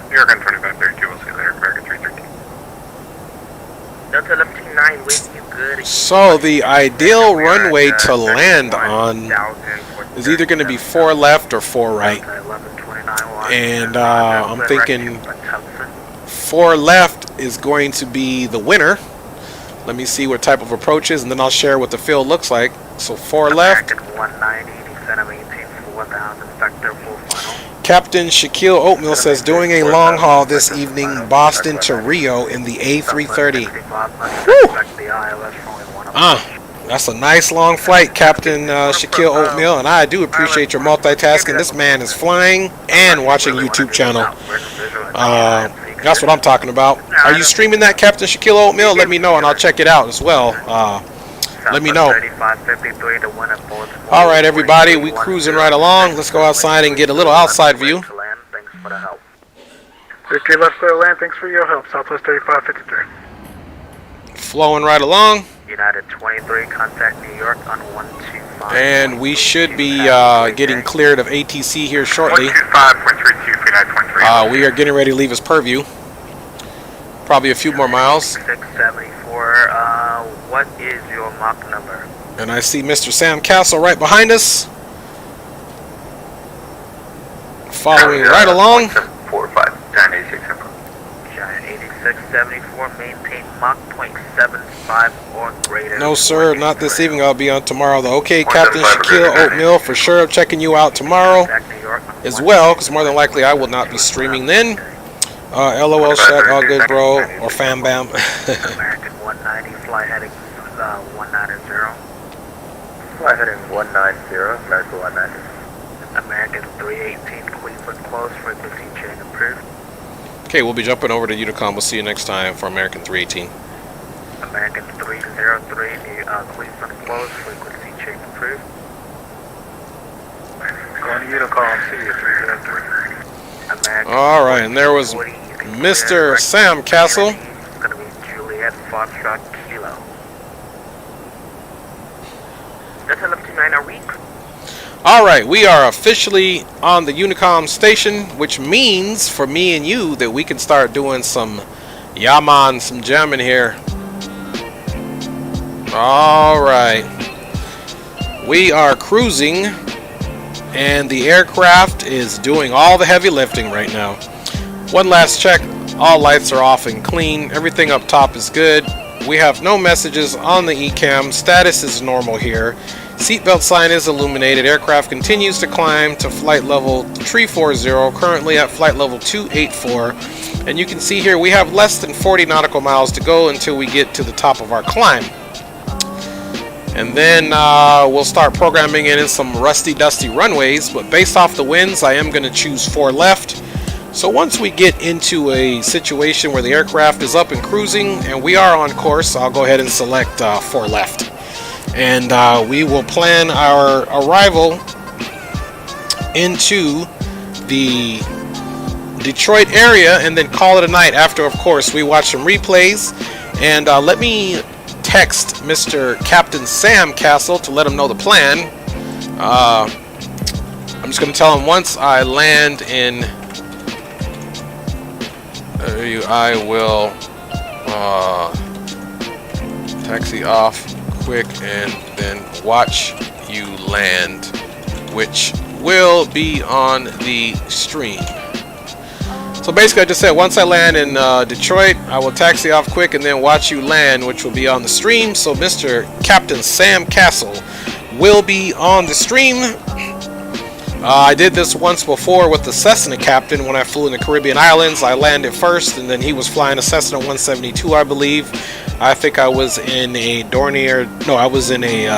New York on 2532, we'll see you later. American 313. Delta 159, with you good. So the ideal runway to land on is either going to be 4 left or 4 right. And I'm thinking 4 left is going to be the winner. Let me see what type of approach is, and then I'll share what the field looks like. So 4 left. Captain Shaquille O'Neal says, doing a long haul this evening, Boston to Rio in the A330. That's a nice long flight, Captain Shaquille O'Neal, and I do appreciate your multitasking. This man is flying and watching YouTube channel. That's what I'm talking about. Are you streaming that, Captain Shaquille O'Neal? Let me know, and I'll check it out as well. Let me know. All right, everybody, we cruising right along. Let's go outside and get a little outside view. Ricky, let's go to land. Thanks for your help. Southwest 3553. Flowing right along. United 23, contact New York on 125. And we should be getting cleared of ATC here shortly. 125.32, we are getting ready to leave his purview. Probably a few more miles. 674, what is your Mach number? And I see Mr. Sam Castle right behind us. Following right along. 45, Giant 86 Giant 8674, maintain Mach 0.75 or greater. No, sir, not this evening. I'll be on tomorrow, though. Okay, Captain Shaquille O'Neal, for sure. I'm checking you out tomorrow as well, because more than likely I will not be streaming then. LOL chat, all good, bro, or fam bam. American 190, fly heading 190. Fly heading 190, American 190. American 318, Cleveland close, frequency change approved. Okay, we'll be jumping over to Unicom. We'll see you next time for American 318. American 303, Cleveland close, frequency change approved. Going to Unicom, see you, 303. Alright, and there was Mr. Sam Castle. It's going to be Juliet Foxtrot Kilo. That's a 59 a week. Alright, we are officially on the Unicom station, which means for me and you that we can start doing some Yaman, some jamming here. Alright. We are cruising, and the aircraft is doing all the heavy lifting right now. One last check. All lights are off and clean. Everything up top is good. We have no messages on the ECAM. Status is normal here. Seatbelt sign is illuminated. Aircraft continues to climb to flight level 340, currently at flight level 284. And you can see here we have less than 40 nautical miles to go until we get to the top of our climb. and then we'll start programming it in some rusty dusty runways. But based off the winds, I am going to choose 4 left. So once we get into a situation where the aircraft is up and cruising and we are on course, I'll go ahead and select 4 left. And we will plan our arrival into the Detroit area and then call it a night after, of course, we watch some replays. And let me text Mr. Captain Sam Castle to let him know the plan. I'm just going to tell him once I land in... I will taxi off quick and then watch you land, which will be on the stream. So basically I just said once I land in Detroit, I will taxi off quick and then watch you land, which will be on the stream. So Mr. Captain Sam Castle will be on the stream. I did this once before with the Cessna captain when I flew in the Caribbean islands. I landed first and then he was flying a Cessna 172, I believe. I think I was in a Dornier, no, I was in a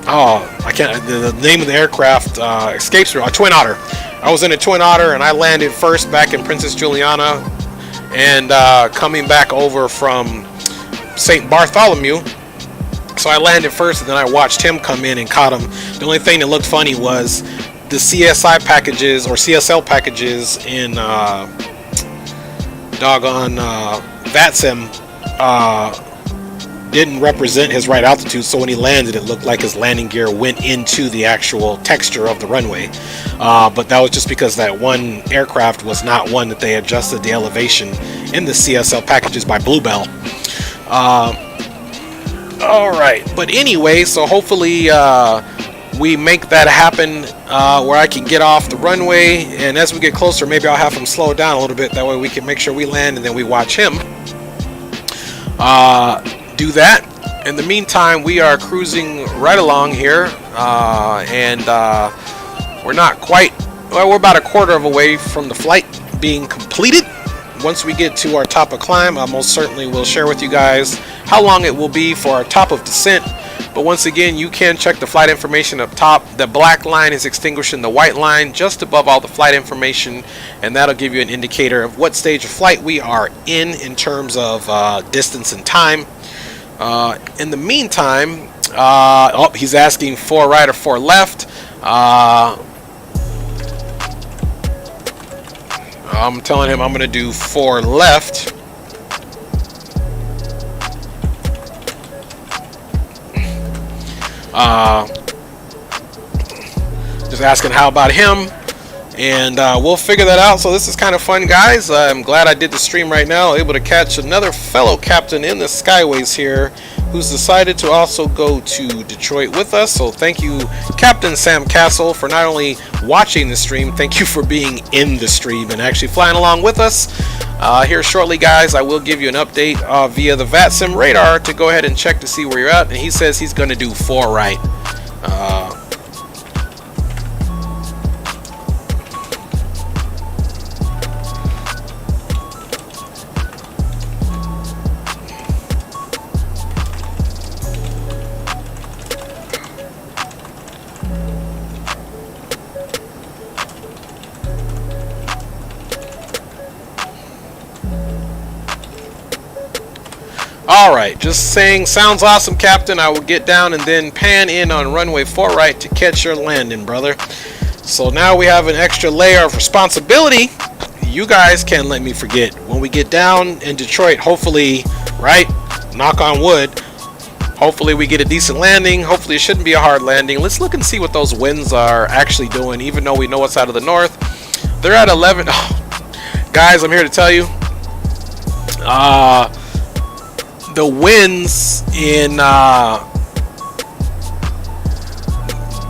I can't, the name of the aircraft escapes me, a Twin Otter. I was in a Twin Otter and I landed first back in Princess Juliana, and coming back over from St. Bartholomew. So I landed first and then I watched him come in and caught him. The only thing that looked funny was the CSI packages or CSL packages in VATSIM didn't represent his right altitude, so when he landed it looked like his landing gear went into the actual texture of the runway. But that was just because that one aircraft was not one that they adjusted the elevation in the CSL packages by Bluebell. Alright, but anyway, so hopefully we make that happen where I can get off the runway, and as we get closer maybe I'll have him slow down a little bit, that way we can make sure we land and then we watch him do that. In the meantime, we are cruising right along here, and we're not quite, well, we're about a quarter of a way from the flight being completed. Once we get to our top of climb, I most certainly will share with you guys how long it will be for our top of descent. But once again, you can check the flight information up top. The black line is extinguishing the white line just above all the flight information, and that'll give you an indicator of what stage of flight we are in terms of distance and time. In the meantime, oh, he's asking 4 right or 4 left. I'm telling him I'm going to do 4 left. Just asking how about him, and we'll figure that out. So this is kind of fun, guys. I'm glad I did the stream right now, able to catch another fellow captain in the Skyways here who's decided to also go to Detroit with us. So thank you, Captain Sam Castle, for not only watching the stream, thank you for being in the stream and actually flying along with us. Here shortly, guys, I will give you an update via the VATSIM radar to go ahead and check to see where you're at. And he says he's going to do 4 right. Alright, just saying, sounds awesome, Captain. I will get down and then pan in on runway 4 right to catch your landing, brother. So now we have an extra layer of responsibility. You guys can't let me forget. When we get down in Detroit, hopefully, right, knock on wood, hopefully we get a decent landing. Hopefully it shouldn't be a hard landing. Let's look and see what those winds are actually doing, even though we know what's out of the north. They're at 11. Oh, guys, I'm here to tell you. The winds in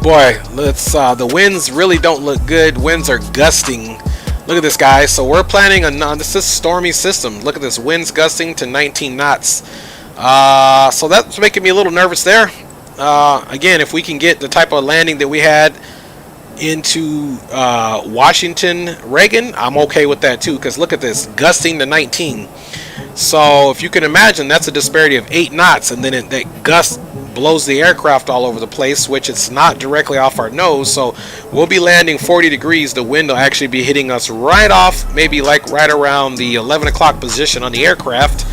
boy, let's the winds really don't look good. Winds are gusting. Look at this, guys. So we're planning on this is stormy system. Look at this, winds gusting to 19 knots. So that's making me a little nervous there. Again, if we can get the type of landing that we had into Washington Reagan, I'm okay with that too, because look at this, gusting to 19. So if you can imagine, that's a disparity of 8 knots, and then that gust blows the aircraft all over the place, which it's not directly off our nose. So we'll be landing 40 degrees. The wind will actually be hitting us right off, maybe like right around the 11 o'clock position on the aircraft.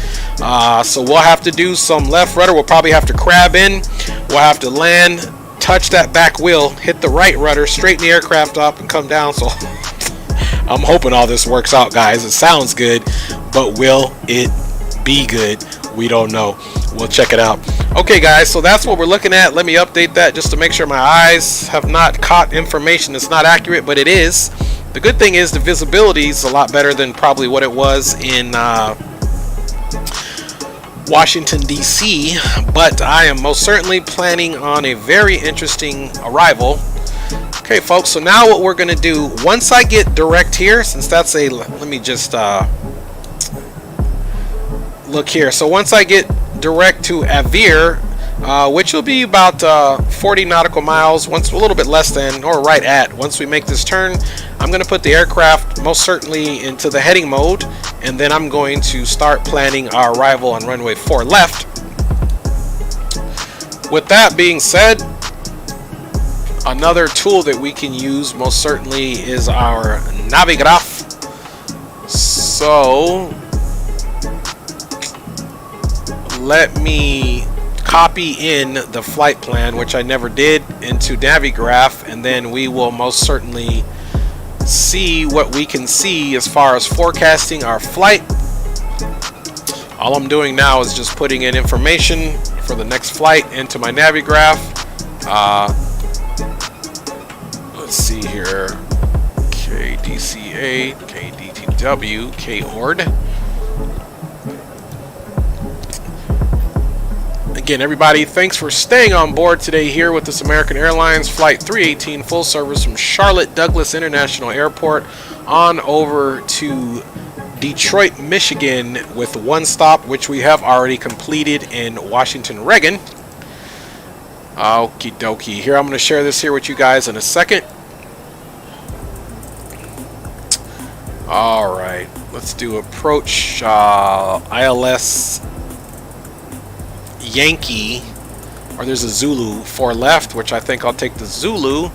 So we'll have to do some left rudder. We'll probably have to crab in. We'll have to land, touch that back wheel, hit the right rudder, straighten the aircraft up, and come down. So I'm hoping all this works out, guys. It sounds good, but will it be good? We don't know. We'll check it out. Okay, guys, so that's what we're looking at. Let me update that just to make sure my eyes have not caught information that's not accurate, but it is. The good thing is the visibility is a lot better than probably what it was in Washington, D.C., but I am most certainly planning on a very interesting arrival. Okay, folks, so now what we're going to do, once I get direct here, since that's a, let me just look here. So once I get direct to Avir, which will be about 40 nautical miles, once a little bit less than, or right at, once we make this turn, I'm going to put the aircraft most certainly into the heading mode, and then I'm going to start planning our arrival on runway 4 left. With that being said, another tool that we can use most certainly is our Navigraph. So let me copy in the flight plan, which I never did, into Navigraph, and then we will most certainly see what we can see as far as forecasting our flight. All I'm doing now is just putting in information for the next flight into my Navigraph. Let's see here. KDCA, KDTW, KORD. Again, everybody, thanks for staying on board today here with this American Airlines Flight 318 full service from Charlotte Douglas International Airport on over to Detroit, Michigan, with one stop, which we have already completed in Washington Reagan. Okie dokie. Here, I'm going to share this here with you guys in a second. All right, let's do approach ILS Yankee, or there's a Zulu 4 left, which I think I'll take the Zulu,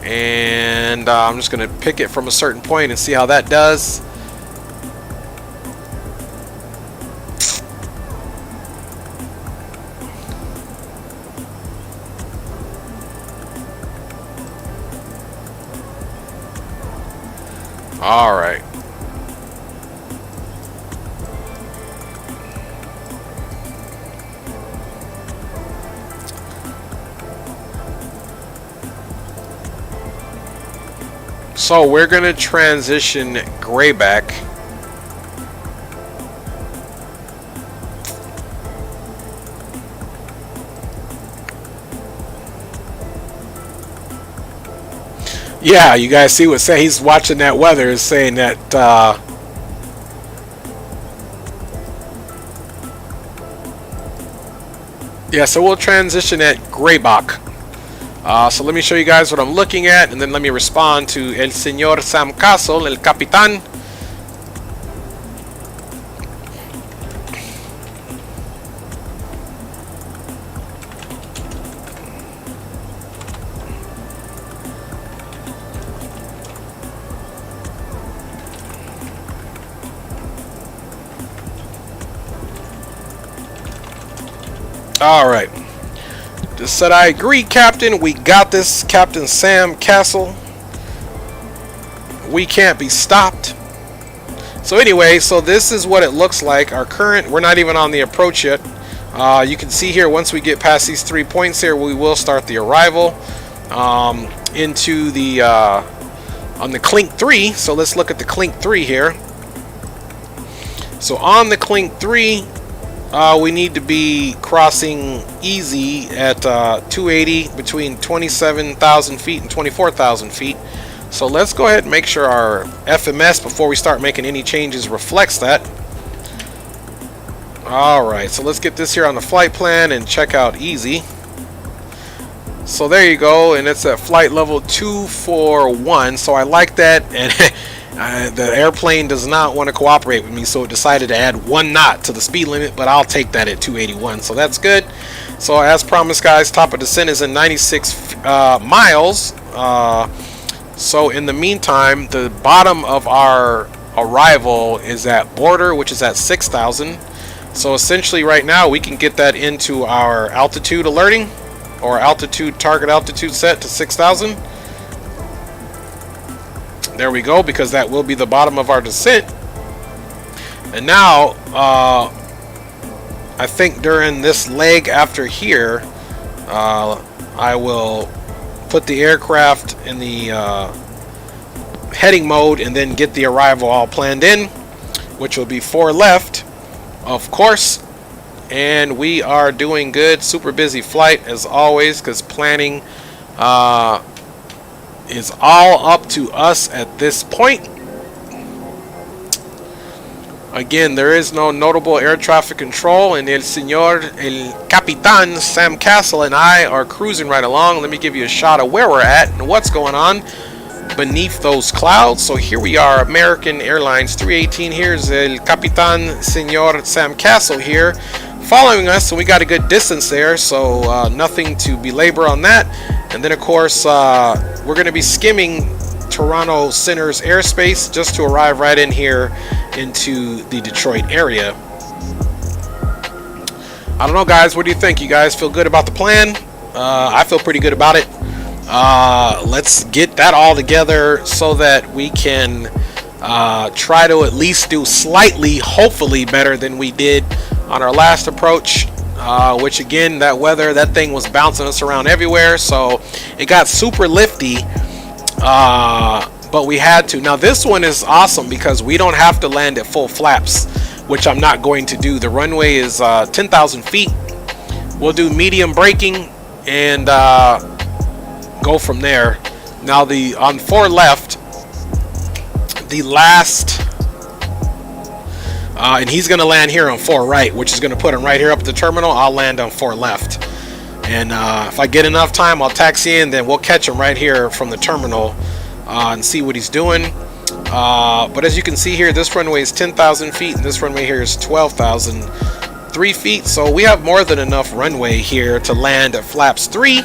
and I'm just going to pick it from a certain point and see how that does. All right. So we're going to transition grayback. Yeah, you guys see what say he's watching that weather, is saying that yeah, so we'll transition at grayback. So let me show you guys what I'm looking at, and then let me respond to El Señor Sam Castle, El Capitán. All right. Just said I agree, Captain. We got this, Captain Sam Castle. We can't be stopped. So anyway, so this is what it looks like. Our current, we're not even on the approach yet. You can see here, once we get past these 3 points here, we will start the arrival into the on the Clink 3. So let's look at the Clink 3 here. So on the Clink 3, we need to be crossing easy at 280 between 27,000 feet and 24,000 feet. So let's go ahead and make sure our FMS, before we start making any changes, reflects that. Alright, so let's get this here on the flight plan and check out easy. So there you go, and it's at flight level 241. So I like that, and the airplane does not want to cooperate with me, so it decided to add 1 knot to the speed limit, but I'll take that at 281, so that's good. So as promised, guys, top of descent is in 96 miles. So in the meantime, the bottom of our arrival is at border, which is at 6,000. So essentially right now we can get that into our altitude alerting, or altitude target altitude set to 6,000. There we go, because that will be the bottom of our descent. And now I think during this leg after here, I will put the aircraft in the heading mode and then get the arrival all planned in, which will be 4 left, of course. And we are doing good. Super busy flight as always, because planning is all up to us at this point. Again, there is no notable air traffic control, and El Capitan Sam Castle and I are cruising right along. Let me give you a shot of where we're at and what's going on beneath those clouds. So here we are, American Airlines 318. Here's El Capitan Senor Sam Castle here following us, so we got a good distance there, so nothing to belabor on that. And then of course we're going to be skimming Toronto Center's airspace just to arrive right in here into the Detroit area. I don't know, guys, what do you think? You guys feel good about the plan? I feel pretty good about it. Let's get that all together so that we can try to at least do slightly, hopefully better than we did on our last approach, which again, that weather, that thing was bouncing us around everywhere, so it got super lifty, but we had to. Now this one is awesome because we don't have to land at full flaps, which I'm not going to do. The runway is 10,000 feet. We'll do medium braking and go from there. Now on 4 left, the last and he's going to land here on 4 right, which is going to put him right here up at the terminal. I'll land on 4 left, and if I get enough time, I'll taxi in, then we'll catch him right here from the terminal and see what he's doing. But as you can see here, this runway is 10,000 feet and this runway here is 12,003 feet, so we have more than enough runway here to land at flaps 3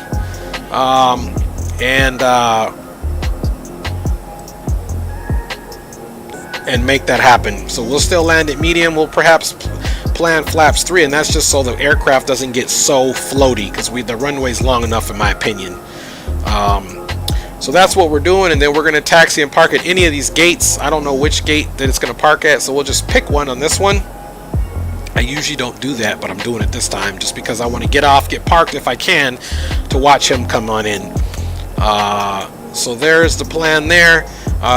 and make that happen. So we'll still land at medium. We'll perhaps plan flaps 3, and that's just so the aircraft doesn't get so floaty, because the runway's long enough in my opinion. So that's what we're doing, and then we're going to taxi and park at any of these gates. I don't know which gate that it's going to park at, so we'll just pick one on this one. I usually don't do that, but I'm doing it this time just because I want to get off, get parked if I can, to watch him come on in. So there's the plan there.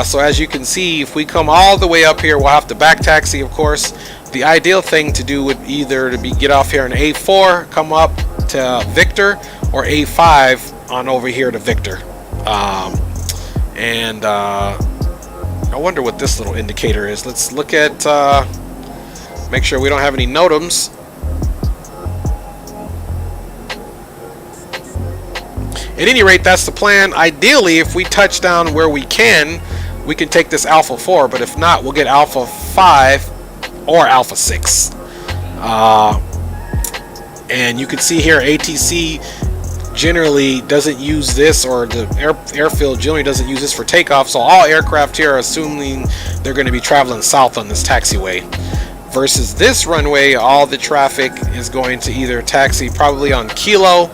So as you can see, if we come all the way up here, we'll have to back taxi, of course. The ideal thing to do would either be get off here in A4, come up to Victor, or A5 on over here to Victor. I wonder what this little indicator is. Let's look at, make sure we don't have any NOTAMs. At any rate, that's the plan. Ideally, if we touch down where we can take this Alpha 4, but if not, we'll get Alpha 5 or Alpha 6. And you can see here, ATC generally doesn't use this, or the airfield generally doesn't use this for takeoff, so all aircraft here are assuming they're going to be traveling south on this taxiway. Versus this runway, all the traffic is going to either taxi probably on Kilo,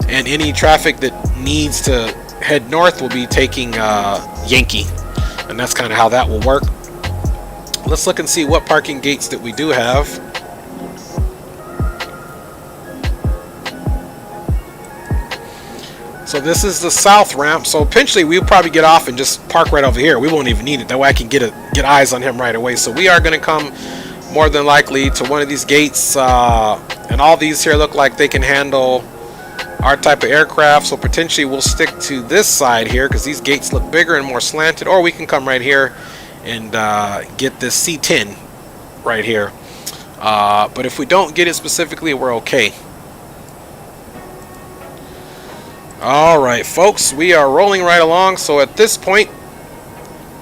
and any traffic that needs to head north will be taking Yankee, and that's kind of how that will work. Let's look and see what parking gates that we do have. So this is the south ramp, so eventually we'll probably get off and just park right over here. We won't even need it, that way I can get eyes on him right away. So we are going to come more than likely to one of these gates, and all these here look like they can handle our type of aircraft, so potentially we'll stick to this side here because these gates look bigger and more slanted, or we can come right here and get this C10 right here. But if we don't get it specifically, we're okay. Alright, folks, we are rolling right along. So at this point,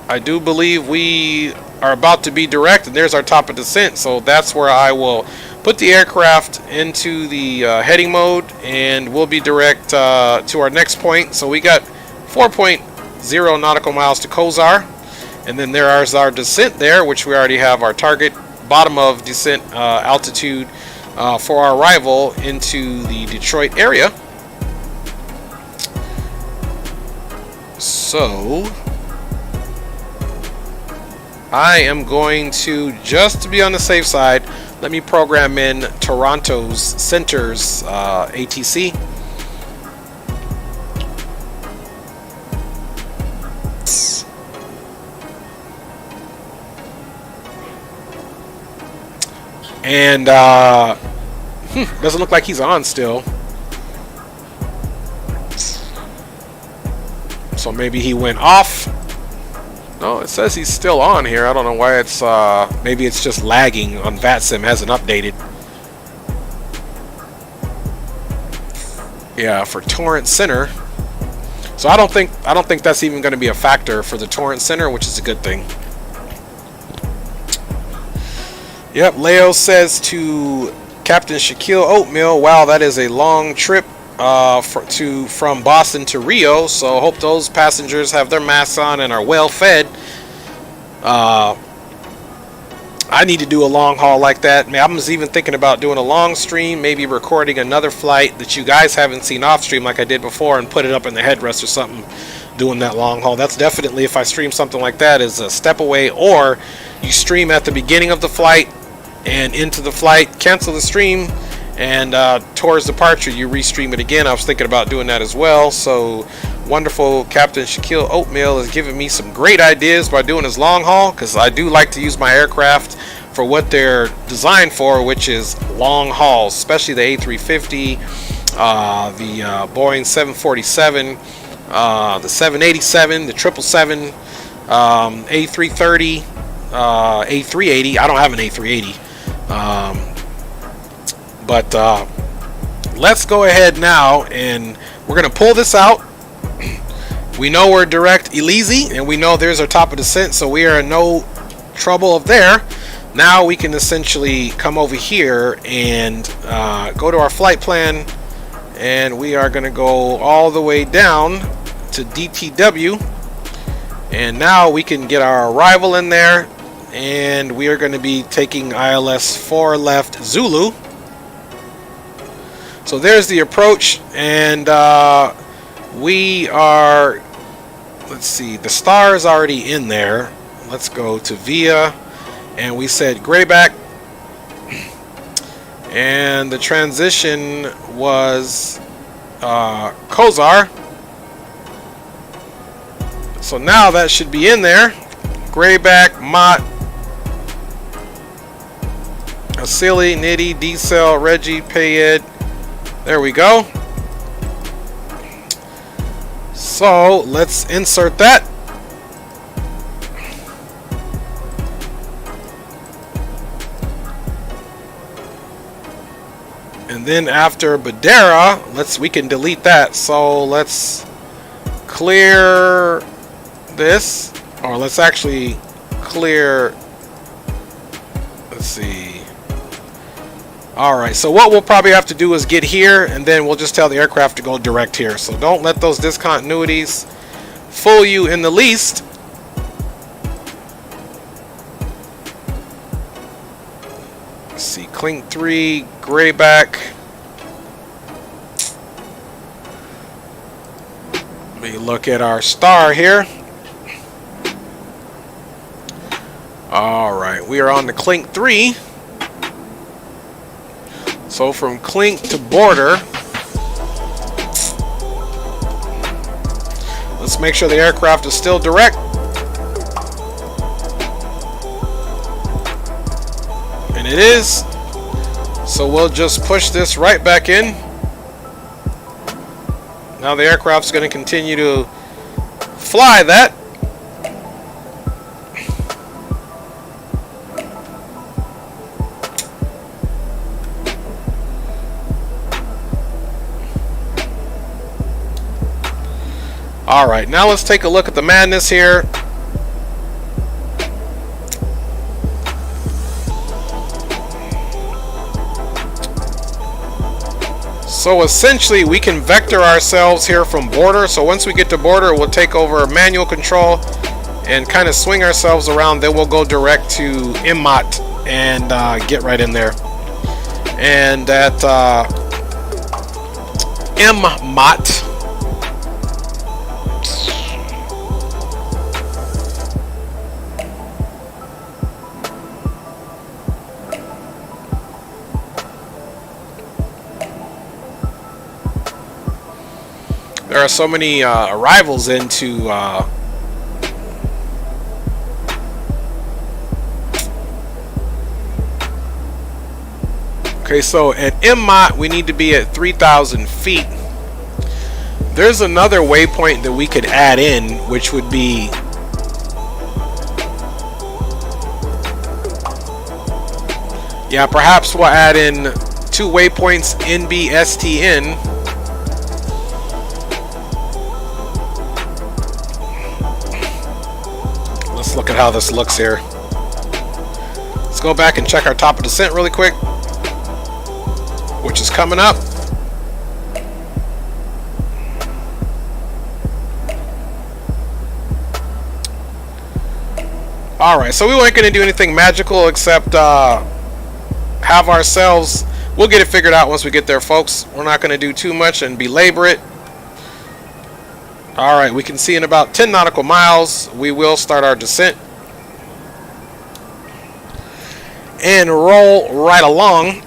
I do believe we are about to be direct, and there's our top of descent. So that's where I will put the aircraft into the heading mode, and we'll be direct to our next point. So we got 4.0 nautical miles to Kozar, and then there is our descent there, which we already have our target bottom of descent altitude for our arrival into the Detroit area. So I am going to, just to be on the safe side, let me program in Toronto's center's ATC. And doesn't look like he's on still. So maybe he went off. No, it says he's still on here. I don't know why it's maybe it's just lagging on VATSIM, hasn't updated. Yeah, for Torrance Center. So I don't think that's even going to be a factor for the Torrance Center, which is a good thing. Yep, Leo says to Captain Shaquille Oatmeal, wow, that is a long trip from Boston to Rio, so hope those passengers have their masks on and are well fed. I need to do a long haul like that. Man, I was even thinking about doing a long stream, maybe recording another flight that you guys haven't seen off stream like I did before, and put it up in the headrest or something, doing that long haul. That's definitely, if I stream something like that, is a step away. Or you stream at the beginning of the flight and into the flight, cancel the stream, and towards departure you restream it again. I was thinking about doing that as well. So wonderful Captain Shaquille Oatmeal is giving me some great ideas by doing his long haul, because I do like to use my aircraft for what they're designed for, which is long hauls, especially the A350, the Boeing 747, the 787, the 777, A330, A380. I don't have an A380. But let's go ahead now, and we're going to pull this out. We know we're direct Elise, and we know there's our top of descent, so we are in no trouble of there. Now we can essentially come over here and go to our flight plan, and we are going to go all the way down to DTW, and now we can get our arrival in there, and we are going to be taking ILS 4 left Zulu. So there's the approach, and we are, let's see, the star is already in there. Let's go to VIA, and we said Grayback, and the transition was Kozar. So now that should be in there. Grayback, Mott, Asili, Nitty, D-Cell, Reggie, Payed. There we go. So let's insert that. And then after Badera, we can delete that. So let's clear this, or let's actually clear, let's see. Alright, so what we'll probably have to do is get here, and then we'll just tell the aircraft to go direct here. So don't let those discontinuities fool you in the least. Let's see, Clink 3, Grayback. Let me look at our star here. Alright, we are on the Clink 3. So from Clink to border, let's make sure the aircraft is still direct. And it is. So we'll just push this right back in. Now the aircraft's going to continue to fly that. Alright, now let's take a look at the madness here. So essentially we can vector ourselves here from border. So once we get to border, we'll take over manual control and kind of swing ourselves around. Then we'll go direct to MMOT and get right in there. And at MMOT, there are so many arrivals into okay, so at MMOT we need to be at 3,000 feet. There's another waypoint that we could add in, which would be perhaps we'll add in 2 waypoints NBSTN. Let's look at how this looks here. Let's go back and check our top of descent really quick, which is coming up. Alright, so we weren't going to do anything magical except have ourselves, we'll get it figured out once we get there, folks. We're not going to do too much and belabor it. Alright, we can see in about 10 nautical miles we will start our descent and roll right along.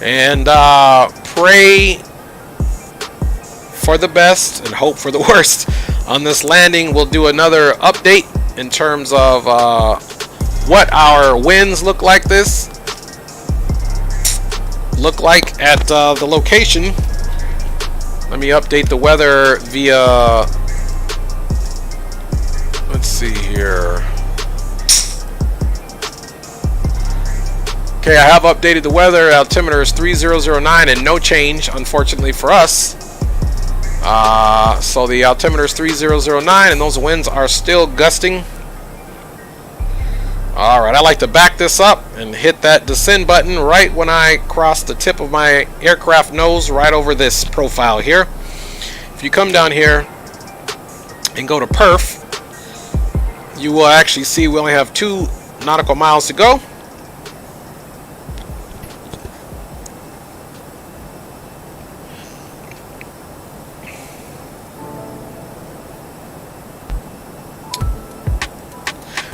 And pray for the best and hope for the worst on this landing. We'll do another update in terms of what our winds look like at the location. Let me update the weather via, let's see here. Okay, I have updated the weather. Altimeter is 3009 and no change, unfortunately for us. So the altimeter is 3009 and those winds are still gusting. Alright, I like to back this up and hit that descend button right when I cross the tip of my aircraft nose right over this profile here. If you come down here and go to perf, you will actually see we only have 2 nautical miles to go.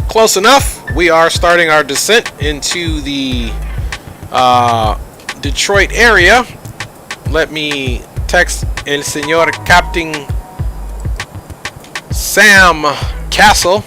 Close enough. We are starting our descent into the Detroit area. Let me text El Señor Captain Sam Castle.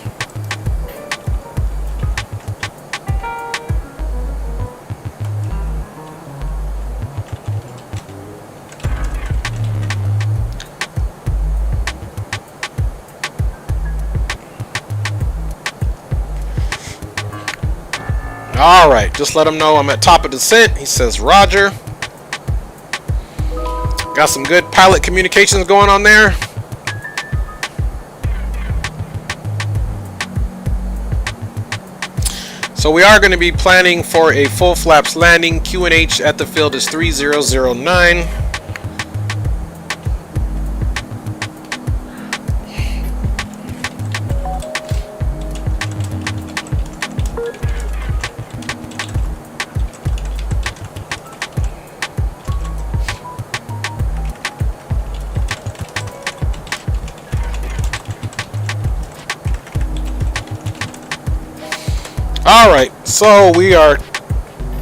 Alright, just let him know I'm at top of descent. He says Roger. Got some good pilot communications going on there. So we are going to be planning for a full flaps landing. QNH at the field is 3009. Alright, so we are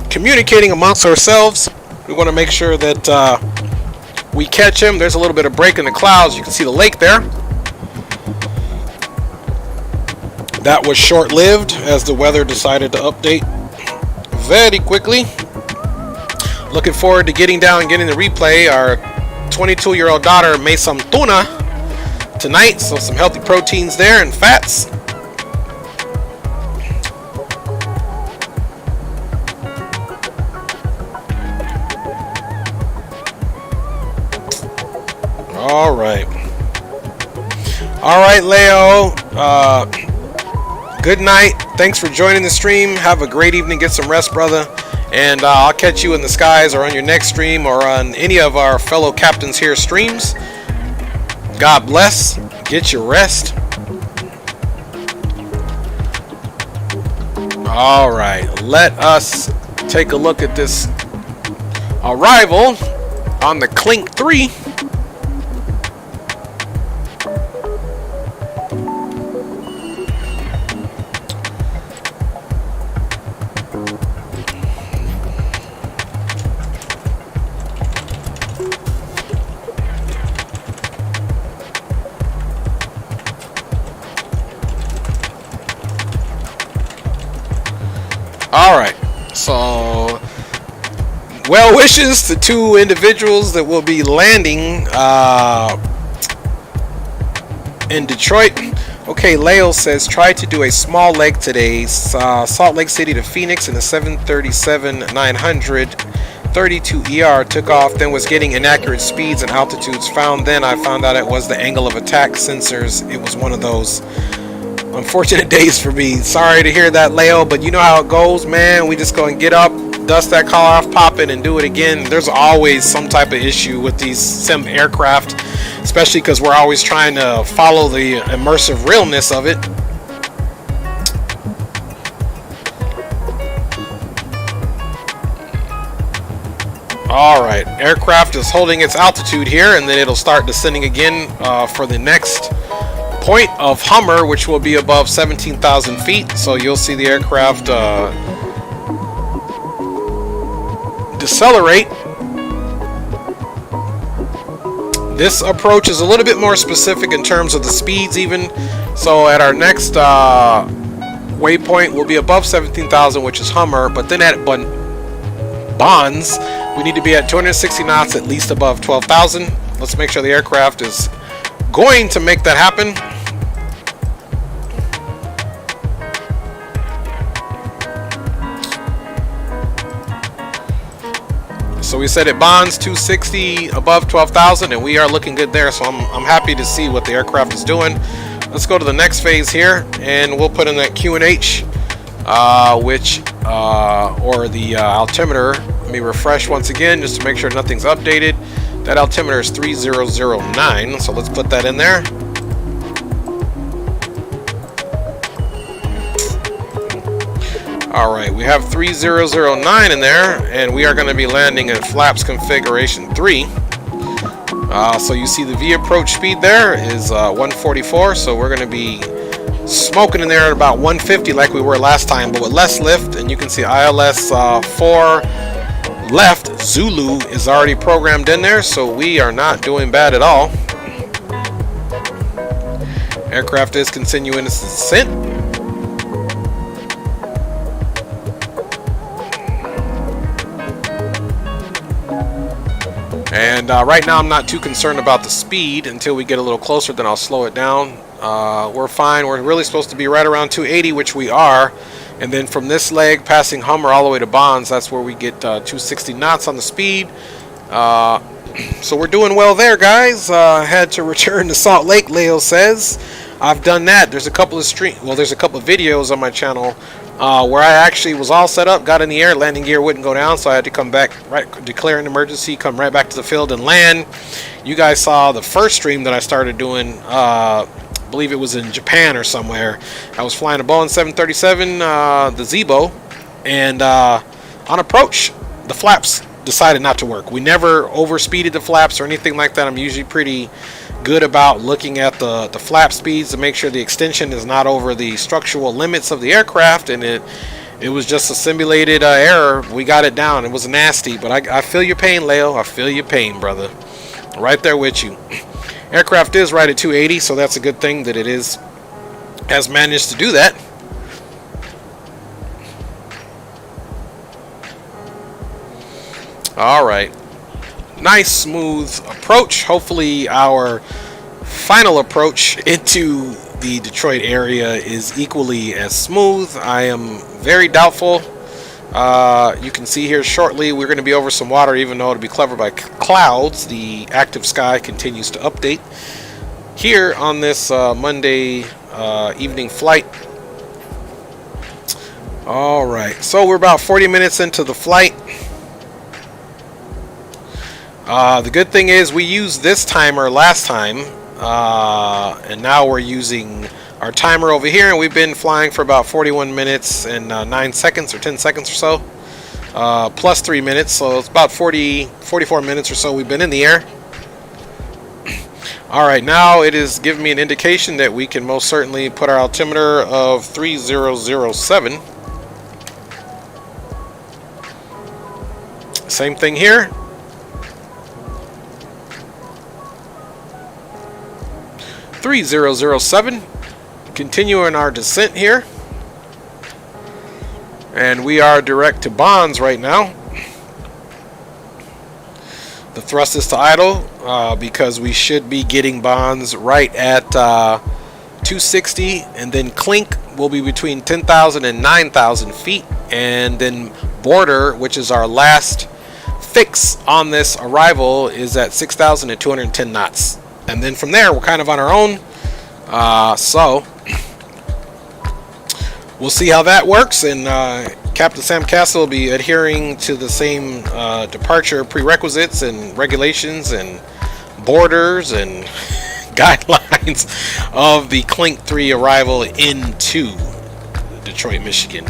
communicating amongst ourselves. We want to make sure that we catch him. There's a little bit of break in the clouds. You can see the lake there. That was short-lived as the weather decided to update very quickly. Looking forward to getting down and getting the replay. Our 22-year-old daughter made some tuna tonight, so some healthy proteins there and fats. All right. All right, Leo. Good night. Thanks for joining the stream. Have a great evening. Get some rest, brother. And I'll catch you in the skies or on your next stream or on any of our fellow captains here streams. God bless. Get your rest. All right. Let us take a look at this arrival on the Clink 3. All right, so well wishes to two individuals that will be landing in Detroit. Okay, Leo says try to do a small leg today, Salt Lake City to Phoenix in the 737-900 32 ER, took off, then was getting inaccurate speeds and altitudes. Then I found out it was the angle of attack sensors. It was one of those unfortunate days for me. Sorry to hear that, Leo, but you know how it goes, man. We just go and get up, dust that car off, pop it, and do it again. There's always some type of issue with these sim aircraft, especially because we're always trying to follow the immersive realness of it. Alright, aircraft is holding its altitude here, and then it'll start descending again for the next point of Hummer, which will be above 17,000 feet. So you'll see the aircraft decelerate. This approach is a little bit more specific in terms of the speeds even. So at our next waypoint will be above 17,000, which is Hummer, but then at Bonds we need to be at 260 knots, at least above 12,000. Let's make sure the aircraft is going to make that happen. So we said it bonds 260 above 12,000, and we are looking good there. So I'm happy to see what the aircraft is doing. Let's go to the next phase here, and we'll put in that QNH, or the altimeter. Let me refresh once again just to make sure nothing's updated. That altimeter is 3009, so let's put that in there. Alright, we have 3009 in there, and we are going to be landing in flaps configuration 3. So you see the V approach speed there is 144, so we're going to be smoking in there at about 150 like we were last time, but with less lift. And you can see ILS 4 left, Zulu is already programmed in there, so we are not doing bad at all. Aircraft is continuing its descent. And right now I'm not too concerned about the speed until we get a little closer, then I'll slow it down. We're fine. We're really supposed to be right around 280, which we are. And then from this leg, passing Hummer all the way to Bonds, that's where we get 260 knots on the speed. So we're doing well there, guys. Had to return to Salt Lake, Leo says. I've done that. There's a couple of there's a couple of videos on my channel where I actually was all set up, got in the air, landing gear wouldn't go down, so I had to come back, declare an emergency, come right back to the field and land. You guys saw the first stream that I started doing, I believe it was in Japan or somewhere. I was flying a Boeing 737, the Zibo, and on approach, the flaps decided not to work. We never overspeeded the flaps or anything like that. I'm usually pretty good about looking at the flap speeds to make sure the extension is not over the structural limits of the aircraft, and it was just a simulated error. We got it down. It was nasty, but I feel your pain, Leo. I feel your pain, brother. Right there with you. Aircraft is right at 280, so that's a good thing that it has managed to do that. All right. Nice smooth approach. Hopefully our final approach into the Detroit area is equally as smooth. I am very doubtful You can see here shortly we're going to be over some water, even though it'll be covered by clouds. The active sky continues to update here on this Monday evening flight. All right, so we're about 40 minutes into the flight. The good thing is we used this timer last time, and now we're using our timer over here, and we've been flying for about 41 minutes and 9 seconds or 10 seconds or so, plus 3 minutes, so it's about 44 minutes or so we've been in the air. All right, now it is giving me an indication that we can most certainly put our altimeter of 3007. Same thing here. 3007. Continuing our descent here. And we are direct to bonds right now. The thrust is to idle because we should be getting bonds right at 260, and then clink will be between 10,000 and 9,000 feet, and then border, which is our last fix on this arrival, is at 6,210 knots, and then from there we're kind of on our own. So we'll see how that works, and Captain Sam Castle will be adhering to the same departure prerequisites and regulations and borders and guidelines of the Clink 3 arrival into Detroit, Michigan.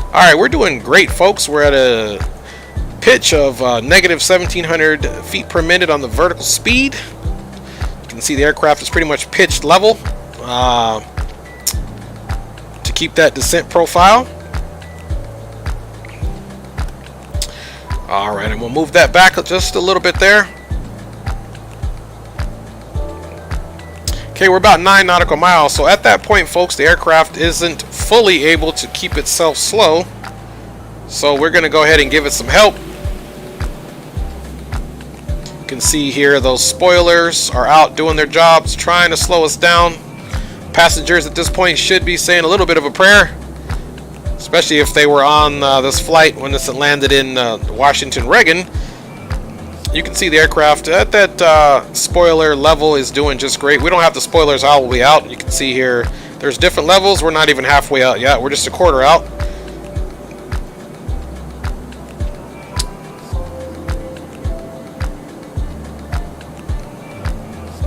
Alright, we're doing great, folks. We're at a pitch of negative 1,700 feet per minute on the vertical speed. You can see the aircraft is pretty much pitched level to keep that descent profile. Alright, and we'll move that back just a little bit there. Okay, we're about 9 nautical miles. So at that point, folks, the aircraft isn't fully able to keep itself slow. So we're going to go ahead and give it some help. You can see here those spoilers are out doing their jobs, trying to slow us down. Passengers at this point should be saying a little bit of a prayer, especially if they were on this flight when this landed in Washington Reagan. You can see the aircraft at that spoiler level is doing just great. We don't have the spoilers all the way out. You can see here there's different levels. We're not even halfway out yet. We're just a quarter out.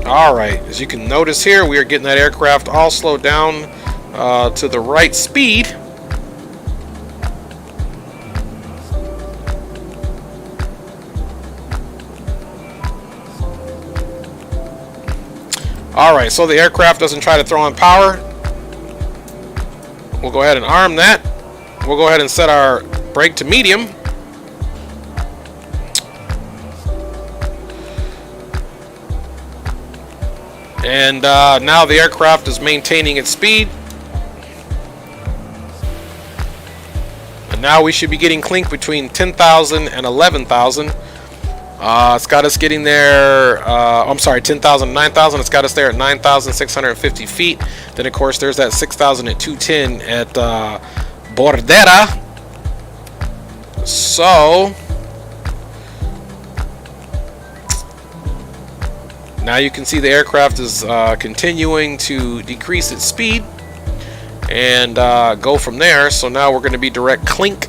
Alright, as you can notice here, we are getting that aircraft all slowed down to the right speed. Alright, so the aircraft doesn't try to throw on power. We'll go ahead and arm that. We'll go ahead and set our brake to medium. And now the aircraft is maintaining its speed. And now we should be getting clink between 10,000 and 11,000. It's got us getting there, I'm sorry, 10,000 and 9,000. It's got us there at 9,650 feet. Then, of course, there's that 6,000 at 210 at Bordera. So now you can see the aircraft is continuing to decrease its speed and go from there. So now we're going to be direct clink.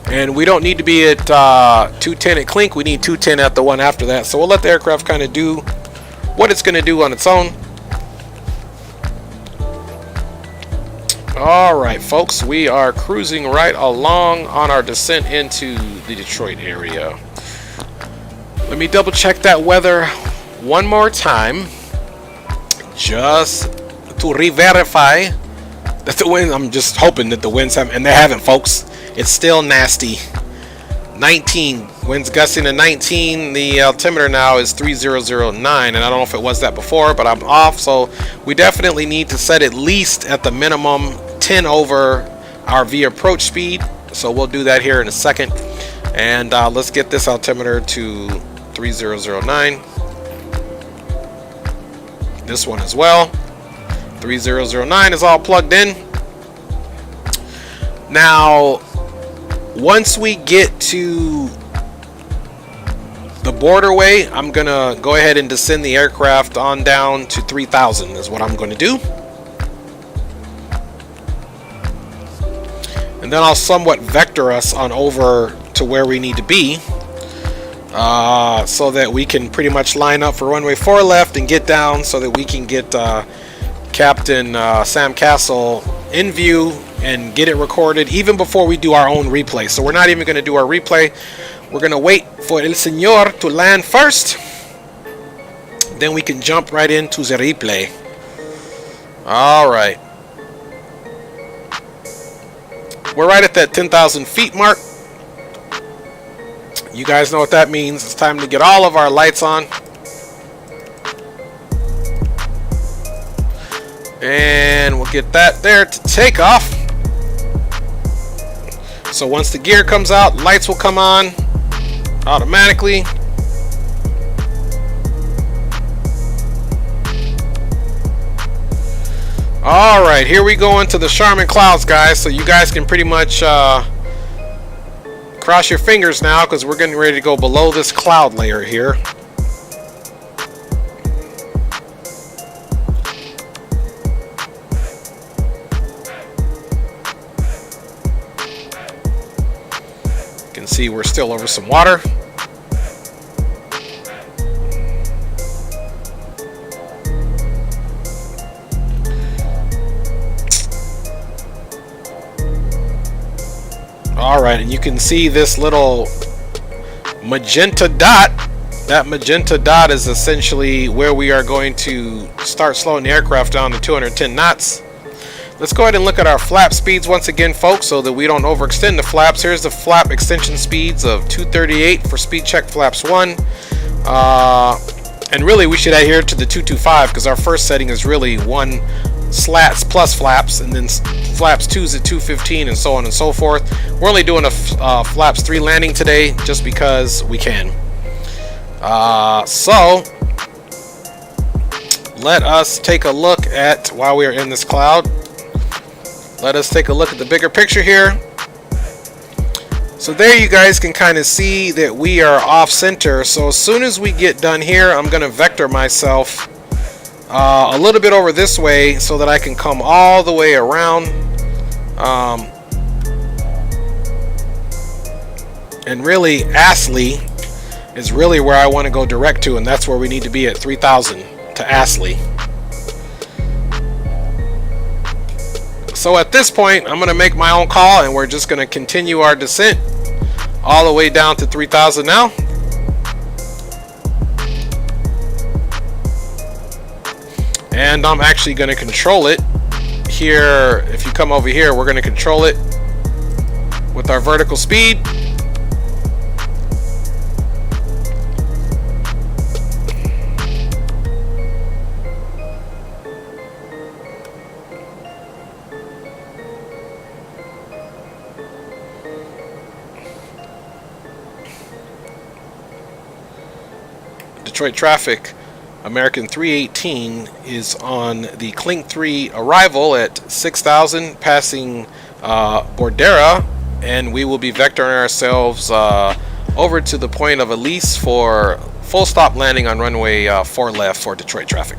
And we don't need to be at 210 at clink. We need 210 at the one after that. So we'll let the aircraft kind of do what it's going to do on its own. Alright, folks, we are cruising right along on our descent into the Detroit area. Let me double check that weather one more time, just to re-verify that the wind, I'm just hoping that the winds haven't, and they haven't, folks. It's still nasty. 19, winds gusting to 19. The altimeter now is 3009, and I don't know if it was that before, but I'm off, so we definitely need to set at least at the minimum 10 over our V approach speed. So we'll do that here in a second, and let's get this altimeter to 3009. This one as well. 3009 is all plugged in. Now, once we get to the borderway, I'm gonna go ahead and descend the aircraft on down to 3,000 is what I'm gonna do. And then I'll somewhat vector us on over to where we need to be, so that we can pretty much line up for runway 4 left and get down so that we can get Captain Sam Castle in view and get it recorded even before we do our own replay. So we're not even going to do our replay. We're going to wait for El Señor to land first. Then we can jump right into the replay. Alright. We're right at that 10,000 feet mark. You guys know what that means. It's time to get all of our lights on. And we'll get that there to take off. So once the gear comes out, lights will come on automatically. Alright, here we go into the Charmin clouds, guys. So you guys can pretty much cross your fingers now, because we're getting ready to go below this cloud layer here. You can see we're still over some water. Alright, and you can see this little magenta dot. That magenta dot is essentially where we are going to start slowing the aircraft down to 210 knots. Let's go ahead and look at our flap speeds once again, folks, so that we don't overextend the flaps. Here's the flap extension speeds of 238 for speed check flaps 1. And really we should adhere to the 225, because our first setting is really 1 slats plus flaps, and then flaps 2's at 215, and so on and so forth. We're only doing a flaps 3 landing today just because we can. So let us take a look at, while we are in this cloud, let us take a look at the bigger picture here. So there you guys can kind of see that we are off center. So as soon as we get done here, I'm going to vector myself a little bit over this way so that I can come all the way around, and really Astley is really where I want to go direct to, and that's where we need to be at 3,000 to Astley. So at this point I'm going to make my own call, and we're just going to continue our descent all the way down to 3,000 now. And I'm actually going to control it here. If you come over here, we're going to control it with our vertical speed. Detroit traffic, American 318 is on the Clink 3 arrival at 6,000, passing Bordera, and we will be vectoring ourselves over to the point of Elise for full stop landing on runway 4 left for Detroit traffic.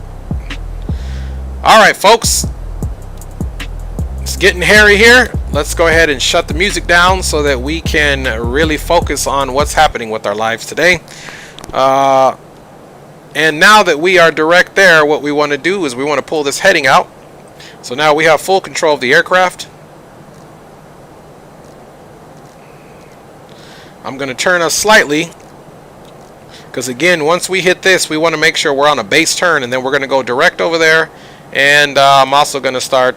Alright folks, it's getting hairy here. Let's go ahead and shut the music down so that we can really focus on what's happening with our lives today. And now that we are direct there, what we want to do is we want to pull this heading out. So now we have full control of the aircraft. I'm going to turn us slightly, because again, once we hit this, we want to make sure we're on a base turn, and then we're going to go direct over there. And I'm also going to start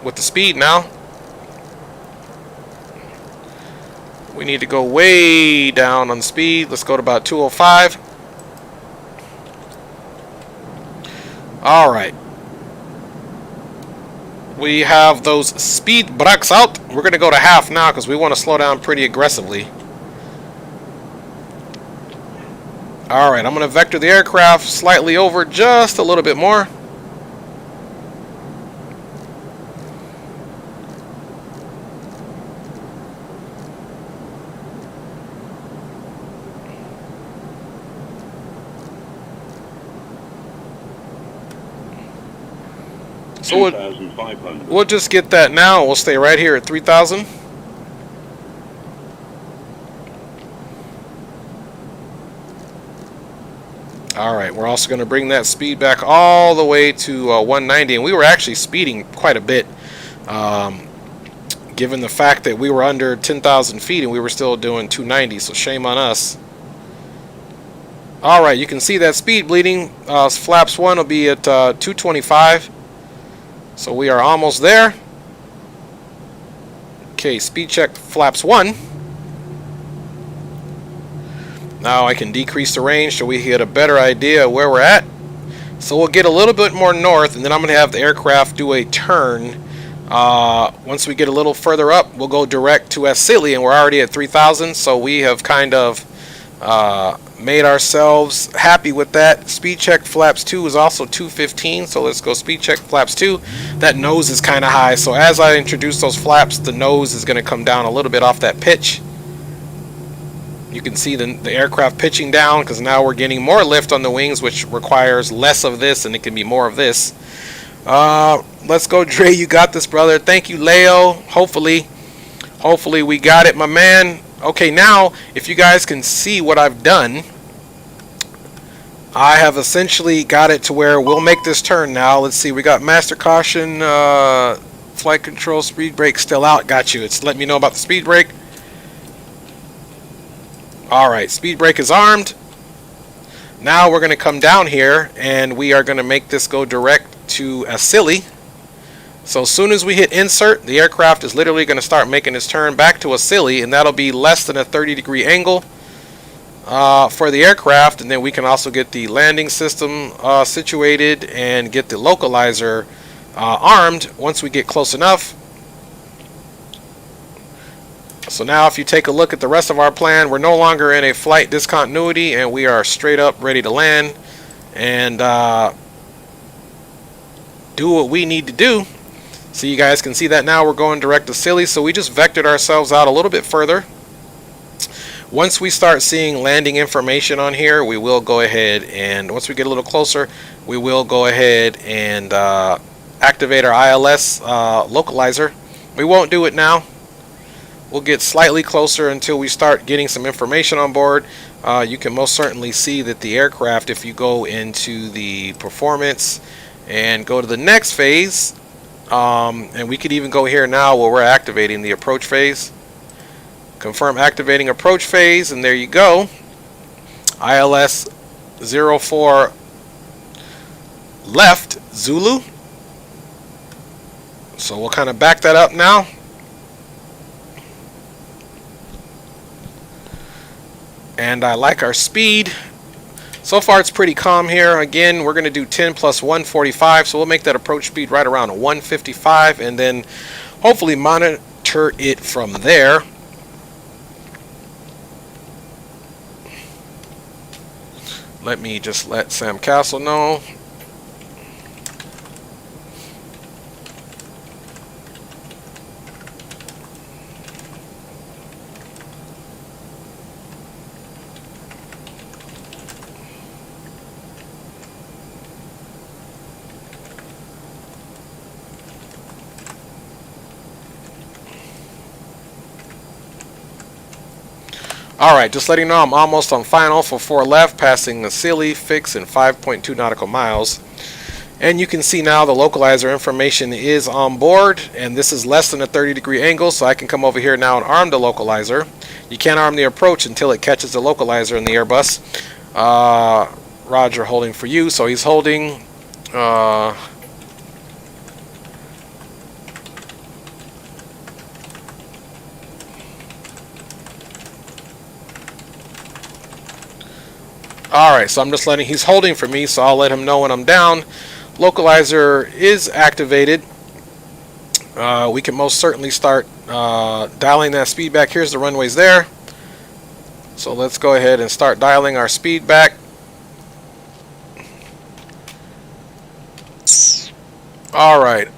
with the speed now. We need to go way down on speed. Let's go to about 205. Alright. We have those speed brakes out. We're going to go to half now because we want to slow down pretty aggressively. Alright, I'm going to vector the aircraft slightly over just a little bit more. So we'll just get that now. We'll stay right here at 3,000. Alright, we're also going to bring that speed back all the way to 190. And we were actually speeding quite a bit. Given the fact that we were under 10,000 feet and we were still doing 290. So shame on us. Alright, you can see that speed bleeding. Flaps 1 will be at 225. So we are almost there. Okay, speed check flaps 1. Now I can decrease the range so we get a better idea of where we're at. So we'll get a little bit more north, and then I'm going to have the aircraft do a turn. Once we get a little further up, we'll go direct to Asili, and we're already at 3,000. So we have kind of made ourselves happy with that. Speed check flaps 2 is also 215, so let's go speed check flaps 2. That nose is kind of high, so as I introduce those flaps, the nose is going to come down a little bit off that pitch. You can see the aircraft pitching down because now we're getting more lift on the wings, which requires less of this, and it can be more of this. Let's go, Dre. You got this, brother. Thank you, Leo. Hopefully we got it, my man. Okay, now if you guys can see what I've done, I have essentially got it to where we'll make this turn now. Let's see. We got master caution, flight control, speed brake still out. Got you. It's letting me know about the speed brake. Alright, speed brake is armed. Now we're going to come down here and we are going to make this go direct to Asili. So as soon as we hit insert, the aircraft is literally going to start making its turn back to Asili, and that'll be less than a 30-degree angle for the aircraft. And then we can also get the landing system situated and get the localizer armed once we get close enough. So now if you take a look at the rest of our plan, we're no longer in a flight discontinuity and we are straight up ready to land and do what we need to do. So you guys can see that now we're going direct to Asili. So we just vectored ourselves out a little bit further. Once we start seeing landing information on here, we will go ahead and once we get a little closer, we will go ahead and activate our ILS localizer. We won't do it now. We'll get slightly closer until we start getting some information on board. You can most certainly see that the aircraft, if you go into the performance and go to the next phase, and we could even go here now where we're activating the approach phase. Confirm activating approach phase, and there you go. ILS 04 left Zulu. So we'll kind of back that up now. And I like our speed. So far it's pretty calm here. Again, we're going to do 10 plus 145. So we'll make that approach speed right around 155 and then hopefully monitor it from there. Let me just let Sam Castle know. Alright, just letting you know I'm almost on final for 4 left, passing Asili, fix in 5.2 nautical miles. And you can see now the localizer information is on board, and this is less than a 30-degree angle, so I can come over here now and arm the localizer. You can't arm the approach until it catches the localizer in the Airbus. Roger, holding for you, so he's holding. Alright, so I'm just letting, he's holding for me, so I'll let him know when I'm down. Localizer is activated. We can most certainly start dialing that speed back. Here's the runways there. So let's go ahead and start dialing our speed back. Alright,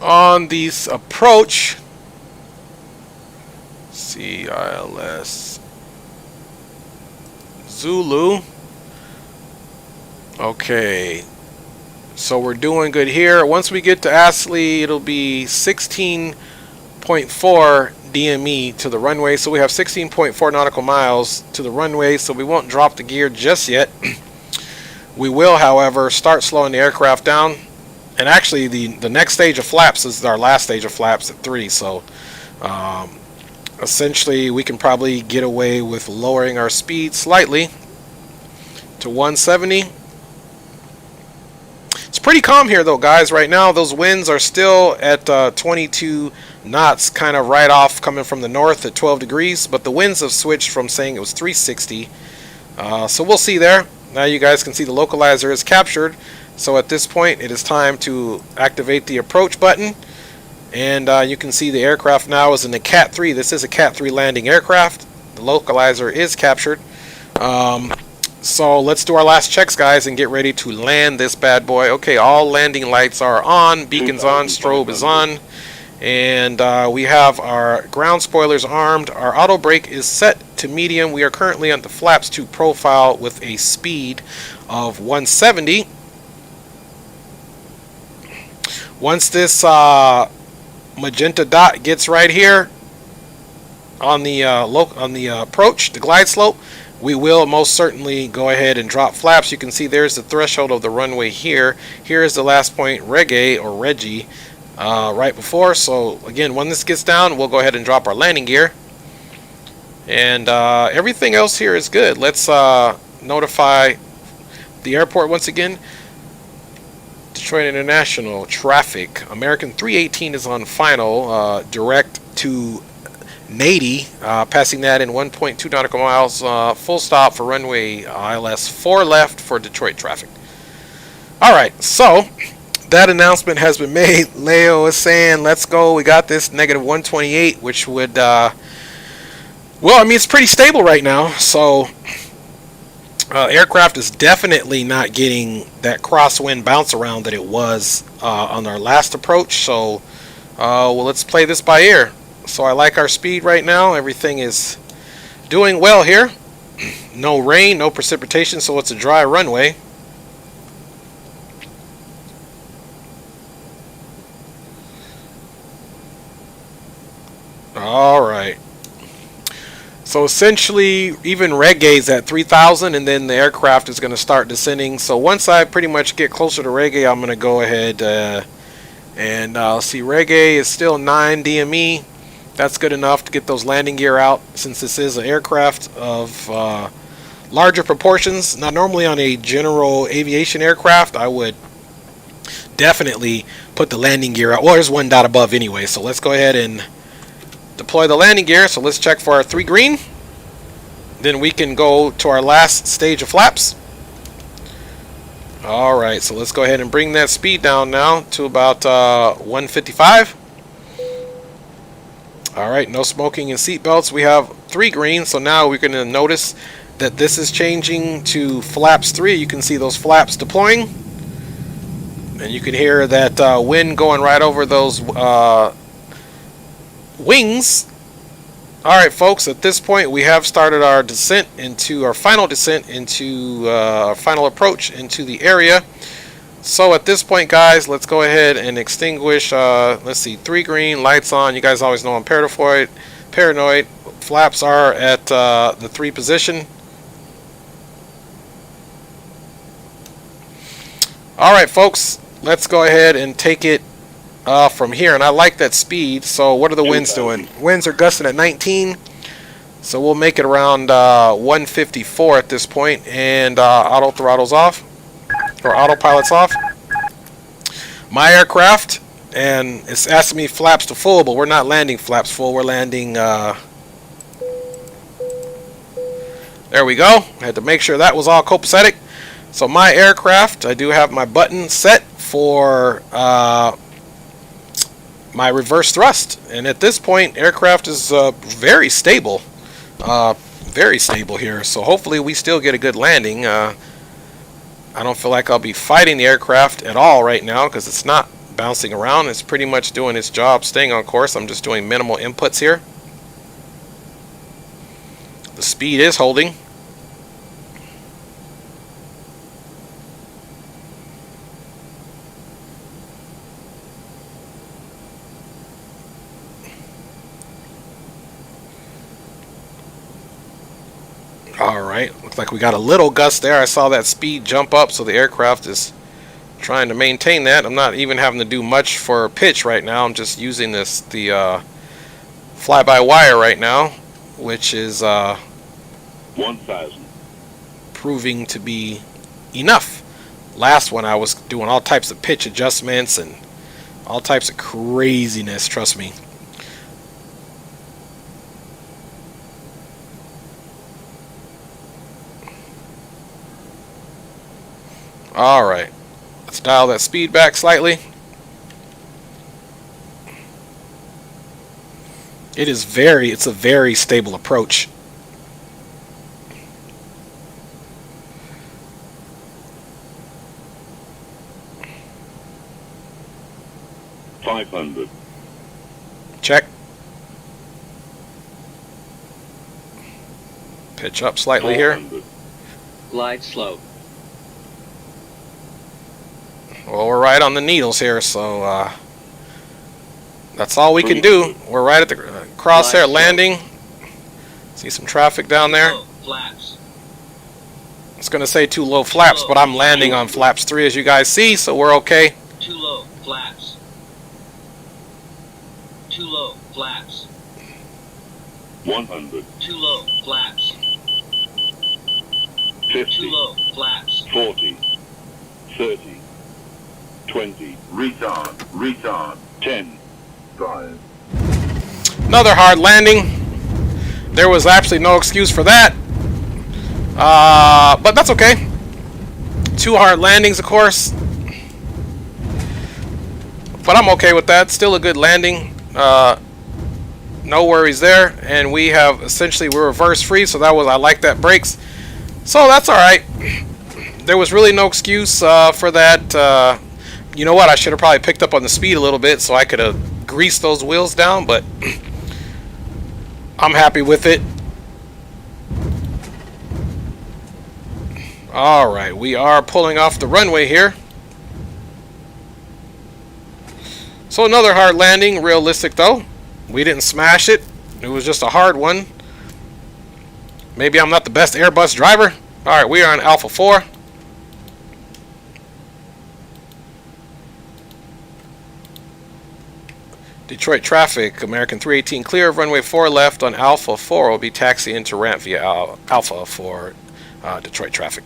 on these approach, CILS Zulu. Okay, So we're doing good here. Once we get to Astley, it'll be 16.4 DME to the runway. So we have 16.4 nautical miles to the runway, so we won't drop the gear just yet. We will, however, start slowing the aircraft down. And actually, the next stage of flaps is our last stage of flaps at 3. So essentially, we can probably get away with lowering our speed slightly to 170. It's pretty calm here though, guys. Right now those winds are still at 22 knots, kind of right off coming from the north at 12 degrees, but the winds have switched from saying it was 360. So we'll see there. Now you guys can see the localizer is captured. So at this point it is time to activate the approach button, and you can see the aircraft now is in the Cat 3. This is a Cat 3 landing aircraft. The localizer is captured. So let's do our last checks, guys, and get ready to land this bad boy. Okay, all landing lights are on, beacons on, strobe is on, and we have our ground spoilers armed. Our auto brake is set to medium. We are currently on the flaps 2 profile with a speed of 170. Once this magenta dot gets right here on the approach, the glide slope, we will most certainly go ahead and drop flaps. You can see there's the threshold of the runway here. Here is the last point, Reggae or Reggie, right before. So again, when this gets down, we'll go ahead and drop our landing gear. And everything else here is good. Let's notify the airport once again. Detroit International traffic. American 318 is on final, direct to Nady, passing that in 1.2 nautical miles, full stop for runway ILS 4 left for Detroit traffic. Alright, so that announcement has been made. Leo is saying, let's go, we got this, negative 128, which would, well, I mean, it's pretty stable right now, so aircraft is definitely not getting that crosswind bounce around that it was on our last approach, so well, let's play this by ear. So I like our speed right now. Everything is doing well here. No rain, no precipitation, so it's a dry runway. Alright. So essentially, even Reggae is at 3,000, and then the aircraft is going to start descending. So once I pretty much get closer to Reggae, I'm going to go ahead and see Reggae is still 9 DME. That's good enough to get those landing gear out, since this is an aircraft of larger proportions. Now, normally on a general aviation aircraft, I would definitely put the landing gear out. Well, there's one dot above anyway, so let's go ahead and deploy the landing gear. So let's check for our 3 green. Then we can go to our last stage of flaps. Alright, so let's go ahead and bring that speed down now to about 155. Alright, no smoking and seat belts. We have 3 green, so now we're going to notice that this is changing to flaps 3. You can see those flaps deploying, and you can hear that wind going right over those wings. Alright folks, at this point we have started our descent into our final descent into our final approach into the area. So at this point, guys, let's go ahead and extinguish, let's see, 3 green, lights on. You guys always know I'm paranoid. Flaps are at the 3 position. Alright folks, let's go ahead and take it from here. And I like that speed. So what are the winds doing? Winds are gusting at 19. So we'll make it around 154 at this point. And auto throttles off. Or autopilot's off. My aircraft, and it's asking me flaps to full, but we're not landing flaps full. We're landing, there we go. I had to make sure that was all copacetic. So my aircraft, I do have my button set for my reverse thrust. And at this point, aircraft is very stable. Very stable here. So hopefully we still get a good landing. I don't feel like I'll be fighting the aircraft at all right now because it's not bouncing around. It's pretty much doing its job, staying on course. I'm just doing minimal inputs here. The speed is holding. Alright, looks like we got a little gust there. I saw that speed jump up, so the aircraft is trying to maintain that. I'm not even having to do much for pitch right now. I'm just using the fly-by-wire right now, which is 1,000. proving to be enough. Last one I was doing all types of pitch adjustments and all types of craziness, trust me. Alright, let's dial that speed back slightly. It's a very stable approach. $500. Check. Pitch up slightly here. Glide slope. Well, we're right on the needles here, so that's all we can do. We're right at the crosshair landing. See some traffic down there. Flaps. It's going to say too low flaps, but I'm landing on flaps 3 as you guys see, so we're okay. Too low flaps. Too low flaps. 100. Too low flaps. 50. Too low flaps. 40. 30. 20. Retard. 10. 5. Another hard landing. There was absolutely no excuse for that. But that's okay. 2 hard landings, of course. But I'm okay with that. Still a good landing. No worries there. And we have essentially, we're reverse free, so I like that brakes. So that's alright. There was really no excuse for that. You know what? I should have probably picked up on the speed a little bit so I could have greased those wheels down, but I'm happy with it. Alright, we are pulling off the runway here. So another hard landing, realistic though. We didn't smash it. It was just a hard one. Maybe I'm not the best Airbus driver. Alright, we are on Alpha 4. Detroit traffic, American 318 clear of runway 4 left on Alpha 4. Will be taxiing into ramp via Alpha for Detroit traffic.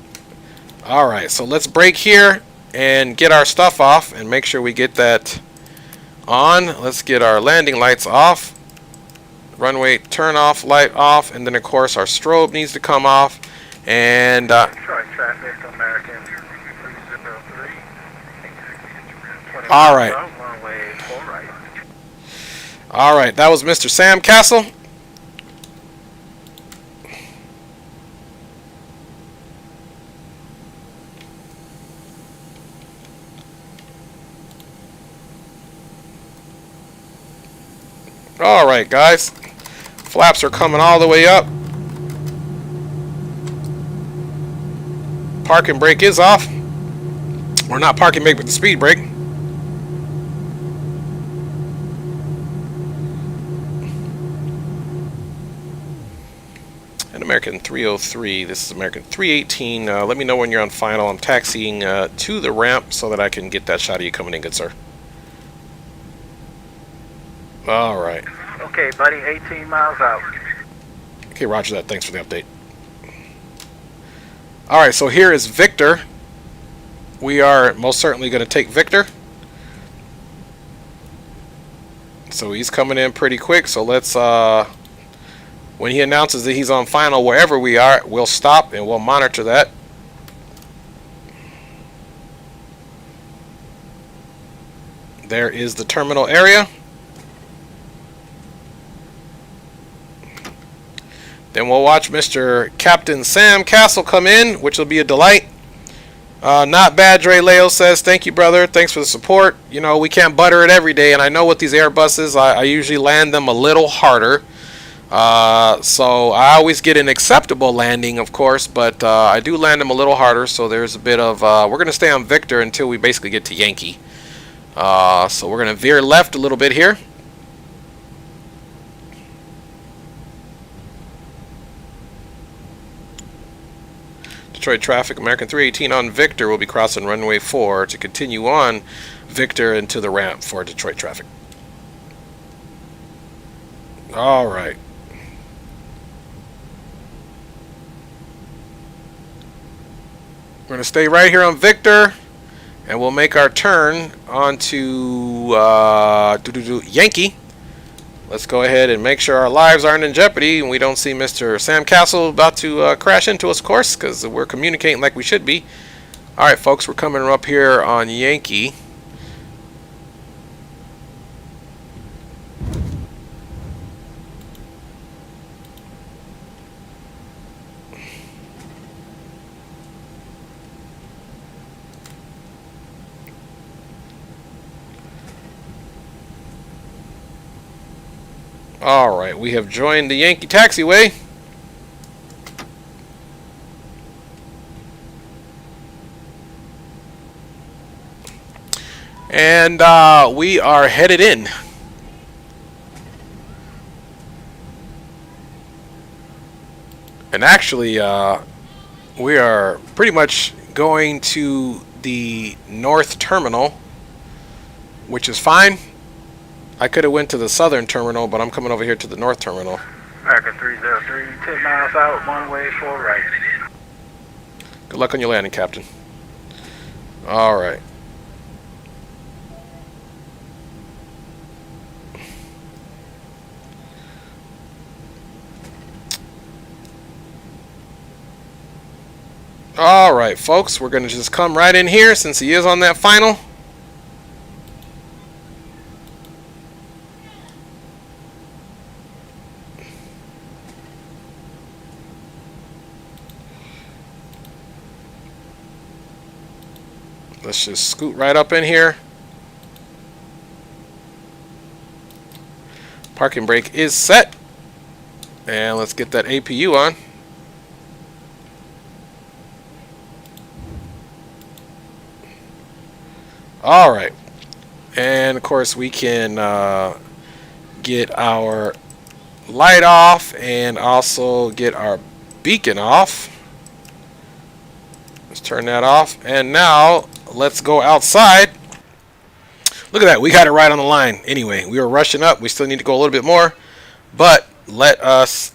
Alright, so let's brake here and get our stuff off and make sure we get that on. Let's get our landing lights off. Runway turn off light off, and then of course our strobe needs to come off. And Detroit traffic, American 303. Alright. Runway 4 right. Alright, that was Mr. Sam Castle. Alright, guys. Flaps are coming all the way up. Parking brake is off. Or not parking brake, but the speed brake. And American 303. This is American 318. Let me know when you're on final. I'm taxiing to the ramp so that I can get that shot of you coming in, good sir. Alright. Okay, buddy, 18 miles out. Okay, roger that. Thanks for the update. Alright, so here is Victor. We are most certainly going to take Victor. So he's coming in pretty quick, so let's, when he announces that he's on final wherever we are, we'll stop and we'll monitor that. There is the terminal area. Then we'll watch Mr. Captain Sam Castle come in, which will be a delight. Not bad, Dre Leo says. Thank you, brother. Thanks for the support. You know, we can't butter it every day, and I know with these Airbuses, I usually land them a little harder. So I always get an acceptable landing, of course, but I do land them a little harder, so there's a bit of... we're going to stay on Victor until we basically get to Yankee. So we're going to veer left a little bit here. Detroit traffic. American 318 on Victor will be crossing runway 4 to continue on Victor into the ramp for Detroit traffic. All right. We're going to stay right here on Victor, and we'll make our turn onto Yankee. Let's go ahead and make sure our lives aren't in jeopardy and we don't see Mr. Sam Castle about to crash into us, of course, because we're communicating like we should be. All right, folks, we're coming up here on Yankee. Alright, we have joined the Yankee taxiway. And we are headed in. And actually, we are pretty much going to the north terminal, which is fine. I could have went to the southern terminal, but I'm coming over here to the north terminal. American 303, 10 miles out, one way for right. Good luck on your landing, Captain. All right. All right, folks, we're going to just come right in here since he is on that final. Let's just scoot right up in here. Parking brake is set. And let's get that APU on. All right. And of course we can get our light off and also get our beacon off. Let's turn that off. And now let's go outside. Look at that. We got it right on the line. Anyway, we were rushing up. We still need to go a little bit more. But let us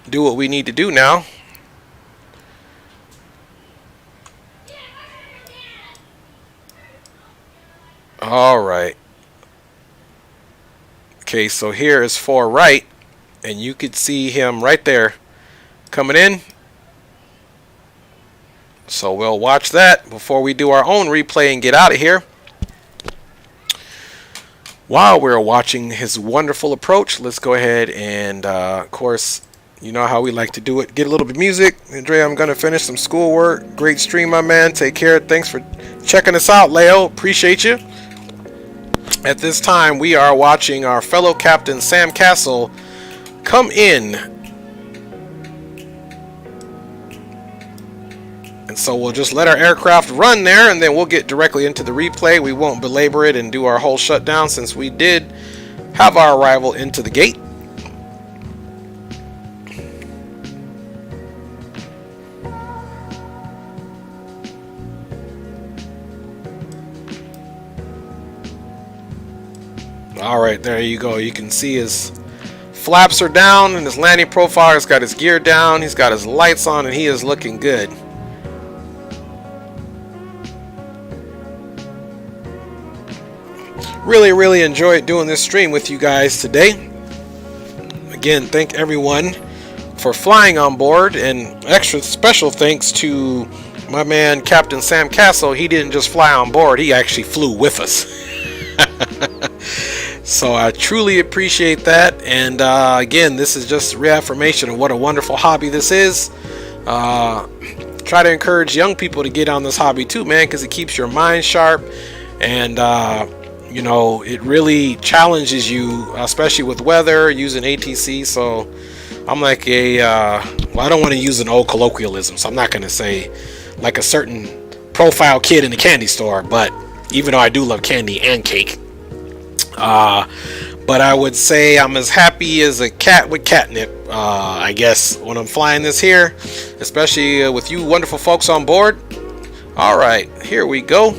do what we need to do now. All right. Okay, so here is 4 right. And you could see him right there coming in. So we'll watch that before we do our own replay and get out of here. While we're watching his wonderful approach, let's go ahead and, of course, you know how we like to do it. Get a little bit of music. Andre, I'm going to finish some schoolwork. Great stream, my man. Take care. Thanks for checking us out, Leo. Appreciate you. At this time, we are watching our fellow captain, Sam Castle, come in. So we'll just let our aircraft run there and then we'll get directly into the replay. We won't belabor it and do our whole shutdown since we did have our arrival into the gate. Alright, there you go. You can see his flaps are down and his landing profile has got his gear down. He's got his lights on and he is looking good. Really enjoyed doing this stream with you guys today. Again, thank everyone for flying on board, and extra special thanks to my man Captain Sam Castle. He didn't just fly on board, he actually flew with us. So I truly appreciate that. And again, this is just a reaffirmation of what a wonderful hobby this is. Try to encourage young people to get on this hobby too, man, because it keeps your mind sharp. And you know, it really challenges you, especially with weather, using ATC. So I'm like a, well, I don't want to use an old colloquialism, so I'm not going to say like a certain profile kid in the candy store, but even though I do love candy and cake. but I would say I'm as happy as a cat with catnip, I guess, when I'm flying this here, especially with you wonderful folks on board. All right, here we go.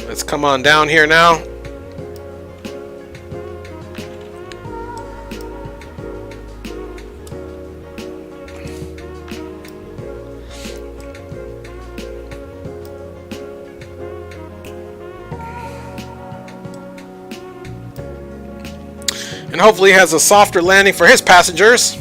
Let's come on down here now. And hopefully has a softer landing for his passengers.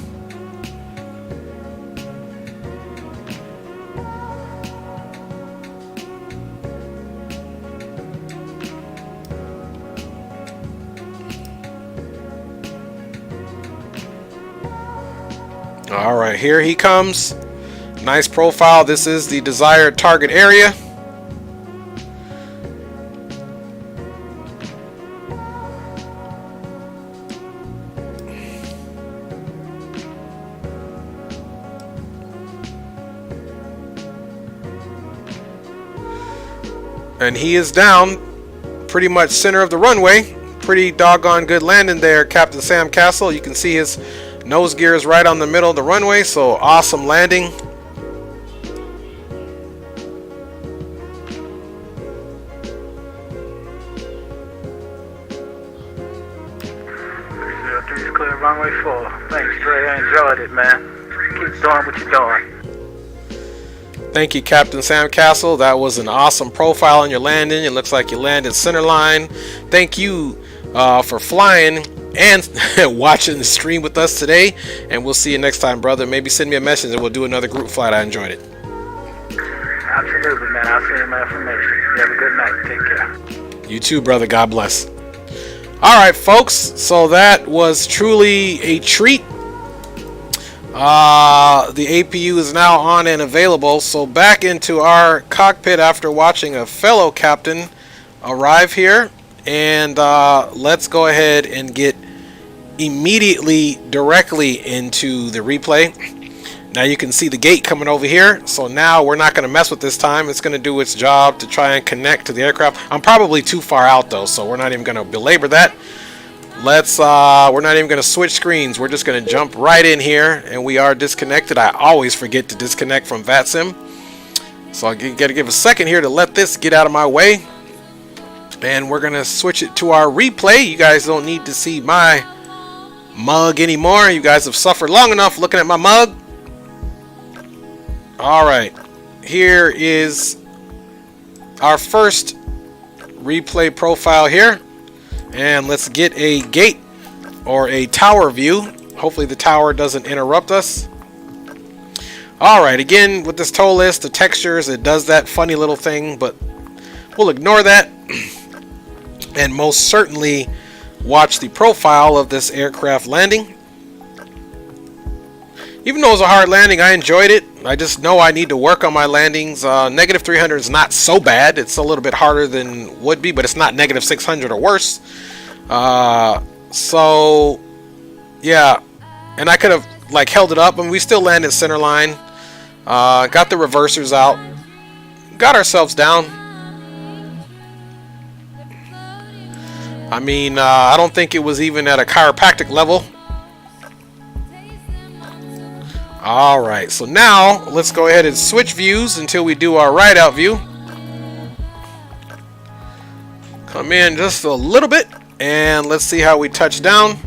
All right, here he comes. Nice profile. This is the desired target area. And he is down pretty much center of the runway. Pretty doggone good landing there, Captain Sam Castle. You can see his nose gear is right on the middle of the runway, so awesome landing. Three's clear, runway 4. Thanks, Dre. I enjoyed it, man. Keep doing what you're doing. Thank you, Captain Sam Castle. That was an awesome profile on your landing. It looks like you landed center line. Thank you for flying and watching the stream with us today. And we'll see you next time, brother. Maybe send me a message and we'll do another group flight. I enjoyed it. Absolutely, man. I'll send you my information. You have a good night. Take care. You too, brother. God bless. All right, folks. So that was truly a treat. The APU is now on and available, so back into our cockpit after watching a fellow captain arrive here, and let's go ahead and get immediately directly into the replay. Now you can see the gate coming over here, so now we're not going to mess with this time. It's going to do its job to try and connect to the aircraft. I'm probably too far out though, so we're not even going to belabor that. We're not even going to switch screens. We're just going to jump right in here, and we are disconnected. I always forget to disconnect from VATSIM, so I got to give a second here to let this get out of my way, and we're going to switch it to our replay. You guys don't need to see my mug anymore. You guys have suffered long enough looking at my mug. All right, here is our first replay profile here. And let's get a gate or a tower view. Hopefully the tower doesn't interrupt us. Alright, again with this tow list, the textures, it does that funny little thing, but we'll ignore that. And most certainly watch the profile of this aircraft landing. Even though it was a hard landing, I enjoyed it. I just know I need to work on my landings. Negative 300 is not so bad. It's a little bit harder than would be, but it's not negative 600 or worse. So, yeah. And I could have like held it up, and we still landed center line. Got the reversers out. Got ourselves down. I mean, I don't think it was even at a chiropractic level. Alright, so now let's go ahead and switch views until we do our ride out view. Come in just a little bit and let's see how we touch down.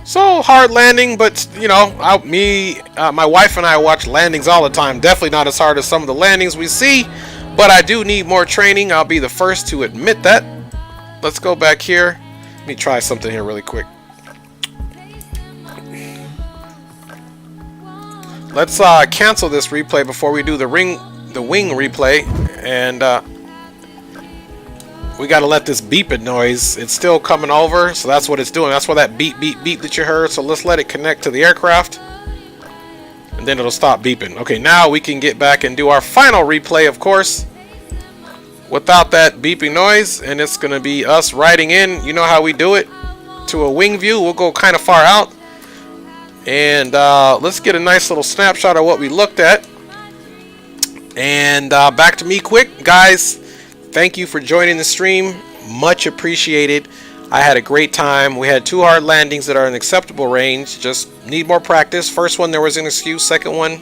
So hard landing, but you know, my wife and I watch landings all the time. Definitely not as hard as some of the landings we see, but I do need more training. I'll be the first to admit that. Let's go back here. Let me try something here really quick. Let's cancel this replay before we do the wing replay, and we got to let this beeping noise, it's still coming over, so that's what it's doing. That's why that beep beep beep that you heard. So let's let it connect to the aircraft, and then it'll stop beeping. Okay, now we can get back and do our final replay, of course, without that beeping noise, and it's gonna be us riding in, you know how we do it, to a wing view. We'll go kind of far out, and let's get a nice little snapshot of what we looked at. And back to me quick, guys. Thank you for joining the stream, much appreciated. I had a great time. We had 2 hard landings that are in acceptable range, just need more practice. First one there was an excuse, second one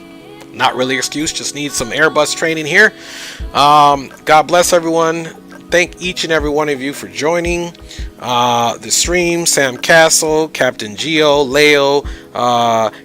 not really excuse, just need some Airbus training here. God bless everyone. Thank each and every one of you for joining the stream. Sam Castle, Captain Geo, Leo,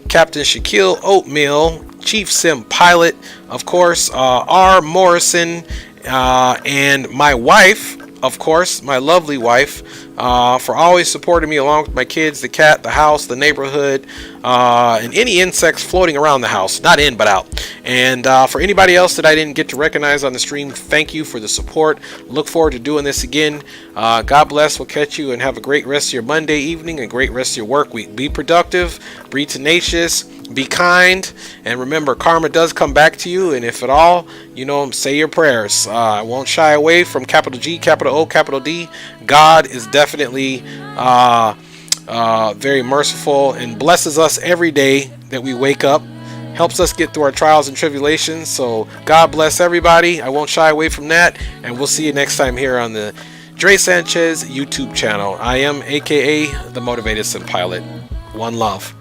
Captain Shaquille Oatmeal, Chief Sim Pilot, of course, R. Morrison, and my wife, of course, my lovely wife, for always supporting me along with my kids, the cat, the house, the neighborhood, and any insects floating around the house, not in but out. And for anybody else that I didn't get to recognize on the stream, thank you for the support. Look forward to doing this again. God bless. We'll catch you, and have a great rest of your Monday evening, and great rest of your work week. Be productive, be tenacious, be kind, and remember, karma does come back to you. And if at all, you know, say your prayers. I won't shy away from capital G, capital O, capital D. God is definitely very merciful and blesses us every day that we wake up, helps us get through our trials and tribulations. So God bless everybody. I won't shy away from that, and we'll see you next time here on the Dre Sanchez YouTube channel. I am AKA the Motivated Sim Pilot. One love.